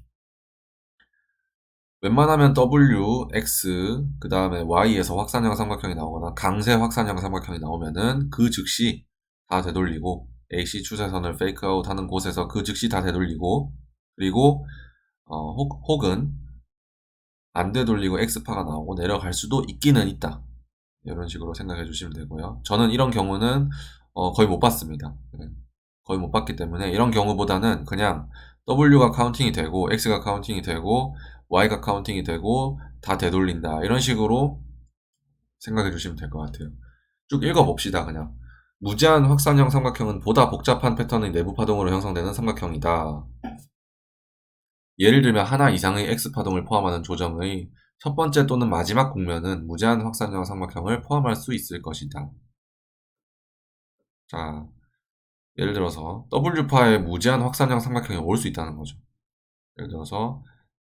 웬만하면 W, X, 그 다음에 Y에서 확산형 삼각형이 나오거나 강세 확산형 삼각형이 나오면은 그 즉시 다 되돌리고 AC 추세선을 페이크아웃 하는 곳에서 그 즉시 다 되돌리고 그리고 혹은 안 되돌리고 X파가 나오고 내려갈 수도 있기는 있다. 이런 식으로 생각해 주시면 되고요. 저는 이런 경우는 거의 못 봤습니다. 네. 거의 못 봤기 때문에 이런 경우보다는 그냥 W가 카운팅이 되고 X가 카운팅이 되고 Y가 카운팅이 되고 다 되돌린다. 이런 식으로 생각해 주시면 될 것 같아요. 쭉 읽어봅시다. 그냥 무제한 확산형 삼각형은 보다 복잡한 패턴의 내부 파동으로 형성되는 삼각형이다. 예를 들면 하나 이상의 X파동을 포함하는 조정의 첫 번째 또는 마지막 국면은 무제한 확산형 삼각형을 포함할 수 있을 것이다. 자, 예를 들어서 W파의 무제한 확산형 삼각형이 올 수 있다는 거죠. 예를 들어서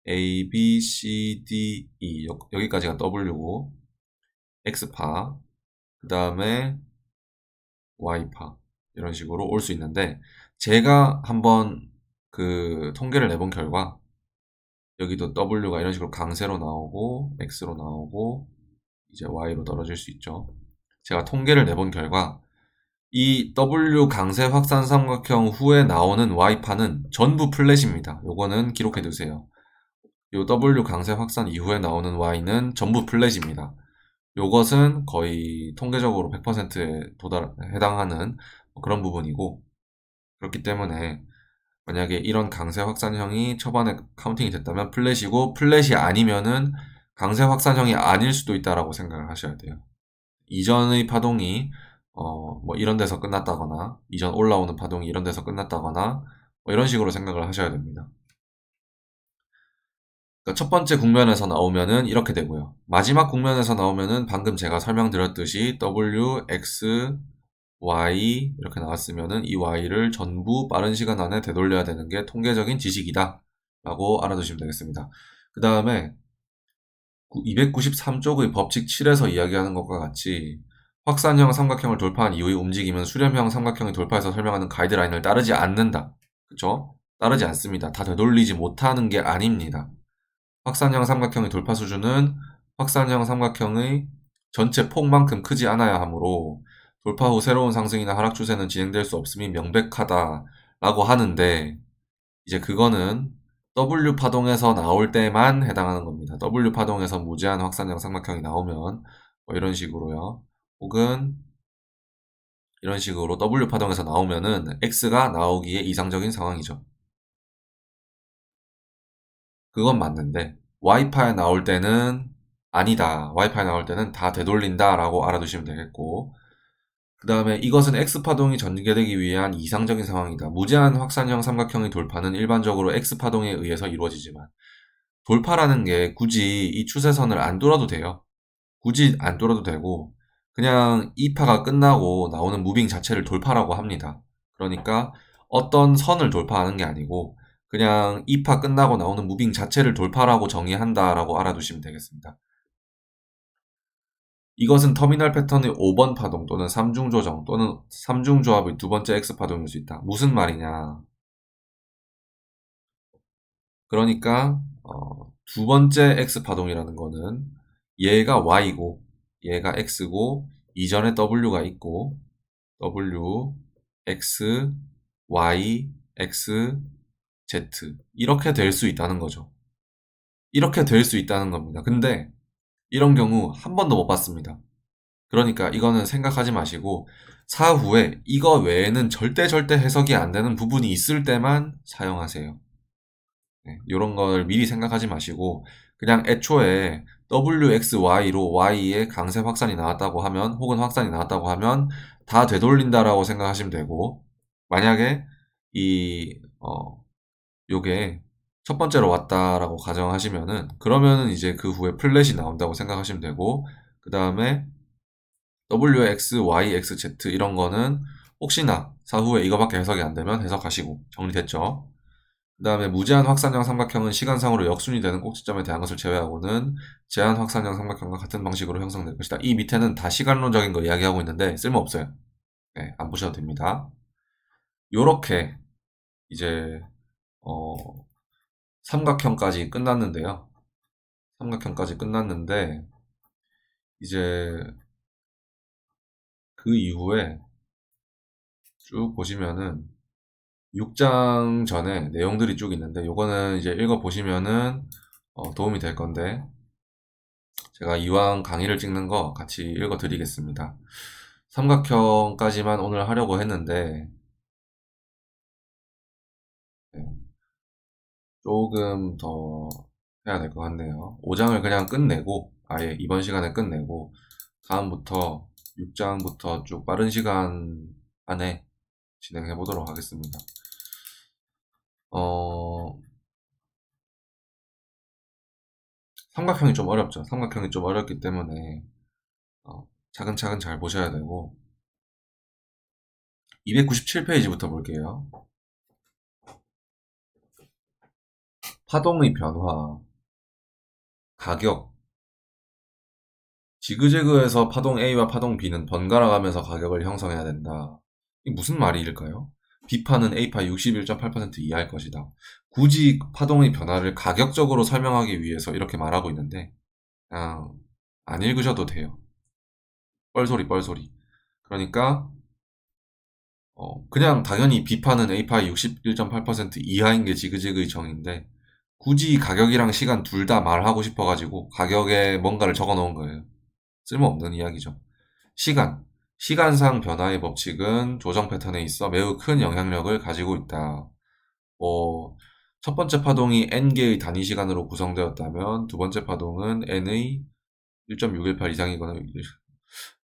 A, B, C, D, E 여기까지가 W고 X파 그 다음에 Y파 이런 식으로 올 수 있는데 제가 한번 그 통계를 내본 결과 여기도 W가 이런 식으로 강세로 나오고 X로 나오고 이제 Y로 떨어질 수 있죠. 제가 통계를 내본 결과 이 W 강세 확산 삼각형 후에 나오는 Y파는 전부 플랫입니다. 요거는 기록해 두세요. 요 W 강세 확산 이후에 나오는 Y는 전부 플랫입니다. 요것은 거의 통계적으로 100%에 해당하는 그런 부분이고 그렇기 때문에 만약에 이런 강세 확산형이 초반에 카운팅이 됐다면 플랫이고 플랫이 아니면은 강세 확산형이 아닐 수도 있다라고 생각을 하셔야 돼요. 이전의 파동이 뭐 이런 데서 끝났다거나 이전 올라오는 파동이 이런 데서 끝났다거나 뭐 이런 식으로 생각을 하셔야 됩니다. 그러니까 첫 번째 국면에서 나오면은 이렇게 되고요. 마지막 국면에서 나오면은 방금 제가 설명드렸듯이 W, X, Y 이렇게 나왔으면은 이 Y를 전부 빠른 시간 안에 되돌려야 되는 게 통계적인 지식이다 라고 알아두시면 되겠습니다. 그 다음에 293쪽의 법칙 7에서 이야기하는 것과 같이 확산형 삼각형을 돌파한 이후의 움직임은 수렴형 삼각형이 돌파해서 설명하는 가이드라인을 따르지 않는다. 그쵸? 따르지 않습니다. 다 되돌리지 못하는 게 아닙니다. 확산형 삼각형의 돌파 수준은 확산형 삼각형의 전체 폭만큼 크지 않아야 하므로 돌파 후 새로운 상승이나 하락 추세는 진행될 수 없음이 명백하다라고 하는데 이제 그거는 W 파동에서 나올 때만 해당하는 겁니다. W 파동에서 무제한 확산형 삼각형이 나오면 뭐 이런 식으로요. 혹은 이런 식으로 W 파동에서 나오면은 X가 나오기에 이상적인 상황이죠. 그건 맞는데 Y파에 나올 때는 아니다. Y파에 나올 때는 다 되돌린다 라고 알아두시면 되겠고 그 다음에 이것은 X파동이 전개되기 위한 이상적인 상황이다. 무제한 확산형 삼각형의 돌파는 일반적으로 X파동에 의해서 이루어지지만 돌파라는 게 굳이 이 추세선을 안 뚫어도 돼요. 굳이 안 뚫어도 되고 그냥 이 파가 끝나고 나오는 무빙 자체를 돌파라고 합니다. 그러니까 어떤 선을 돌파하는 게 아니고 그냥 이 파 끝나고 나오는 무빙 자체를 돌파라고 정의한다라고 알아두시면 되겠습니다. 이것은 터미널 패턴의 5번 파동 또는 3중 조정 또는 3중 조합의 두 번째 X파동일 수 있다. 무슨 말이냐? 그러니까 두 번째 X파동이라는 거는 얘가 Y고 얘가 X고 이전에 W가 있고 W, X, Y, X, Z 이렇게 될 수 있다는 거죠. 이렇게 될 수 있다는 겁니다. 근데 이런 경우 한 번도 못 봤습니다. 그러니까 이거는 생각하지 마시고 사후에 이거 외에는 절대 해석이 안 되는 부분이 있을 때만 사용하세요. 네, 이런 걸 미리 생각하지 마시고 그냥 애초에 WXY로 Y의 강세 확산이 나왔다고 하면 혹은 확산이 나왔다고 하면 다 되돌린다라고 생각하시면 되고 만약에 이 요게 첫 번째로 왔다라고 가정하시면은 그러면은 이제 그 후에 플랫이 나온다고 생각하시면 되고 그 다음에 WX, Y, X, Z 이런 거는 혹시나 사후에 이거밖에 해석이 안 되면 해석하시고 정리됐죠? 그 다음에 무제한 확산형 삼각형은 시간상으로 역순이 되는 꼭지점에 대한 것을 제외하고는 제한 확산형 삼각형과 같은 방식으로 형성될 것이다. 이 밑에는 다 시간론적인 거 이야기하고 있는데 쓸모없어요. 네, 안 보셔도 됩니다. 요렇게 이제 어, 삼각형까지 끝났는데요. 삼각형까지 끝났는데 이제 그 이후에 쭉 보시면은 6장 전에 내용들이 쭉 있는데 요거는 이제 읽어보시면은 도움이 될 건데 제가 이왕 강의를 찍는 거 같이 읽어드리겠습니다. 삼각형까지만 오늘 하려고 했는데 네, 조금 더 해야 될 것 같네요. 5장을 그냥 끝내고 아예 이번 시간에 끝내고 다음부터 6장부터 쭉 빠른 시간 안에 진행해 보도록 하겠습니다. 삼각형이 좀 어렵죠. 삼각형이 좀 어렵기 때문에 차근차근 잘 보셔야 되고 297페이지부터 볼게요. 파동의 변화, 가격, 지그재그에서 파동 A와 파동 B는 번갈아 가면서 가격을 형성해야 된다. 이게 무슨 말일까요? B파는 A파 61.8% 이하일 것이다. 굳이 파동의 변화를 가격적으로 설명하기 위해서 이렇게 말하고 있는데 그냥 안 읽으셔도 돼요. 뻘소리. 그러니까 그냥 당연히 B파는 A파의 61.8% 이하인 게 지그재그의 정의인데 굳이 가격이랑 시간 둘 다 말하고 싶어가지고 가격에 뭔가를 적어 놓은 거예요. 쓸모없는 이야기죠. 시간. 시간상 변화의 법칙은 조정 패턴에 있어 매우 큰 영향력을 가지고 있다. 어, 첫 번째 파동이 n개의 단위 시간으로 구성되었다면 두 번째 파동은 n의 1.618 이상이거나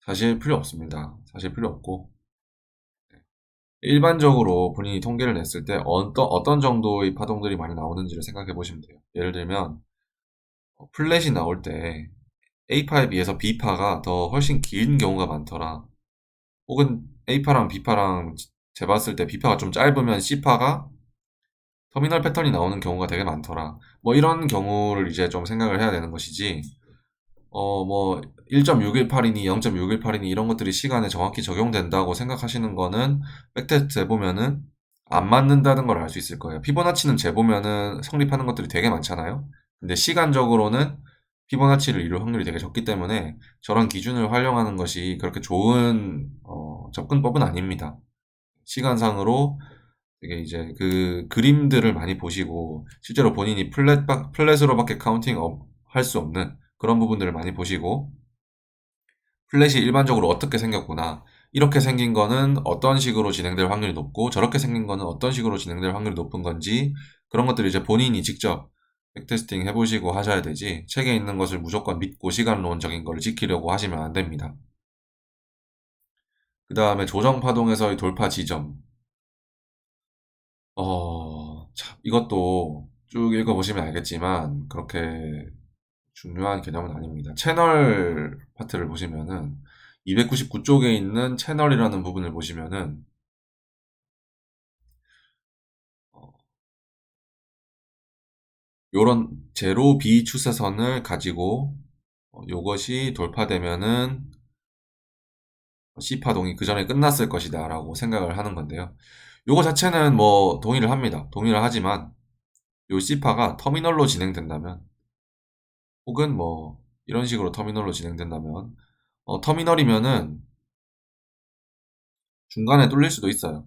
사실 필요 없습니다. 사실 필요 없고 일반적으로 본인이 통계를 냈을 때 어떤 정도의 파동들이 많이 나오는지를 생각해 보시면 돼요. 예를 들면 플랫이 나올 때 A파에 비해서 B파가 더 훨씬 긴 경우가 많더라. 혹은 A파랑 B파랑 재봤을 때 B파가 좀 짧으면 C파가 터미널 패턴이 나오는 경우가 되게 많더라. 뭐 이런 경우를 이제 좀 생각을 해야 되는 것이지. 뭐 1.618이니 0.618이니 이런 것들이 시간에 정확히 적용된다고 생각하시는 거는 백테스트 재보면은 안 맞는다는 걸 알 수 있을 거예요. 피보나치는 재보면은 성립하는 것들이 되게 많잖아요. 근데 시간적으로는 피보나치를 이룰 확률이 되게 적기 때문에 저런 기준을 활용하는 것이 그렇게 좋은 접근법은 아닙니다. 시간상으로 되게 이제 그 그림들을 많이 보시고 실제로 본인이 플랫으로밖에 카운팅 할 수 없는 그런 부분들을 많이 보시고 플랫이 일반적으로 어떻게 생겼구나. 이렇게 생긴 거는 어떤 식으로 진행될 확률이 높고 저렇게 생긴 거는 어떤 식으로 진행될 확률이 높은 건지 그런 것들을 이제 본인이 직접 백테스팅 해보시고 하셔야 되지 책에 있는 것을 무조건 믿고 시간론적인 걸 지키려고 하시면 안 됩니다. 그 다음에 조정파동에서의 돌파 지점. 참, 이것도 쭉 읽어보시면 알겠지만 그렇게 중요한 개념은 아닙니다. 채널 파트를 보시면은 299쪽에 있는 채널이라는 부분을 보시면은 요런 제로 B 추세선을 가지고 요것이 돌파되면은 C 파동이 그 전에 끝났을 것이다 라고 생각을 하는 건데요. 요거 자체는 뭐 동의를 합니다. 동의를 하지만 요 C파가 터미널로 진행된다면, 혹은 뭐 이런 식으로 터미널로 진행된다면, 터미널이면은 중간에 뚫릴 수도 있어요.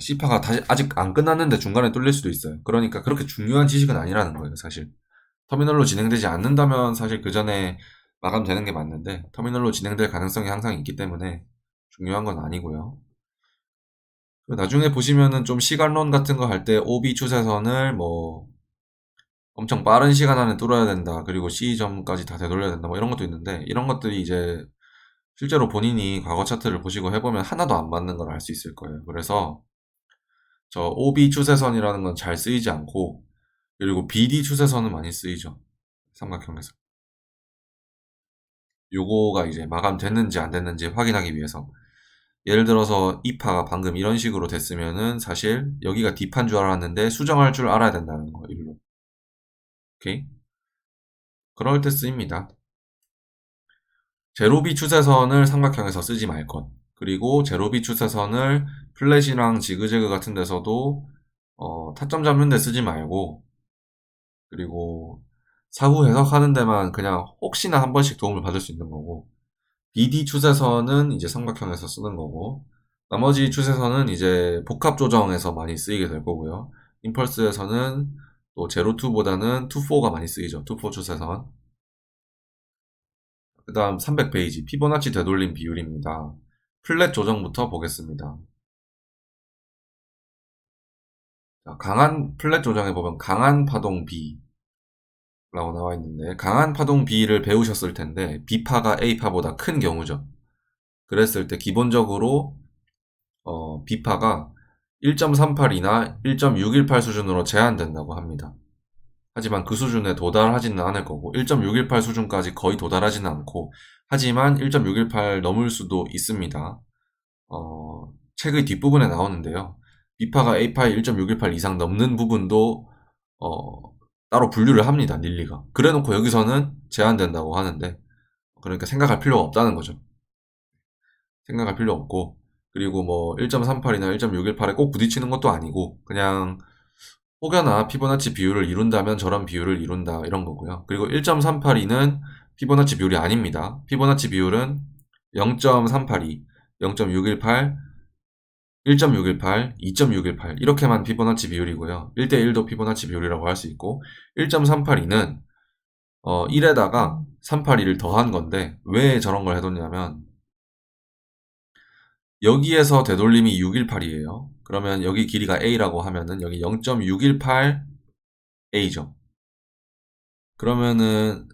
C파가 다시 아직 안 끝났는데 중간에 뚫릴 수도 있어요. 그러니까 그렇게 중요한 지식은 아니라는 거예요, 사실. 터미널로 진행되지 않는다면 사실 그 전에 마감되는 게 맞는데, 터미널로 진행될 가능성이 항상 있기 때문에 중요한 건 아니고요. 나중에 보시면은 좀 시간론 같은 거 할 때 OB 추세선을 뭐 엄청 빠른 시간 안에 뚫어야 된다. 그리고 C점까지 다 되돌려야 된다. 뭐 이런 것도 있는데, 이런 것들이 이제 실제로 본인이 과거 차트를 보시고 해보면 하나도 안 맞는 걸 알 수 있을 거예요. 그래서 저 OB 추세선이라는 건 잘 쓰이지 않고, 그리고 BD 추세선은 많이 쓰이죠. 삼각형에서. 요거가 이제 마감됐는지 안 됐는지 확인하기 위해서. 예를 들어서 이 파가 방금 이런 식으로 됐으면은 사실 여기가 D판 줄 알았는데 수정할 줄 알아야 된다는 거, 일로. 오케이? 그럴 때 쓰입니다. 제로비 추세선을 삼각형에서 쓰지 말 것. 그리고 제로비 추세선을 플랫이랑 지그재그 같은 데서도 타점 잡는 데 쓰지 말고, 그리고 사후 해석하는 데만 그냥 혹시나 한 번씩 도움을 받을 수 있는 거고, BD 추세선은 이제 삼각형에서 쓰는 거고, 나머지 추세선은 이제 복합 조정에서 많이 쓰이게 될 거고요. 임펄스에서는 또 제로2보다는 2,4가 많이 쓰이죠. 2,4 추세선. 그 다음 300페이지 피보나치 되돌림 비율입니다. 플랫 조정부터 보겠습니다. 자, 강한 플랫 조정에 보면 강한 파동 B라고 나와 있는데, 강한 파동 B를 배우셨을 텐데 B파가 A파보다 큰 경우죠. 그랬을 때 기본적으로 B파가 1.38이나 1.618 수준으로 제한된다고 합니다. 하지만 그 수준에 도달하지는 않을 거고, 1.618 수준까지 거의 도달하지는 않고, 하지만 1.618 넘을 수도 있습니다. 책의 뒷부분에 나오는데요. B파가 A파의 1.618 이상 넘는 부분도 어, 따로 분류를 합니다. 닐리가. 그래놓고 여기서는 제한된다고 하는데, 그러니까 생각할 필요가 없다는 거죠. 생각할 필요 없고, 그리고 뭐 1.38이나 1.618에 꼭 부딪히는 것도 아니고, 그냥 혹여나 피보나치 비율을 이룬다면 저런 비율을 이룬다, 이런 거고요. 그리고 1.382는 피보나치 비율이 아닙니다. 피보나치 비율은 0.382, 0.618, 1.618, 2.618 이렇게만 피보나치 비율이고요. 1대1도 피보나치 비율이라고 할 수 있고, 1.382는 1에다가 382를 더한 건데, 왜 저런 걸 해뒀냐면 여기에서 되돌림이 618이에요. 그러면 여기 길이가 A라고 하면은 여기 0.618A죠. 그러면은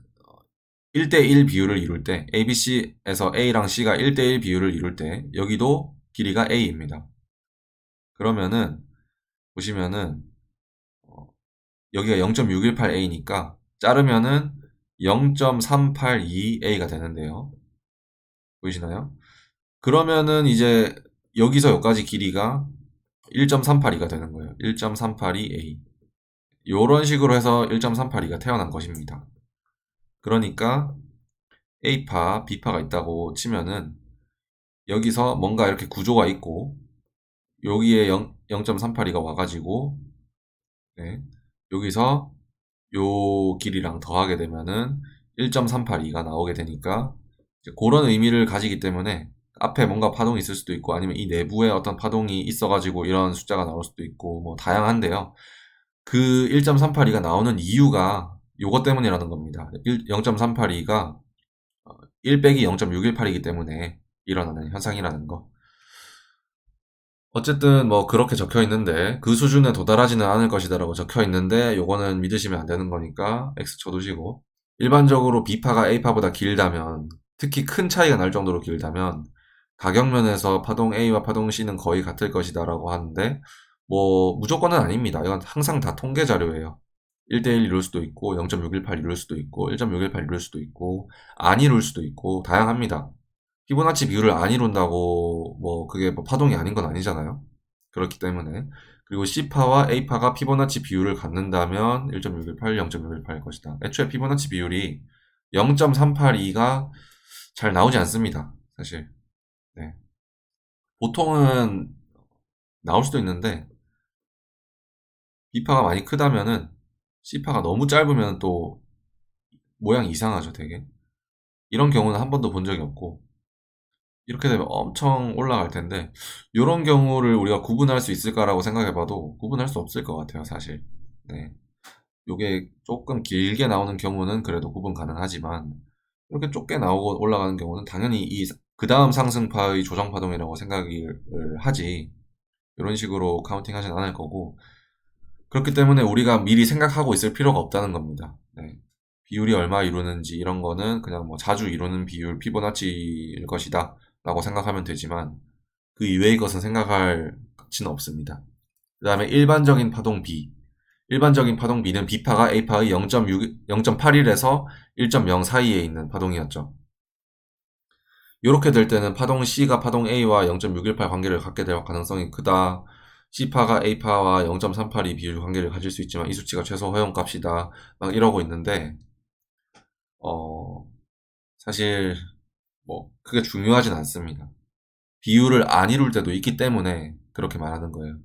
1대1 비율을 이룰 때, ABC에서 A랑 C가 1대1 비율을 이룰 때 여기도 길이가 A입니다. 그러면은 보시면은 여기가 0.618A니까 자르면은 0.382A가 되는데요. 보이시나요? 그러면은 이제 여기서 여기까지 길이가 1.382가 되는 거예요. 1.382A. 요런 식으로 해서 1.382가 태어난 것입니다. 그러니까 A파, B파가 있다고 치면은 여기서 뭔가 이렇게 구조가 있고, 여기에 0.382가 와가지고, 네, 여기서 요 길이랑 더하게 되면은 1.382가 나오게 되니까 이제 그런 의미를 가지기 때문에 앞에 뭔가 파동이 있을 수도 있고, 아니면 이 내부에 어떤 파동이 있어가지고 이런 숫자가 나올 수도 있고, 뭐 다양한데요. 그 1.382가 나오는 이유가 요것 때문이라는 겁니다. 0.382가 1 빼기 0.618이기 때문에 일어나는 현상이라는 거. 어쨌든 뭐 그렇게 적혀 있는데, 그 수준에 도달하지는 않을 것이다라고 적혀 있는데, 요거는 믿으시면 안 되는 거니까 X 쳐두시고, 일반적으로 B파가 A파보다 길다면, 특히 큰 차이가 날 정도로 길다면 가격면에서 파동 A와 파동 C는 거의 같을 것이다라고 하는데, 뭐 무조건은 아닙니다. 이건 항상 다 통계 자료예요. 1대1 이룰 수도 있고, 0.618 이룰 수도 있고, 1.618 이룰 수도 있고, 안 이룰 수도 있고, 다양합니다. 피보나치 비율을 안 이룬다고 뭐 그게 뭐 파동이 아닌 건 아니잖아요. 그렇기 때문에. 그리고 C파와 A파가 피보나치 비율을 갖는다면 1.618, 0.618일 것이다. 애초에 피보나치 비율이 0.382가 잘 나오지 않습니다. 사실. 네. 보통은 나올 수도 있는데, B파가 많이 크다면은 C파가 너무 짧으면 또 모양이 이상하죠, 되게. 이런 경우는 한 번도 본 적이 없고, 이렇게 되면 엄청 올라갈 텐데, 이런 경우를 우리가 구분할 수 있을까라고 생각해봐도 구분할 수 없을 것 같아요, 사실. 네. 요게 조금 길게 나오는 경우는 그래도 구분 가능하지만, 이렇게 좁게 나오고 올라가는 경우는 당연히 그 다음 상승파의 조정파동이라고 생각을 하지, 이런 식으로 카운팅 하진 않을 거고, 그렇기 때문에 우리가 미리 생각하고 있을 필요가 없다는 겁니다. 네. 비율이 얼마 이루는지 이런 거는 그냥 뭐 자주 이루는 비율 피보나치일 것이다 라고 생각하면 되지만, 그 이외의 것은 생각할 가치는 없습니다. 그 다음에 일반적인 파동 B. 일반적인 파동 B는 B파가 A파의 0.81에서 1.0 사이에 있는 파동이었죠. 이렇게 될 때는 파동 C가 파동 A와 0.618 관계를 갖게 될 가능성이 크다. C파가 A파와 0.382 비율 관계를 가질 수 있지만 이 수치가 최소 허용값이다. 막 이러고 있는데, 어, 사실 뭐 그게 중요하진 않습니다. 비율을 안 이룰 때도 있기 때문에 그렇게 말하는 거예요.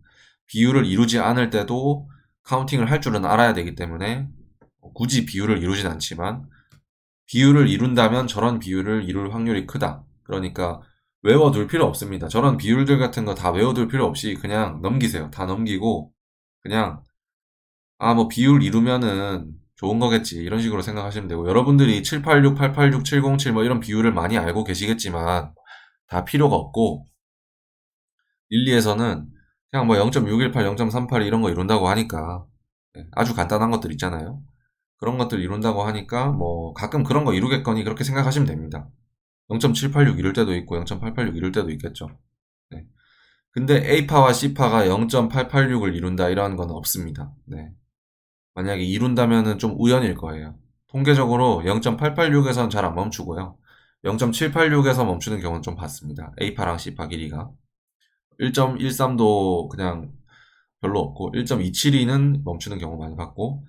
비율을 이루지 않을 때도 카운팅을 할 줄은 알아야 되기 때문에 굳이 비율을 이루진 않지만, 비율을 이룬다면 저런 비율을 이룰 확률이 크다. 그러니까 외워둘 필요 없습니다. 저런 비율들 같은 거 다 외워둘 필요 없이 그냥 넘기세요. 다 넘기고 그냥 뭐 비율 이루면은 좋은 거겠지 이런 식으로 생각하시면 되고, 여러분들이 786, 886, 707 뭐 이런 비율을 많이 알고 계시겠지만 다 필요가 없고, 릴리에서는 그냥 뭐 0.618, 0.38 이런 거 이룬다고 하니까, 아주 간단한 것들 있잖아요. 그런 것들 이룬다고 하니까 뭐 가끔 그런 거 이루겠거니 그렇게 생각하시면 됩니다. 0.786 이룰 때도 있고 0.886 이룰 때도 있겠죠. 네. 근데 A파와 C파가 0.886을 이룬다 이런 건 없습니다. 네. 만약에 이룬다면은 좀 우연일 거예요. 통계적으로 0.886에서는 잘 안 멈추고요. 0.786에서 멈추는 경우는 좀 봤습니다. A파랑 C파 길이가. 1.13도 그냥 별로 없고, 1.272는 멈추는 경우 많이 봤고,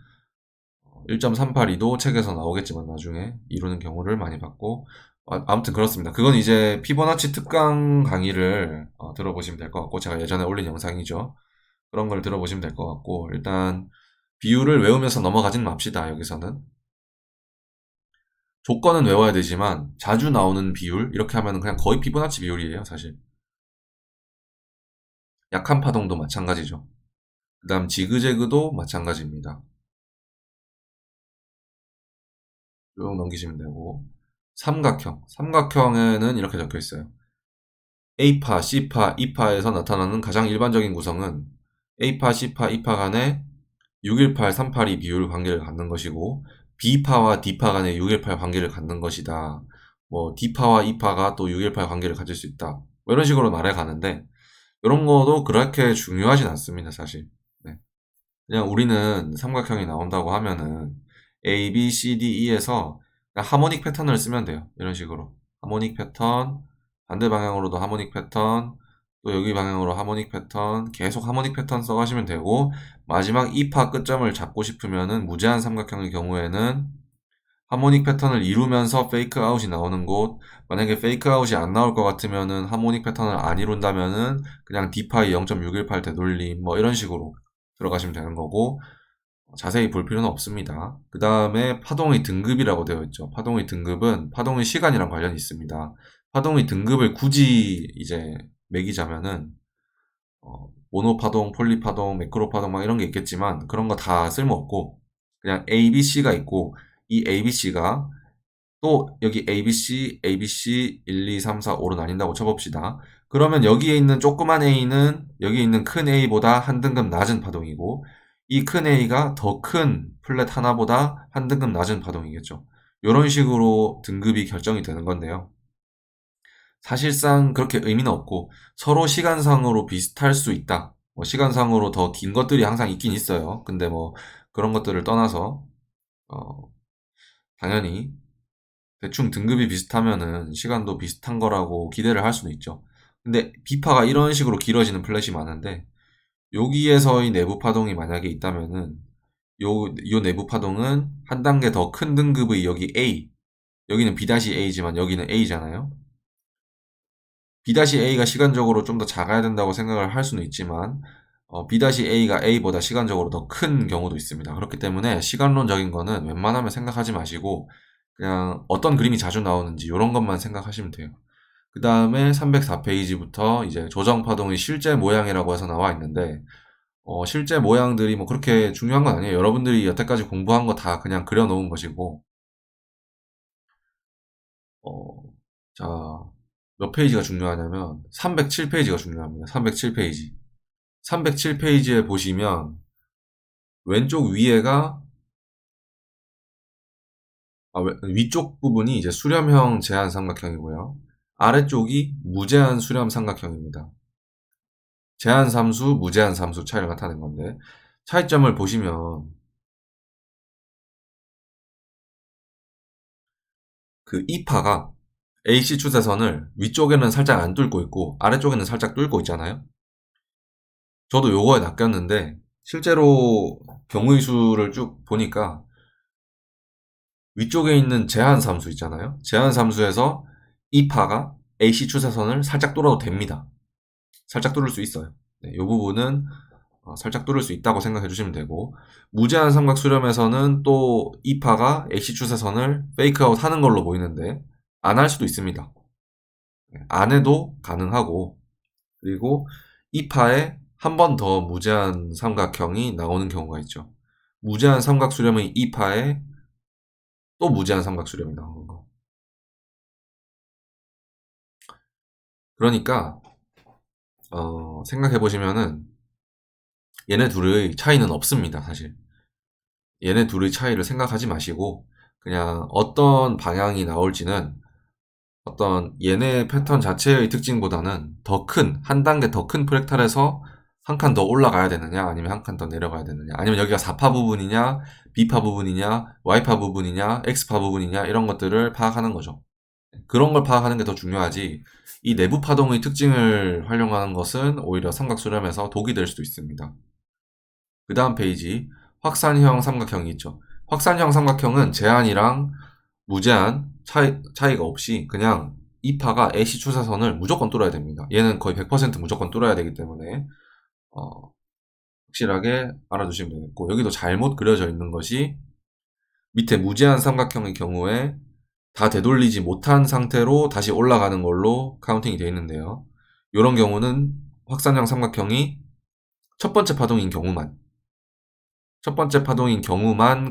1.382도 책에서 나오겠지만 나중에 이루는 경우를 많이 봤고, 아무튼 그렇습니다. 그건 이제 피보나치 특강 강의를 들어보시면 될 것 같고, 제가 예전에 올린 영상이죠. 그런 걸 들어보시면 될 것 같고, 일단 비율을 외우면서 넘어가진 맙시다. 여기서는 조건은 외워야 되지만 자주 나오는 비율 이렇게 하면 그냥 거의 피보나치 비율이에요, 사실. 약한 파동도 마찬가지죠. 그 다음 지그재그도 마찬가지입니다. 쭉 넘기시면 되고, 삼각형에는 이렇게 적혀 있어요. A파, C파, E파에서 나타나는 가장 일반적인 구성은 A파, C파, E파 간의 618, 382 비율 관계를 갖는 것이고, B파와 D파 간의 618 관계를 갖는 것이다. 뭐 D파와 E파가 또 618 관계를 가질 수 있다. 뭐 이런 식으로 말해 가는데, 이런 거도 그렇게 중요하진 않습니다, 사실. 네. 그냥 우리는 삼각형이 나온다고 하면은 A, B, C, D, E에서 하모닉 패턴을 쓰면 돼요. 이런 식으로. 하모닉 패턴, 반대 방향으로도 하모닉 패턴, 또 여기 방향으로 하모닉 패턴, 계속 하모닉 패턴 써가시면 되고, 마지막 2파 끝점을 잡고 싶으면은 무제한 삼각형의 경우에는 하모닉 패턴을 이루면서 페이크 아웃이 나오는 곳, 만약에 페이크 아웃이 안 나올 것 같으면은 하모닉 패턴을 안 이룬다면은 그냥 D파이 0.618 되돌림 뭐 이런 식으로 들어가시면 되는 거고, 자세히 볼 필요는 없습니다. 그 다음에 파동의 등급이라고 되어 있죠. 파동의 등급은 파동의 시간이랑 관련이 있습니다. 파동의 등급을 굳이 이제 매기자면은 모노 파동, 폴리 파동, 매크로 파동 막 이런 게 있겠지만 그런 거 다 쓸모없고, 그냥 A, B, C가 있고, 이 A, B, C가 또 여기 ABC, ABC 1, 2, 3, 4, 5로 나뉜다고 쳐봅시다. 그러면 여기에 있는 조그만 a는 여기 있는 큰 a보다 한 등급 낮은 파동이고, 이 큰 a가 더 큰 플랫 하나보다 한 등급 낮은 파동이겠죠. 이런 식으로 등급이 결정이 되는 건데요. 사실상 그렇게 의미는 없고 서로 시간상으로 비슷할 수 있다. 뭐 시간상으로 더 긴 것들이 항상 있긴 있어요. 근데 뭐 그런 것들을 떠나서 어, 당연히 대충 등급이 비슷하면은 시간도 비슷한 거라고 기대를 할 수는 있죠. 근데 비파가 이런 식으로 길어지는 플랫이 많은데, 여기에서의 내부 파동이 만약에 있다면은 요 내부 파동은 한 단계 더 큰 등급의 여기 A, 여기는 B-A지만 여기는 A잖아요. B-A가 시간적으로 좀 더 작아야 된다고 생각을 할 수는 있지만 B-A가 A보다 시간적으로 더 큰 경우도 있습니다. 그렇기 때문에 시간론적인 거는 웬만하면 생각하지 마시고 그냥 어떤 그림이 자주 나오는지 이런 것만 생각하시면 돼요. 그 다음에 304페이지부터 이제 조정파동의 실제 모양이라고 해서 나와 있는데 실제 모양들이 뭐 그렇게 중요한 건 아니에요. 여러분들이 여태까지 공부한 거 다 그냥 그려놓은 것이고 어, 자, 몇 페이지가 중요하냐면 307페이지가 중요합니다. 307페이지. 307페이지에 보시면 왼쪽 위에가 위쪽 부분이 이제 수렴형 제한 삼각형이고요. 아래쪽이 무제한 수렴 삼각형입니다. 제한 삼수, 무제한 삼수 차이를 나타낸 건데 차이점을 보시면 그 이파가 AC 추세선을 위쪽에는 살짝 안 뚫고 있고 아래쪽에는 살짝 뚫고 있잖아요. 저도 요거에 낚였는데 실제로 경우의 수를 쭉 보니까 위쪽에 있는 제한 삼수 있잖아요. 제한 삼수에서 이파가 AC 추세선을 살짝 뚫어도 됩니다. 살짝 뚫을 수 있어요. 네, 이 부분은 살짝 뚫을 수 있다고 생각해 주시면 되고 무제한 삼각 수렴에서는 또 이파가 AC 추세선을 페이크아웃 하는 걸로 보이는데 안 할 수도 있습니다. 네, 안 해도 가능하고 그리고 이파에 한 번 더 무제한 삼각형이 나오는 경우가 있죠. 무제한 삼각 수렴의 이파에 또 무제한 삼각 수렴이 나오는 거. 그러니까 생각해 보시면은 얘네 둘의 차이는 없습니다, 사실. 얘네 둘의 차이를 생각하지 마시고 그냥 어떤 방향이 나올지는 어떤 얘네 패턴 자체의 특징보다는 한 단계 더 큰 프랙탈에서 한 칸 더 올라가야 되느냐 아니면 한 칸 더 내려가야 되느냐 아니면 여기가 4파 부분이냐 B파 부분이냐 Y파 부분이냐 X파 부분이냐 이런 것들을 파악하는 거죠. 그런 걸 파악하는 게 더 중요하지 이 내부 파동의 특징을 활용하는 것은 오히려 삼각수렴에서 독이 될 수도 있습니다. 그 다음 페이지 확산형 삼각형이 있죠. 확산형 삼각형은 제한이랑 무제한 차이가 없이 그냥 이파가 AC 추세선을 무조건 뚫어야 됩니다. 얘는 거의 100% 무조건 뚫어야 되기 때문에 확실하게 알아두시면 되겠고 여기도 잘못 그려져 있는 것이 밑에 무제한 삼각형의 경우에 다 되돌리지 못한 상태로 다시 올라가는 걸로 카운팅이 되어 있는데요. 이런 경우는 확산형 삼각형이 첫 번째 파동인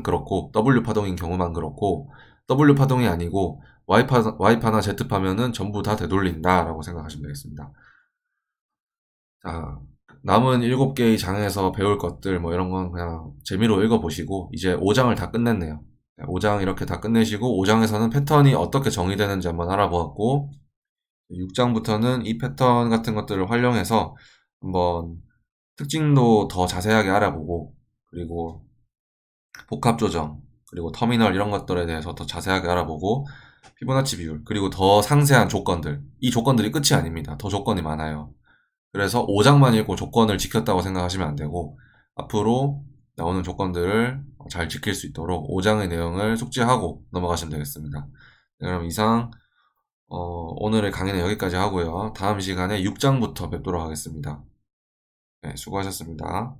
그렇고 W 파동인 경우만 그렇고 W 파동이 아니고 Y파나 Z파면은 전부 다 되돌린다 라고 생각하시면 되겠습니다. 자, 남은 7개의 장에서 배울 것들 뭐 이런 건 그냥 재미로 읽어보시고 이제 5장을 다 끝냈네요. 5장 이렇게 다 끝내시고 5장에서는 패턴이 어떻게 정의되는지 한번 알아보았고 6장부터는 이 패턴 같은 것들을 활용해서 한번 특징도 더 자세하게 알아보고 그리고 복합 조정 그리고 터미널 이런 것들에 대해서 더 자세하게 알아보고 피보나치 비율 그리고 더 상세한 조건들 이 조건들이 끝이 아닙니다. 더 조건이 많아요. 그래서 5장만 읽고 조건을 지켰다고 생각하시면 안 되고 앞으로 나오는 조건들을 잘 지킬 수 있도록 5장의 내용을 숙지하고 넘어가시면 되겠습니다. 네, 그럼 이상 오늘의 강의는 여기까지 하고요. 다음 시간에 6장부터 뵙도록 하겠습니다. 네, 수고하셨습니다.